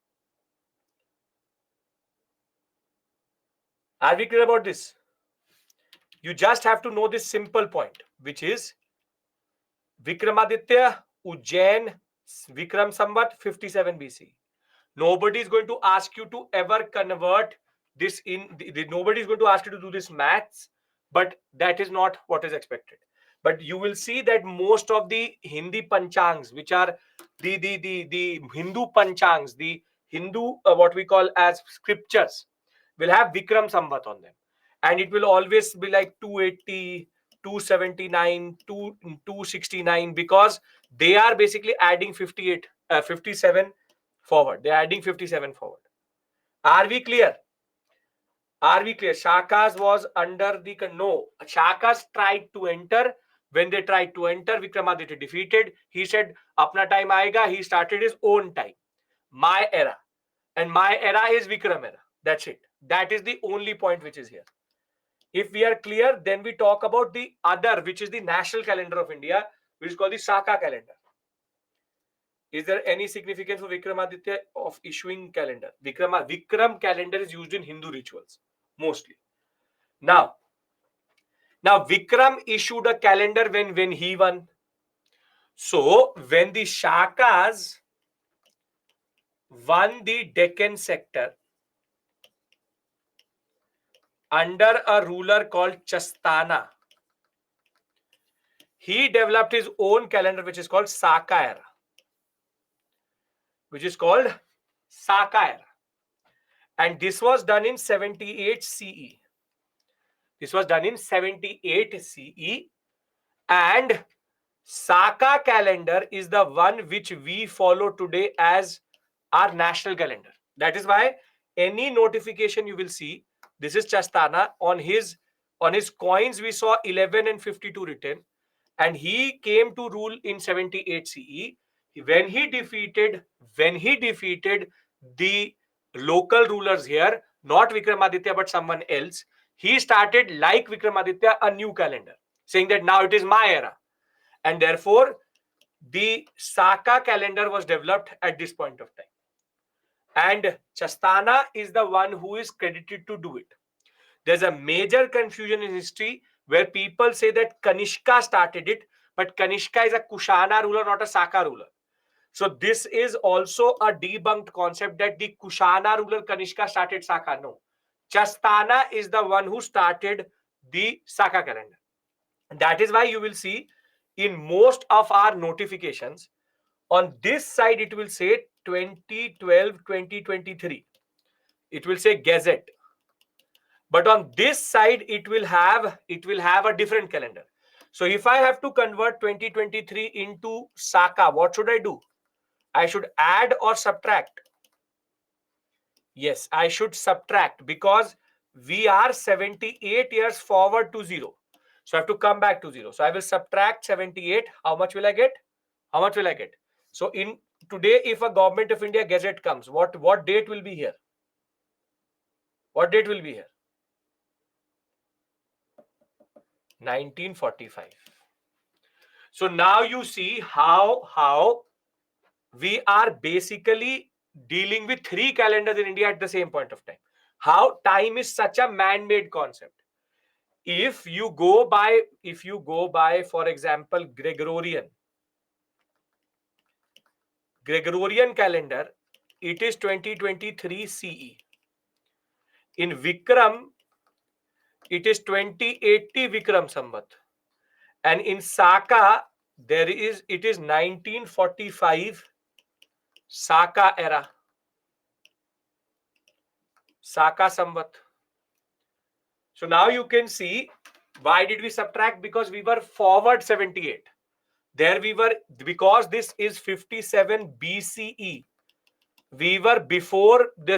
Are we clear about this? You just have to know this simple point, which is Vikramaditya, Ujjain, Vikram Samvat, 57 BC. Nobody is going to ask you to ever convert this in. Nobody is going to ask you to do this maths, but that is not what is expected. But you will see that most of the Hindi panchangs, which are the Hindu panchangs, the Hindu what we call as scriptures, will have Vikram Samvat on them, and it will always be like 280, 279, 269, because they are basically adding 58, 57 forward. They are adding 57 forward. Are we clear? Are we clear? Shakas was under the... No. Shakas tried to enter. When they tried to enter, Vikramaditya defeated. He said, Apna time aayega. He started his own time. My era. And my era is Vikram era. That's it. That is the only point which is here. If we are clear, then we talk about the other, which is the national calendar of India, which is called the Shaka calendar. Is there any significance for Vikramaditya of issuing calendar? Vikram calendar is used in Hindu rituals mostly. Now Vikram issued a calendar when he won. So when the Shakas won the Deccan sector under a ruler called Chastana, he developed his own calendar, which is called Saka era. And this was done in 78 CE. And Saka calendar is the one which we follow today as our national calendar. That is why any notification you will see, this is Chastana, on his coins we saw 11 and 52 written, and he came to rule in 78 CE. When he defeated the local rulers here, not Vikramaditya but someone else, he started, like Vikramaditya, a new calendar, saying that now it is my era. And therefore, the Saka calendar was developed at this point of time. And Chastana is the one who is credited to do it. There's a major confusion in history where people say that Kanishka started it, but Kanishka is a Kushana ruler, not a Saka ruler. So this is also a debunked concept that the Kushana ruler Kanishka started Saka. No. Chastana is the one who started the Saka calendar. And that is why you will see in most of our notifications, on this side it will say 2012, 2023. It will say Gazette. But on this side it will have a different calendar. So if I have to convert 2023 into Saka, what should I do? I should add or subtract? Yes, I should subtract, because we are 78 years forward to 0. So I have to come back to 0. So I will subtract 78. How much will I get? So in today, if a Government of India Gazette comes, what date will be here? 1945. So now you see how we are basically dealing with 3 calendars in India at the same point of time. How time is such a man-made concept. If you go by, for example, Gregorian calendar, it is 2023 CE. In Vikram, it is 2080 Vikram Samvat. And in Saka, it is 1945 Saka era. Saka Samvat. So now you can see, why did we subtract? Because we were forward 78. There we were, because this is 57 BCE. We were before the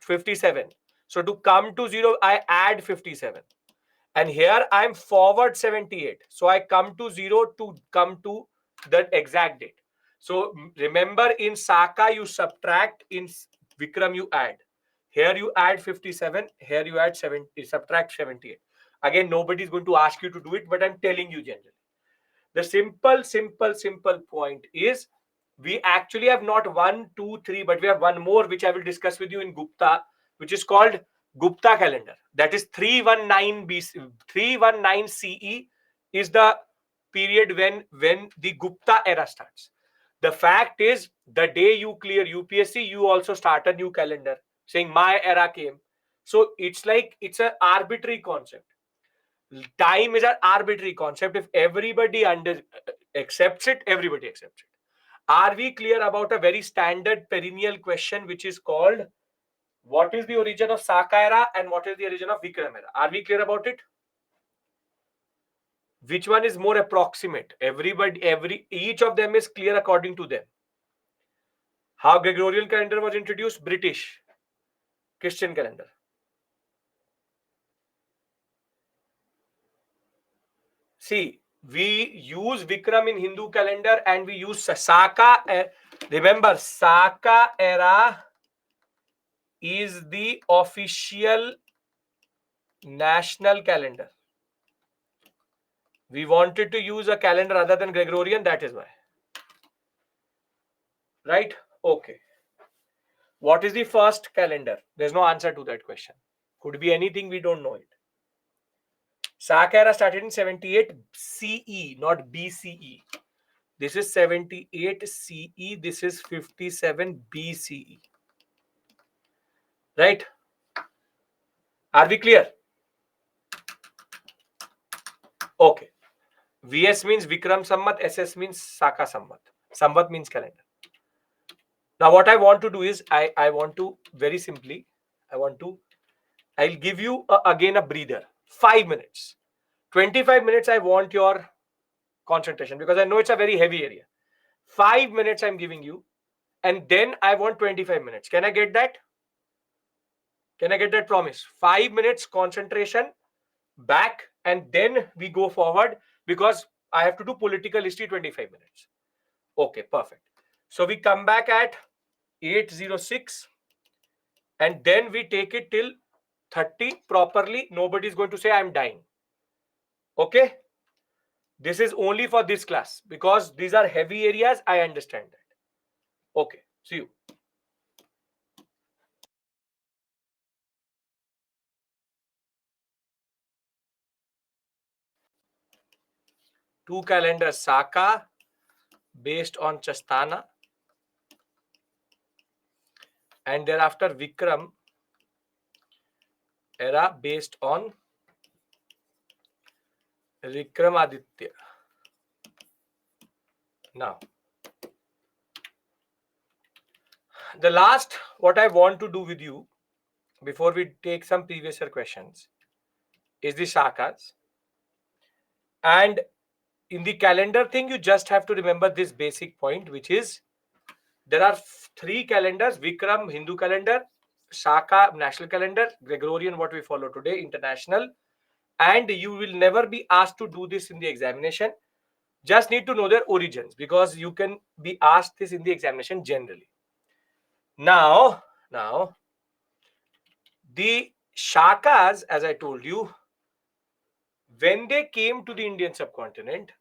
57. So to come to 0, I add 57. And here I am forward 78. So I come to 0 to come to the exact date. So remember, in Saka you subtract, in Vikram you add. Here you add 57, here you add 70, subtract 78. Again, nobody is going to ask you to do it, but I'm telling you generally. The simple point is, we actually have not 1, 2, 3, but we have one more, which I will discuss with you in Gupta, which is called Gupta calendar. That is 319 BC, 319 CE is the period when the Gupta era starts. The fact is, the day you clear UPSC, you also start a new calendar saying my era came. So it's like, it's an arbitrary concept. Time is an arbitrary concept. If everybody accepts it, everybody accepts it. Are we clear about a very standard perennial question, which is called, what is the origin of Saka era and what is the origin of Vikram era? Are we clear about it? Which one is more approximate? Each of them is clear according to them. How Gregorian calendar was introduced? British Christian calendar. See, we use Vikram in Hindu calendar and we use Saka. Remember, Saka era is the official national calendar. We wanted to use a calendar other than Gregorian, that is why. right? Okay. What is the first calendar? There's no answer to that question. Could be anything, we don't know it. Saka era started in 78 CE, not BCE. This is 78 CE. This is 57 BCE. Right? Are we clear? Okay. VS means Vikram Samvat. SS means Saka Samvat. Samvat means calendar. Now what I want to do is, I want to very simply, I'll give you again a breather. 5 minutes. 25 minutes I want your concentration, because I know it's a very heavy area. 5 minutes I'm giving you, and then I want 25 minutes. Can I get that? Can I get that promise? 5 minutes concentration back, and then we go forward, because I have to do political history 25 minutes. Okay, perfect. So we come back at 806, and then we take it till 30 properly. Nobody is going to say I'm dying. Okay? This is only for this class, because these are heavy areas. I understand that. Okay, see you. Two calendars, Saka based on Chastana, and thereafter Vikram era based on Vikramaditya. Now, the last, what I want to do with you before we take some previous year questions, is the Shakas. And in the calendar thing, you just have to remember this basic point, which is there are three calendars: Vikram, Hindu calendar; Shaka, national calendar; Gregorian, what we follow today, international. And you will never be asked to do this in the examination. Just need to know their origins, because you can be asked this in the examination generally. Now, the Shakas, as I told you, when they came to the Indian subcontinent,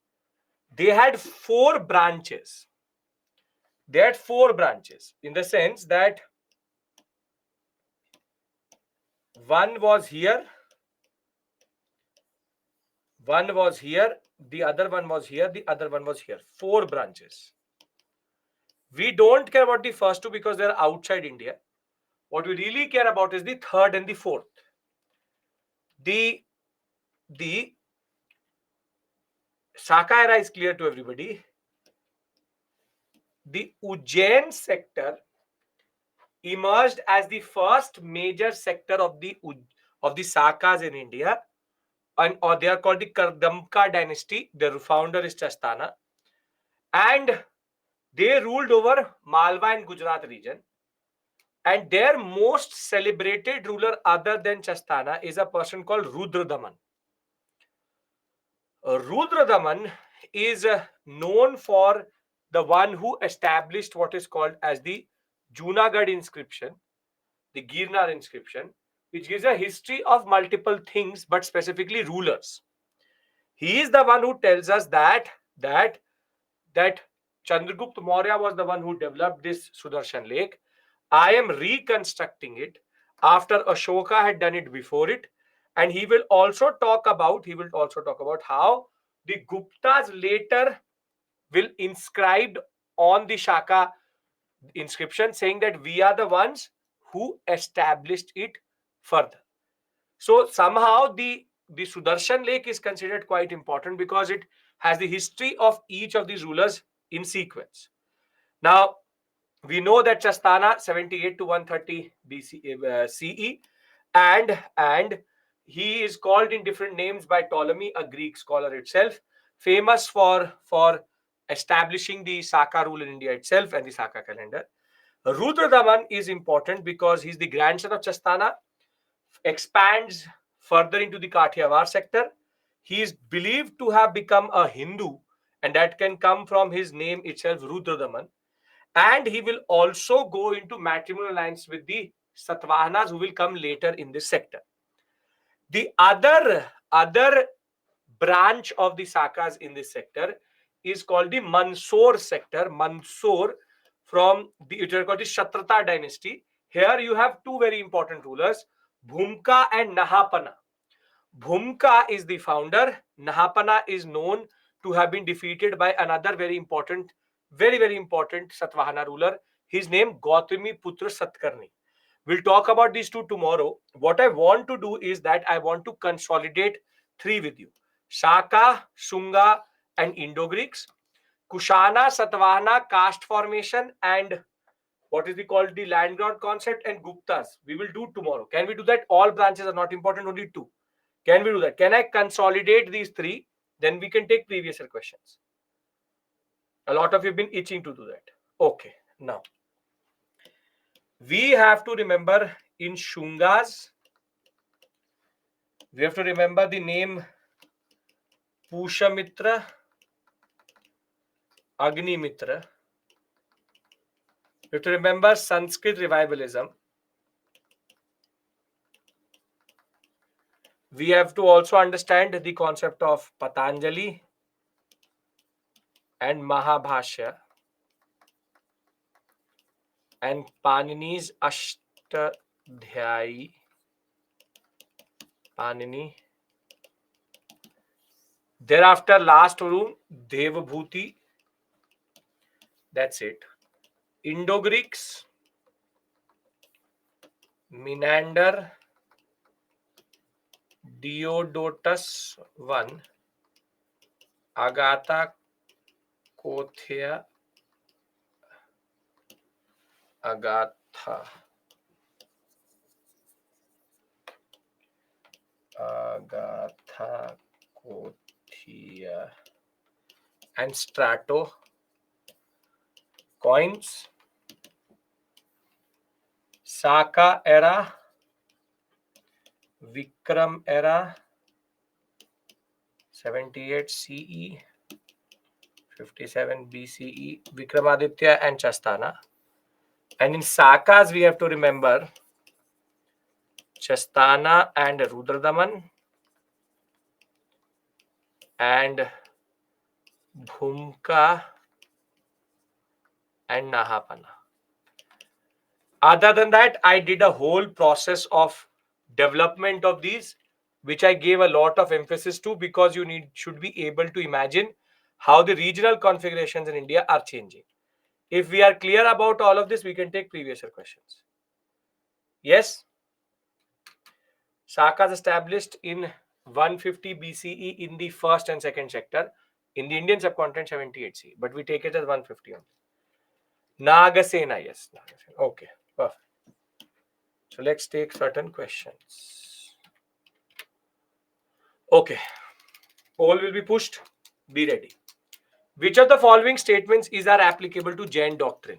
they had four branches. They had four branches, in the sense that one was here, one was here, the other one was here, the other one was here. Four branches. We don't care about the first two because they're outside India. What we really care about is the third and the fourth. The Shaka era is clear to everybody. The Ujjain sector emerged as the first major sector of the Sakas in India, or they are called the Kardamka dynasty. Their founder is Chastana, and they ruled over Malwa and Gujarat region. And their most celebrated ruler other than Chastana is a person called Rudradaman. Rudradaman is known for the one who established what is called as the Junagadh inscription, the Girnar inscription, which gives a history of multiple things, but specifically rulers. He is the one who tells us that Chandragupta Maurya was the one who developed this Sudarshan Lake. I am reconstructing it after Ashoka had done it before it, and he will also talk about how the Guptas later will inscribed on the Shaka inscription, saying that we are the ones who established it further. So somehow the Sudarshan Lake is considered quite important, because it has the history of each of these rulers in sequence. Now, we know that Chastana 78 to 130 CE, and he is called in different names by Ptolemy, a Greek scholar itself, famous for establishing the Saka rule in India itself and the Saka calendar. Rudradaman is important because he's the grandson of Chastana, expands further into the Kathiawar sector. He is believed to have become a Hindu, and that can come from his name itself, Rudradaman. And he will also go into matrimonial alliance with the Satavahanas, who will come later in this sector. The other branch of the Sakas in this sector is called the Mansur sector. Mansur from the Kshatrata dynasty. Here you have two very important rulers, Bhumka and Nahapana. Bhumka is the founder. Nahapana is known to have been defeated by another very important Satvahana ruler. His name Gautami Putra Satkarni. We'll talk about these two tomorrow. What I want to do is that I want to consolidate three with you: Shaka, Shunga, and Indo-Greeks, Kushana, Satvahana, caste formation, and what is called the land grant concept, and Guptas. We will do tomorrow. Can we do that? All branches are not important, only two. Can we do that? Can I consolidate these three? Then we can take previous year questions. A lot of you have been itching to do that. Okay, now we have to remember in Shungas, we have to remember the name Pushamitra, Agnimitra. We have to remember Sanskrit revivalism. We have to also understand the concept of Patanjali and Mahabhashya and Panini's Ashtadhyayi. Panini. Thereafter, last room, Devabhuti. That's it. Indo-Greeks, Menander, Diodotus I, Agatha, Kothia, Agatha, Kothia, and Strato. Coins, Saka era, Vikram era, 78 CE, 57 BCE, Vikramaditya and Chastana. And in Sakas, we have to remember Chastana and Rudradaman and Bhumka and Nahapana. Other than that, I did a whole process of development of these, which I gave a lot of emphasis to, because you should be able to imagine how the regional configurations in India are changing. If we are clear about all of this, we can take previous year questions. Yes? Sakas established in 150 BCE in the first and second sector. In the Indian subcontinent, 78 CE. But we take it as 150 only. Nagasena, yes. Nagasena. Okay, perfect. So let's take certain questions. Okay. Poll will be pushed. Be ready. Which of the following statements is applicable to Jain doctrine?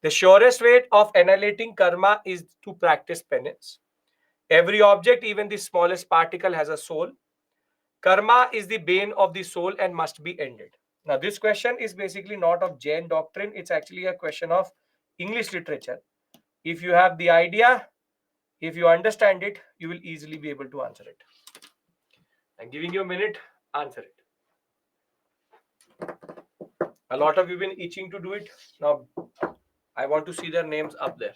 The surest way of annihilating karma is to practice penance. Every object, even the smallest particle, has a soul. Karma is the bane of the soul and must be ended. Now, this question is basically not of Jain doctrine. It's actually a question of English literature. If you have the idea, if you understand it, you will easily be able to answer it. I'm giving you a minute, answer it. A lot of you have been itching to do it. Now, I want to see their names up there.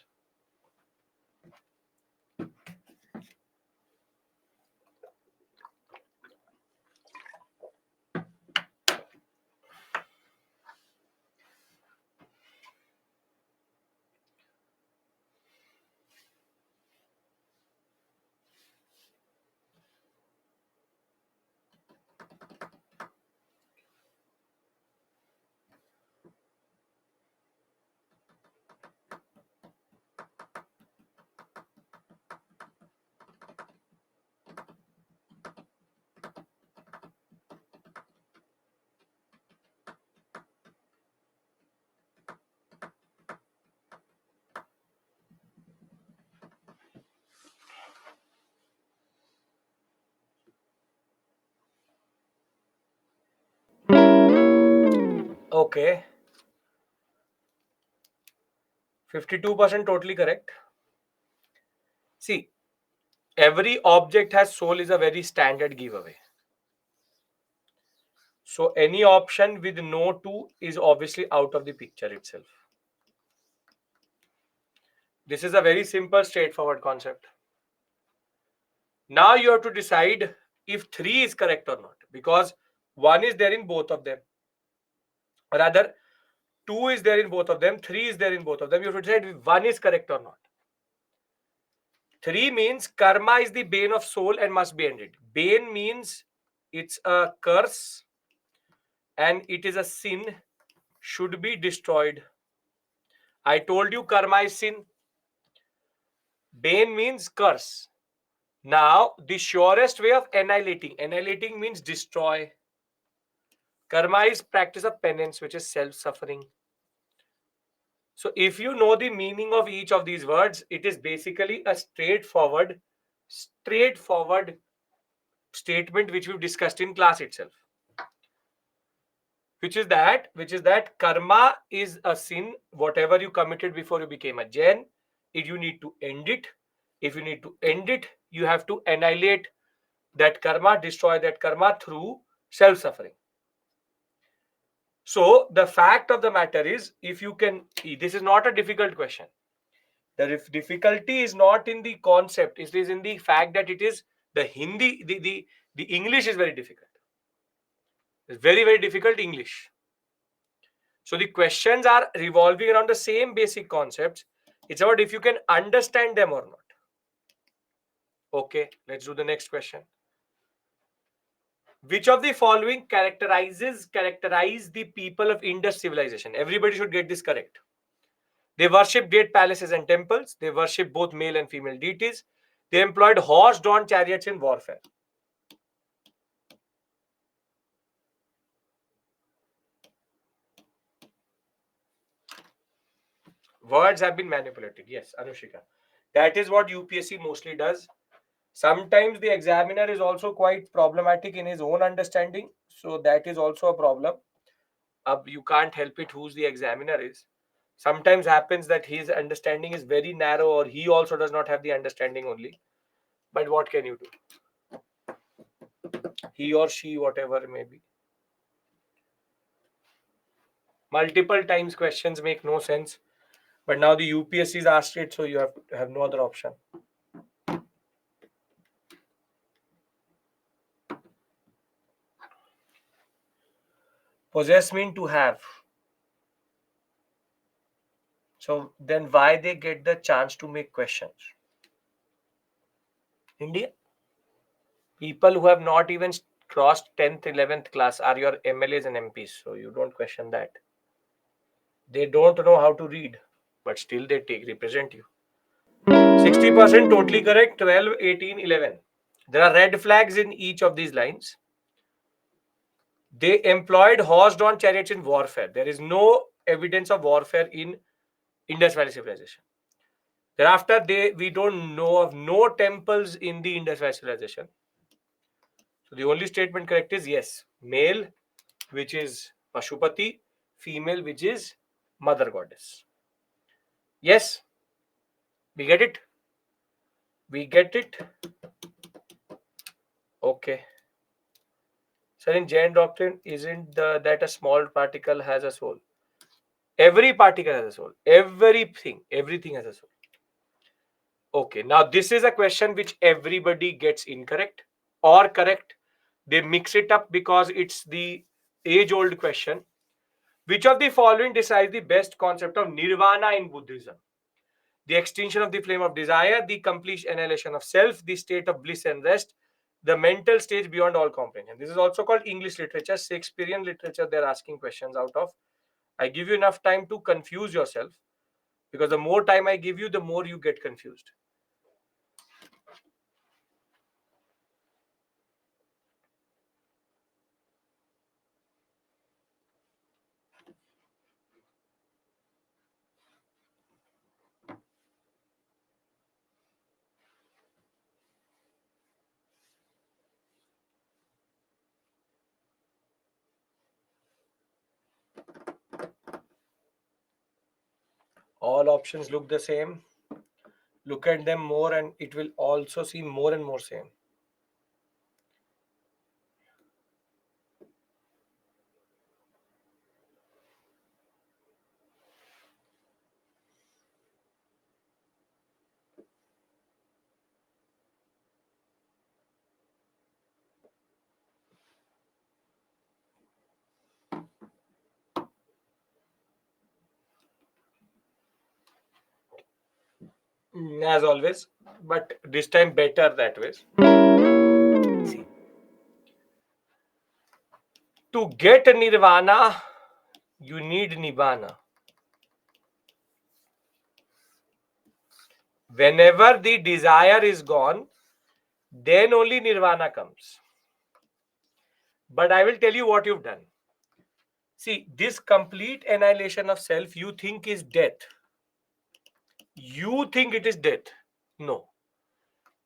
Okay. 52% totally correct. See, every object has soul is a very standard giveaway. So any option with no 2 is obviously out of the picture itself. This is a very simple, straightforward concept. Now you have to decide if 3 is correct or not, because 1 is there in both of them. Or rather, 2 is there in both of them, 3 is there in both of them. You have to decide if 1 is correct or not. 3 means karma is the bane of soul and must be ended. Bane means it's a curse and it is a sin, should be destroyed. I told you karma is sin. Bane means curse. Now, the surest way of annihilating means destroy. Karma is practice of penance, which is self-suffering. So, if you know the meaning of each of these words, it is basically a straightforward statement which we've discussed in class itself. Which is that karma is a sin, whatever you committed before you became a Jain. If you need to end it, you have to annihilate that karma, destroy that karma through self-suffering. So the fact of the matter is, if you can, this is not a difficult question. The difficulty is not in the concept, it is in the fact that it is the Hindi, the English is very difficult. It's very, very difficult English. So the questions are revolving around the same basic concepts. It's about if you can understand them or not. Okay, let's do the next question. Which of the following characterize the people of Indus civilization? Everybody should get this correct. They worshipped great palaces and temples. They worshipped both male and female deities. They employed horse-drawn chariots in warfare. Words have been manipulated. Yes, Anushika. That is what UPSC mostly does. Sometimes the examiner is also quite problematic in his own understanding. So that is also a problem. You can't help it who's the examiner is. Sometimes happens that his understanding is very narrow or he also does not have the understanding only. But what can you do? He or she, whatever it may be. Multiple times questions make no sense. But now the UPSC is asked it, so you have no other option. Possess mean to have. So then why they get the chance to make questions? India? People who have not even crossed 10th, 11th class are your MLAs and MPs. So you don't question that. They don't know how to read, but still they represent you. 60% totally correct. 12, 18, 11. There are red flags in each of these lines. They employed horse-drawn chariots in warfare. There is no evidence of warfare in Indus Valley civilization. Thereafter, we don't know of no temples in the Indus Valley civilization. So the only statement correct is yes, male, which is Pashupati, female, which is Mother Goddess. Yes, we get it. We get it. Okay. So in Jain doctrine, isn't that a small particle has a soul? Every particle has a soul. Everything has a soul. Okay, now this is a question which everybody gets incorrect or correct. They mix it up because it's the age-old question. Which of the following decides the best concept of nirvana in Buddhism? The extinction of the flame of desire, the complete annihilation of self, the state of bliss and rest, the mental stage beyond all comprehension. This is also called English literature, Shakespearean literature. They're asking questions out of. I give you enough time to confuse yourself, because the more time I give you, the more you get confused. All options look the same. Look at them more and it will also seem more and more same. As always, but this time better that way. See, to get nirvana, you need nibbana. Whenever the desire is gone, then only nirvana comes. But I will tell you what you've done. See, this complete annihilation of self you think is death. You think it is death. No.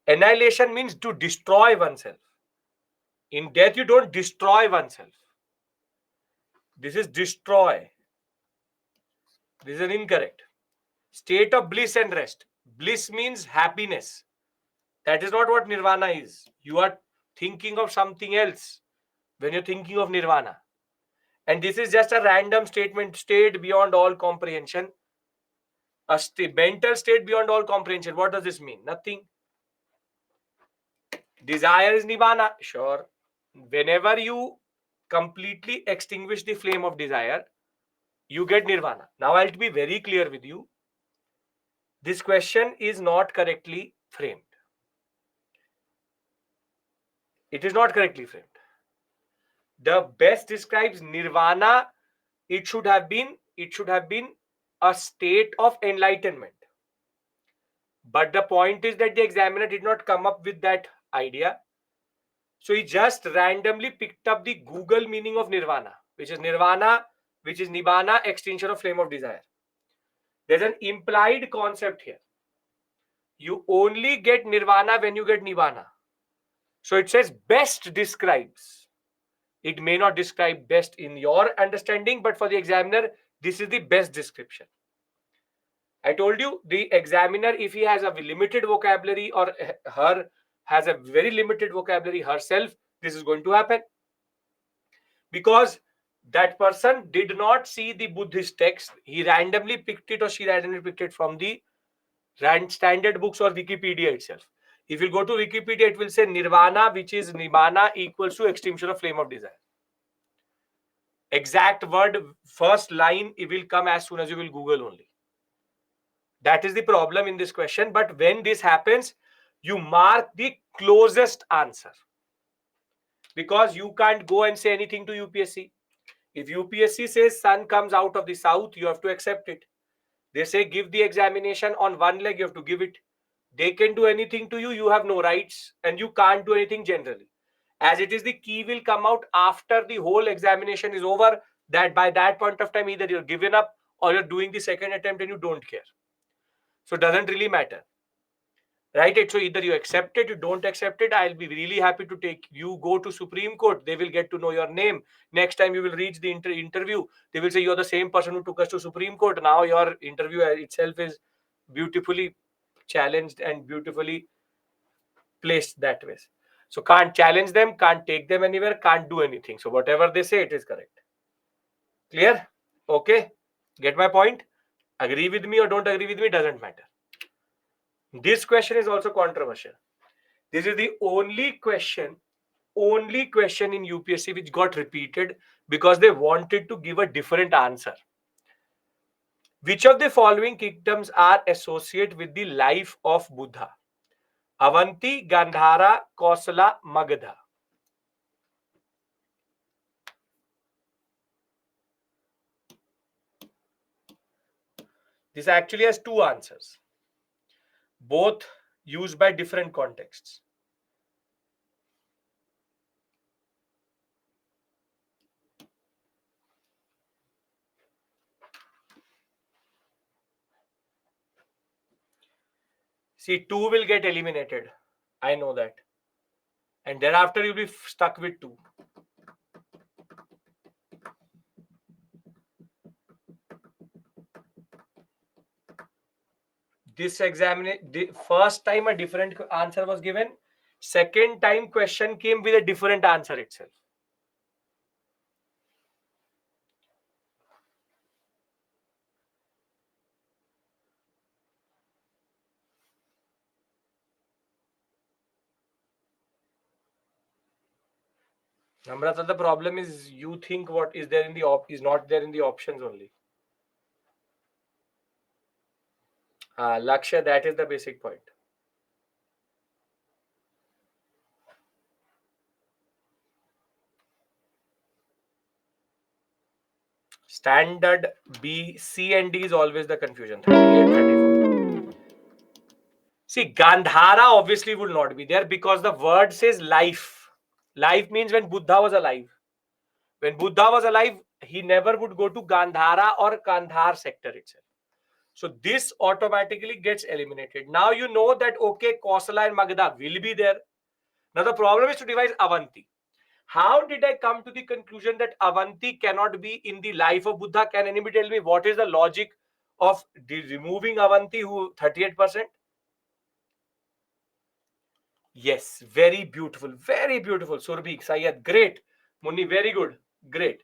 Annihilation means to destroy oneself. In death, you don't destroy oneself. This is destroy. This is incorrect. State of bliss and rest. Bliss means happiness. That is not what nirvana is. You are thinking of something else when you're thinking of nirvana. And this is just a random statement, state beyond all comprehension. A mental state beyond all comprehension. What does this mean? Nothing. Desire is nibbana. Sure. Whenever you completely extinguish the flame of desire, you get nirvana. Now I'll be very clear with you. This question is not correctly framed. It is not correctly framed. The best describes nirvana. It should have been a state of enlightenment. But the point is that the examiner did not come up with that idea. So he just randomly picked up the Google meaning of nirvana, which is nibbana, extinction of flame of desire. There's an implied concept here. You only get nirvana when you get nibbana. So it says best describes. It may not describe best in your understanding, but for the examiner, this is the best description. I told you, the examiner, if he has a limited vocabulary or her has a very limited vocabulary herself, this is going to happen. Because that person did not see the Buddhist text. He randomly picked it or she randomly picked it from the standard books or Wikipedia itself. If you go to Wikipedia, it will say nirvana, which is nibbana, equals to extinction of flame of desire. Exact word, first line, it will come as soon as you will Google only. That is the problem in this question. But when this happens, you mark the closest answer. Because you can't go and say anything to UPSC. If UPSC says sun comes out of the south, you have to accept it. They say give the examination on one leg, you have to give it. They can do anything to you, you have no rights, and you can't do anything generally. As it is, the key will come out after the whole examination is over, that by that point of time, either you're given up or you're doing the second attempt and you don't care. So it doesn't really matter. Right? So either you accept it, you don't accept it. I'll be really happy to take you, go to Supreme Court. They will get to know your name. Next time you will reach the interview, they will say you're the same person who took us to Supreme Court. Now your interview itself is beautifully challenged and beautifully placed that way. So can't challenge them, can't take them anywhere, can't do anything. So whatever they say, it is correct. Clear? Okay. Get my point? Agree with me or don't agree with me, doesn't matter. This question is also controversial. This is the only question in UPSC which got repeated because they wanted to give a different answer. Which of the following kingdoms are associated with the life of Buddha? Avanti, Gandhara, Kosala, Magadha. This actually has two answers, both used by different contexts. See, 2 will get eliminated. I know that. And thereafter, you'll be stuck with 2. This examination, the first time a different answer was given. Second time question came with a different answer itself. Namrata, the problem is you think what is there in the is not there in the options only. Lakshya, that is the basic point. Standard B, C and D is always the confusion. 38, 34. See, Gandhara obviously would not be there because the word says life. Life means when Buddha was alive. When Buddha was alive, he never would go to Gandhara or Kandhar sector itself. So this automatically gets eliminated. Now you know that, okay, Kosala and Magadha will be there. Now the problem is to devise Avanti. How did I come to the conclusion that Avanti cannot be in the life of Buddha? Can anybody tell me what is the logic of removing Avanti, who 38%? Yes, very beautiful, very beautiful. Surbhi, Sayed, great. Muni, very good, great.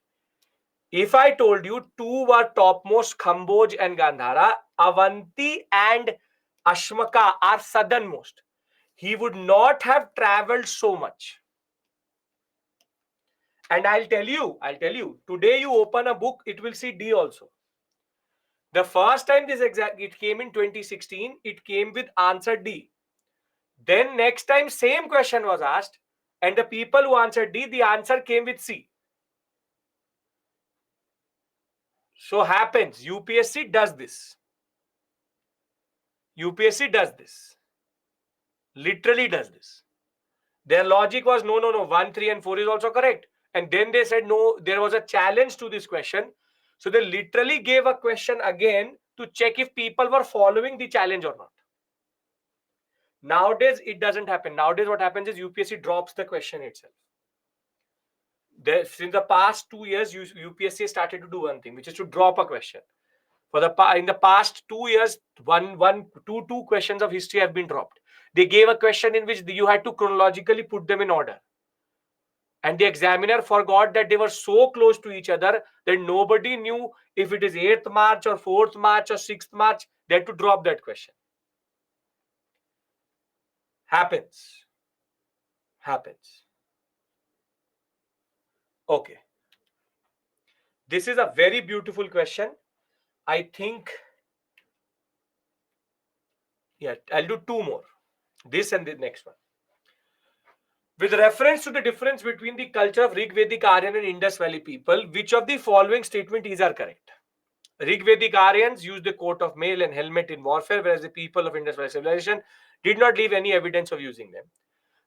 If I told you two were topmost, Kamboj and Gandhara, Avanti and Ashmaka are southernmost, he would not have traveled so much. And I'll tell you, today you open a book, it will see D also. The first time it came in 2016, it came with answer D. Then next time same question was asked, and the people who answered D, the answer came with C. So happens, UPSC does this. UPSC does this. Literally does this. Their logic was no, 1, 3 and 4 is also correct. And then they said no, there was a challenge to this question. So they literally gave a question again to check if people were following the challenge or not. Nowadays, it doesn't happen. Nowadays, what happens is UPSC drops the question itself. Since the past 2 years, UPSC started to do one thing, which is to drop a question. In the past 2 years, two questions of history have been dropped. They gave a question in which you had to chronologically put them in order. And the examiner forgot that they were so close to each other that nobody knew if it is 8th March or 4th March or 6th March. They had to drop that question. Happens. Okay. This is a very beautiful question. I think, yeah, I'll do two more. This and the next one. With reference to the difference between the culture of Rigvedic Aryan and Indus Valley people, which of the following statements are correct? Rigvedic Aryans used the coat of mail and helmet in warfare, whereas the people of Indus Valley civilization did not leave any evidence of using them.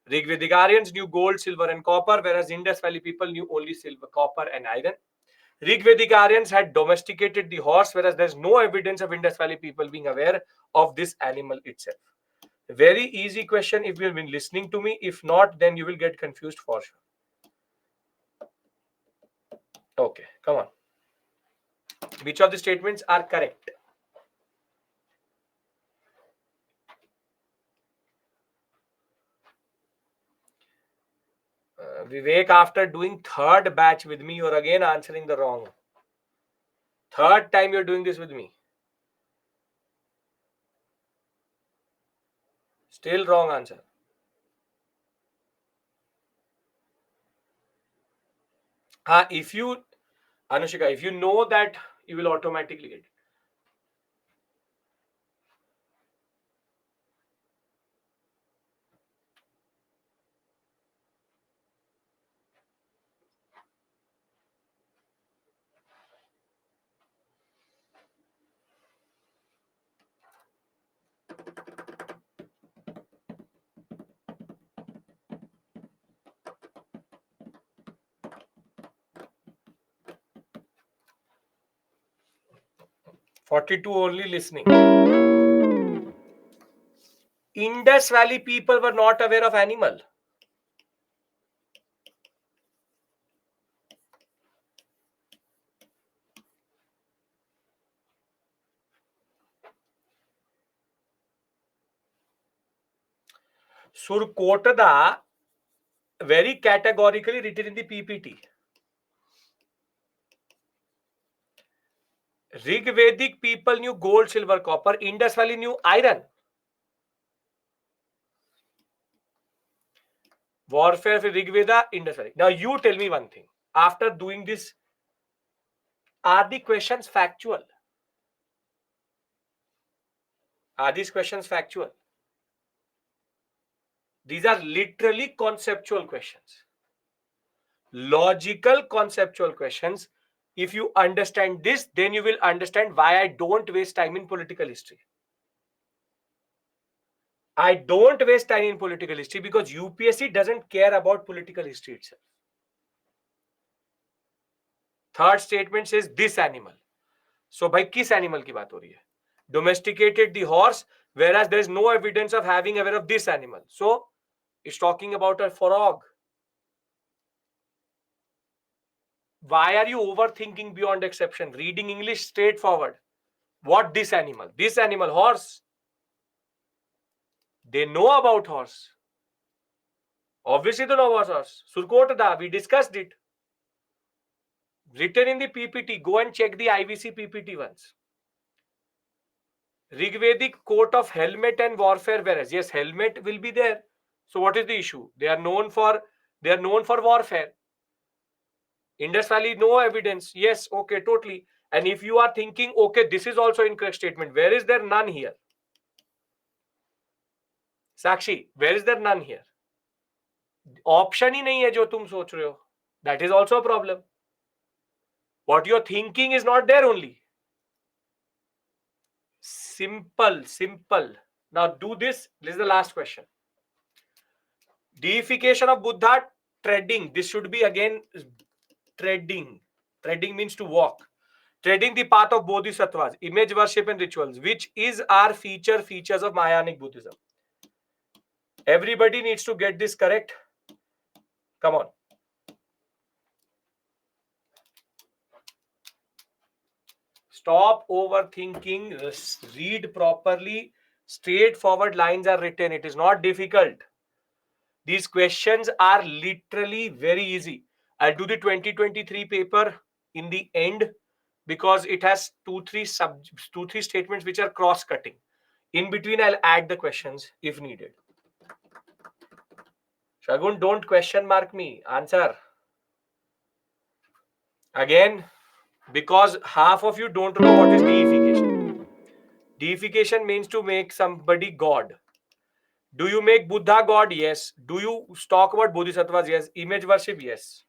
Rigvedic Aryans knew gold, silver, and copper, whereas Indus Valley people knew only silver, copper, and iron. Rigvedic Aryans had domesticated the horse, whereas there's no evidence of Indus Valley people being aware of this animal itself. Very easy question if you've been listening to me. If not, then you will get confused for sure. Okay, come on. Which of the statements are correct? Vivek, after doing third batch with me, you're again answering the wrong. Third time you're doing this with me. Still wrong answer. If you, Anushika, if you know that, you will automatically get it. (42) only listening. Indus Valley people were not aware of animal. Surkotada very categorically written in the PPT. Rigvedic people knew gold, silver, copper. Indus Valley knew iron. Warfare for Rigveda, Indus Valley. Now you tell me one thing. After doing this, are the questions factual? Are these questions factual? These are literally conceptual questions. Logical conceptual questions. If you understand this, then you will understand why I don't waste time in political history. I don't waste time in political history because UPSC doesn't care about political history itself. Third statement says this animal. So भाई किस animal की बात हो रही है? Domesticated the horse, whereas there is no evidence of having ever of this animal. So it's talking about a frog. Why are you overthinking beyond exception? Reading English straightforward. What this animal? This animal, horse. They know about horse. Obviously they know about horse. Surkota, we discussed it. Written in the PPT. Go and check the IVC PPT once. Rigvedic quote of helmet and warfare wearers. Yes, helmet will be there. So what is the issue? They are known for warfare. Indus Valley, no evidence. Yes, okay, totally. And if you are thinking, okay, this is also incorrect statement, where is there none here? Sakshi, where is there none here? Option ही नहीं है जो तुम सोच रहे हो. That is also a problem. What you're thinking is not there only. Simple. Now do this. This is the last question. Deification of Buddha, treading. This should be again treading. Treading means to walk. Treading the path of bodhisattvas, image worship and rituals, which is our features of Mahayanic Buddhism. Everybody needs to get this correct. Come on. Stop overthinking. Read properly. Straightforward lines are written. It is not difficult. These questions are literally very easy. I'll do the 2023 paper in the end because it has two, three statements which are cross-cutting. In between, I'll add the questions if needed. Shagun, don't question mark me. Answer. Again, because half of you don't know what is deification. Deification means to make somebody God. Do you make Buddha God? Yes. Do you talk about bodhisattvas? Yes. Image worship? Yes.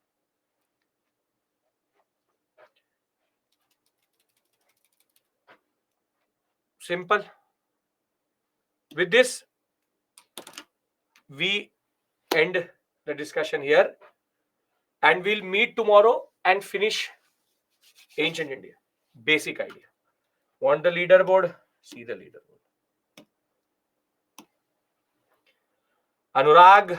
Simple. With this, we end the discussion here and we'll meet tomorrow and finish ancient India. Basic idea. Want the leaderboard? See the leaderboard. Anurag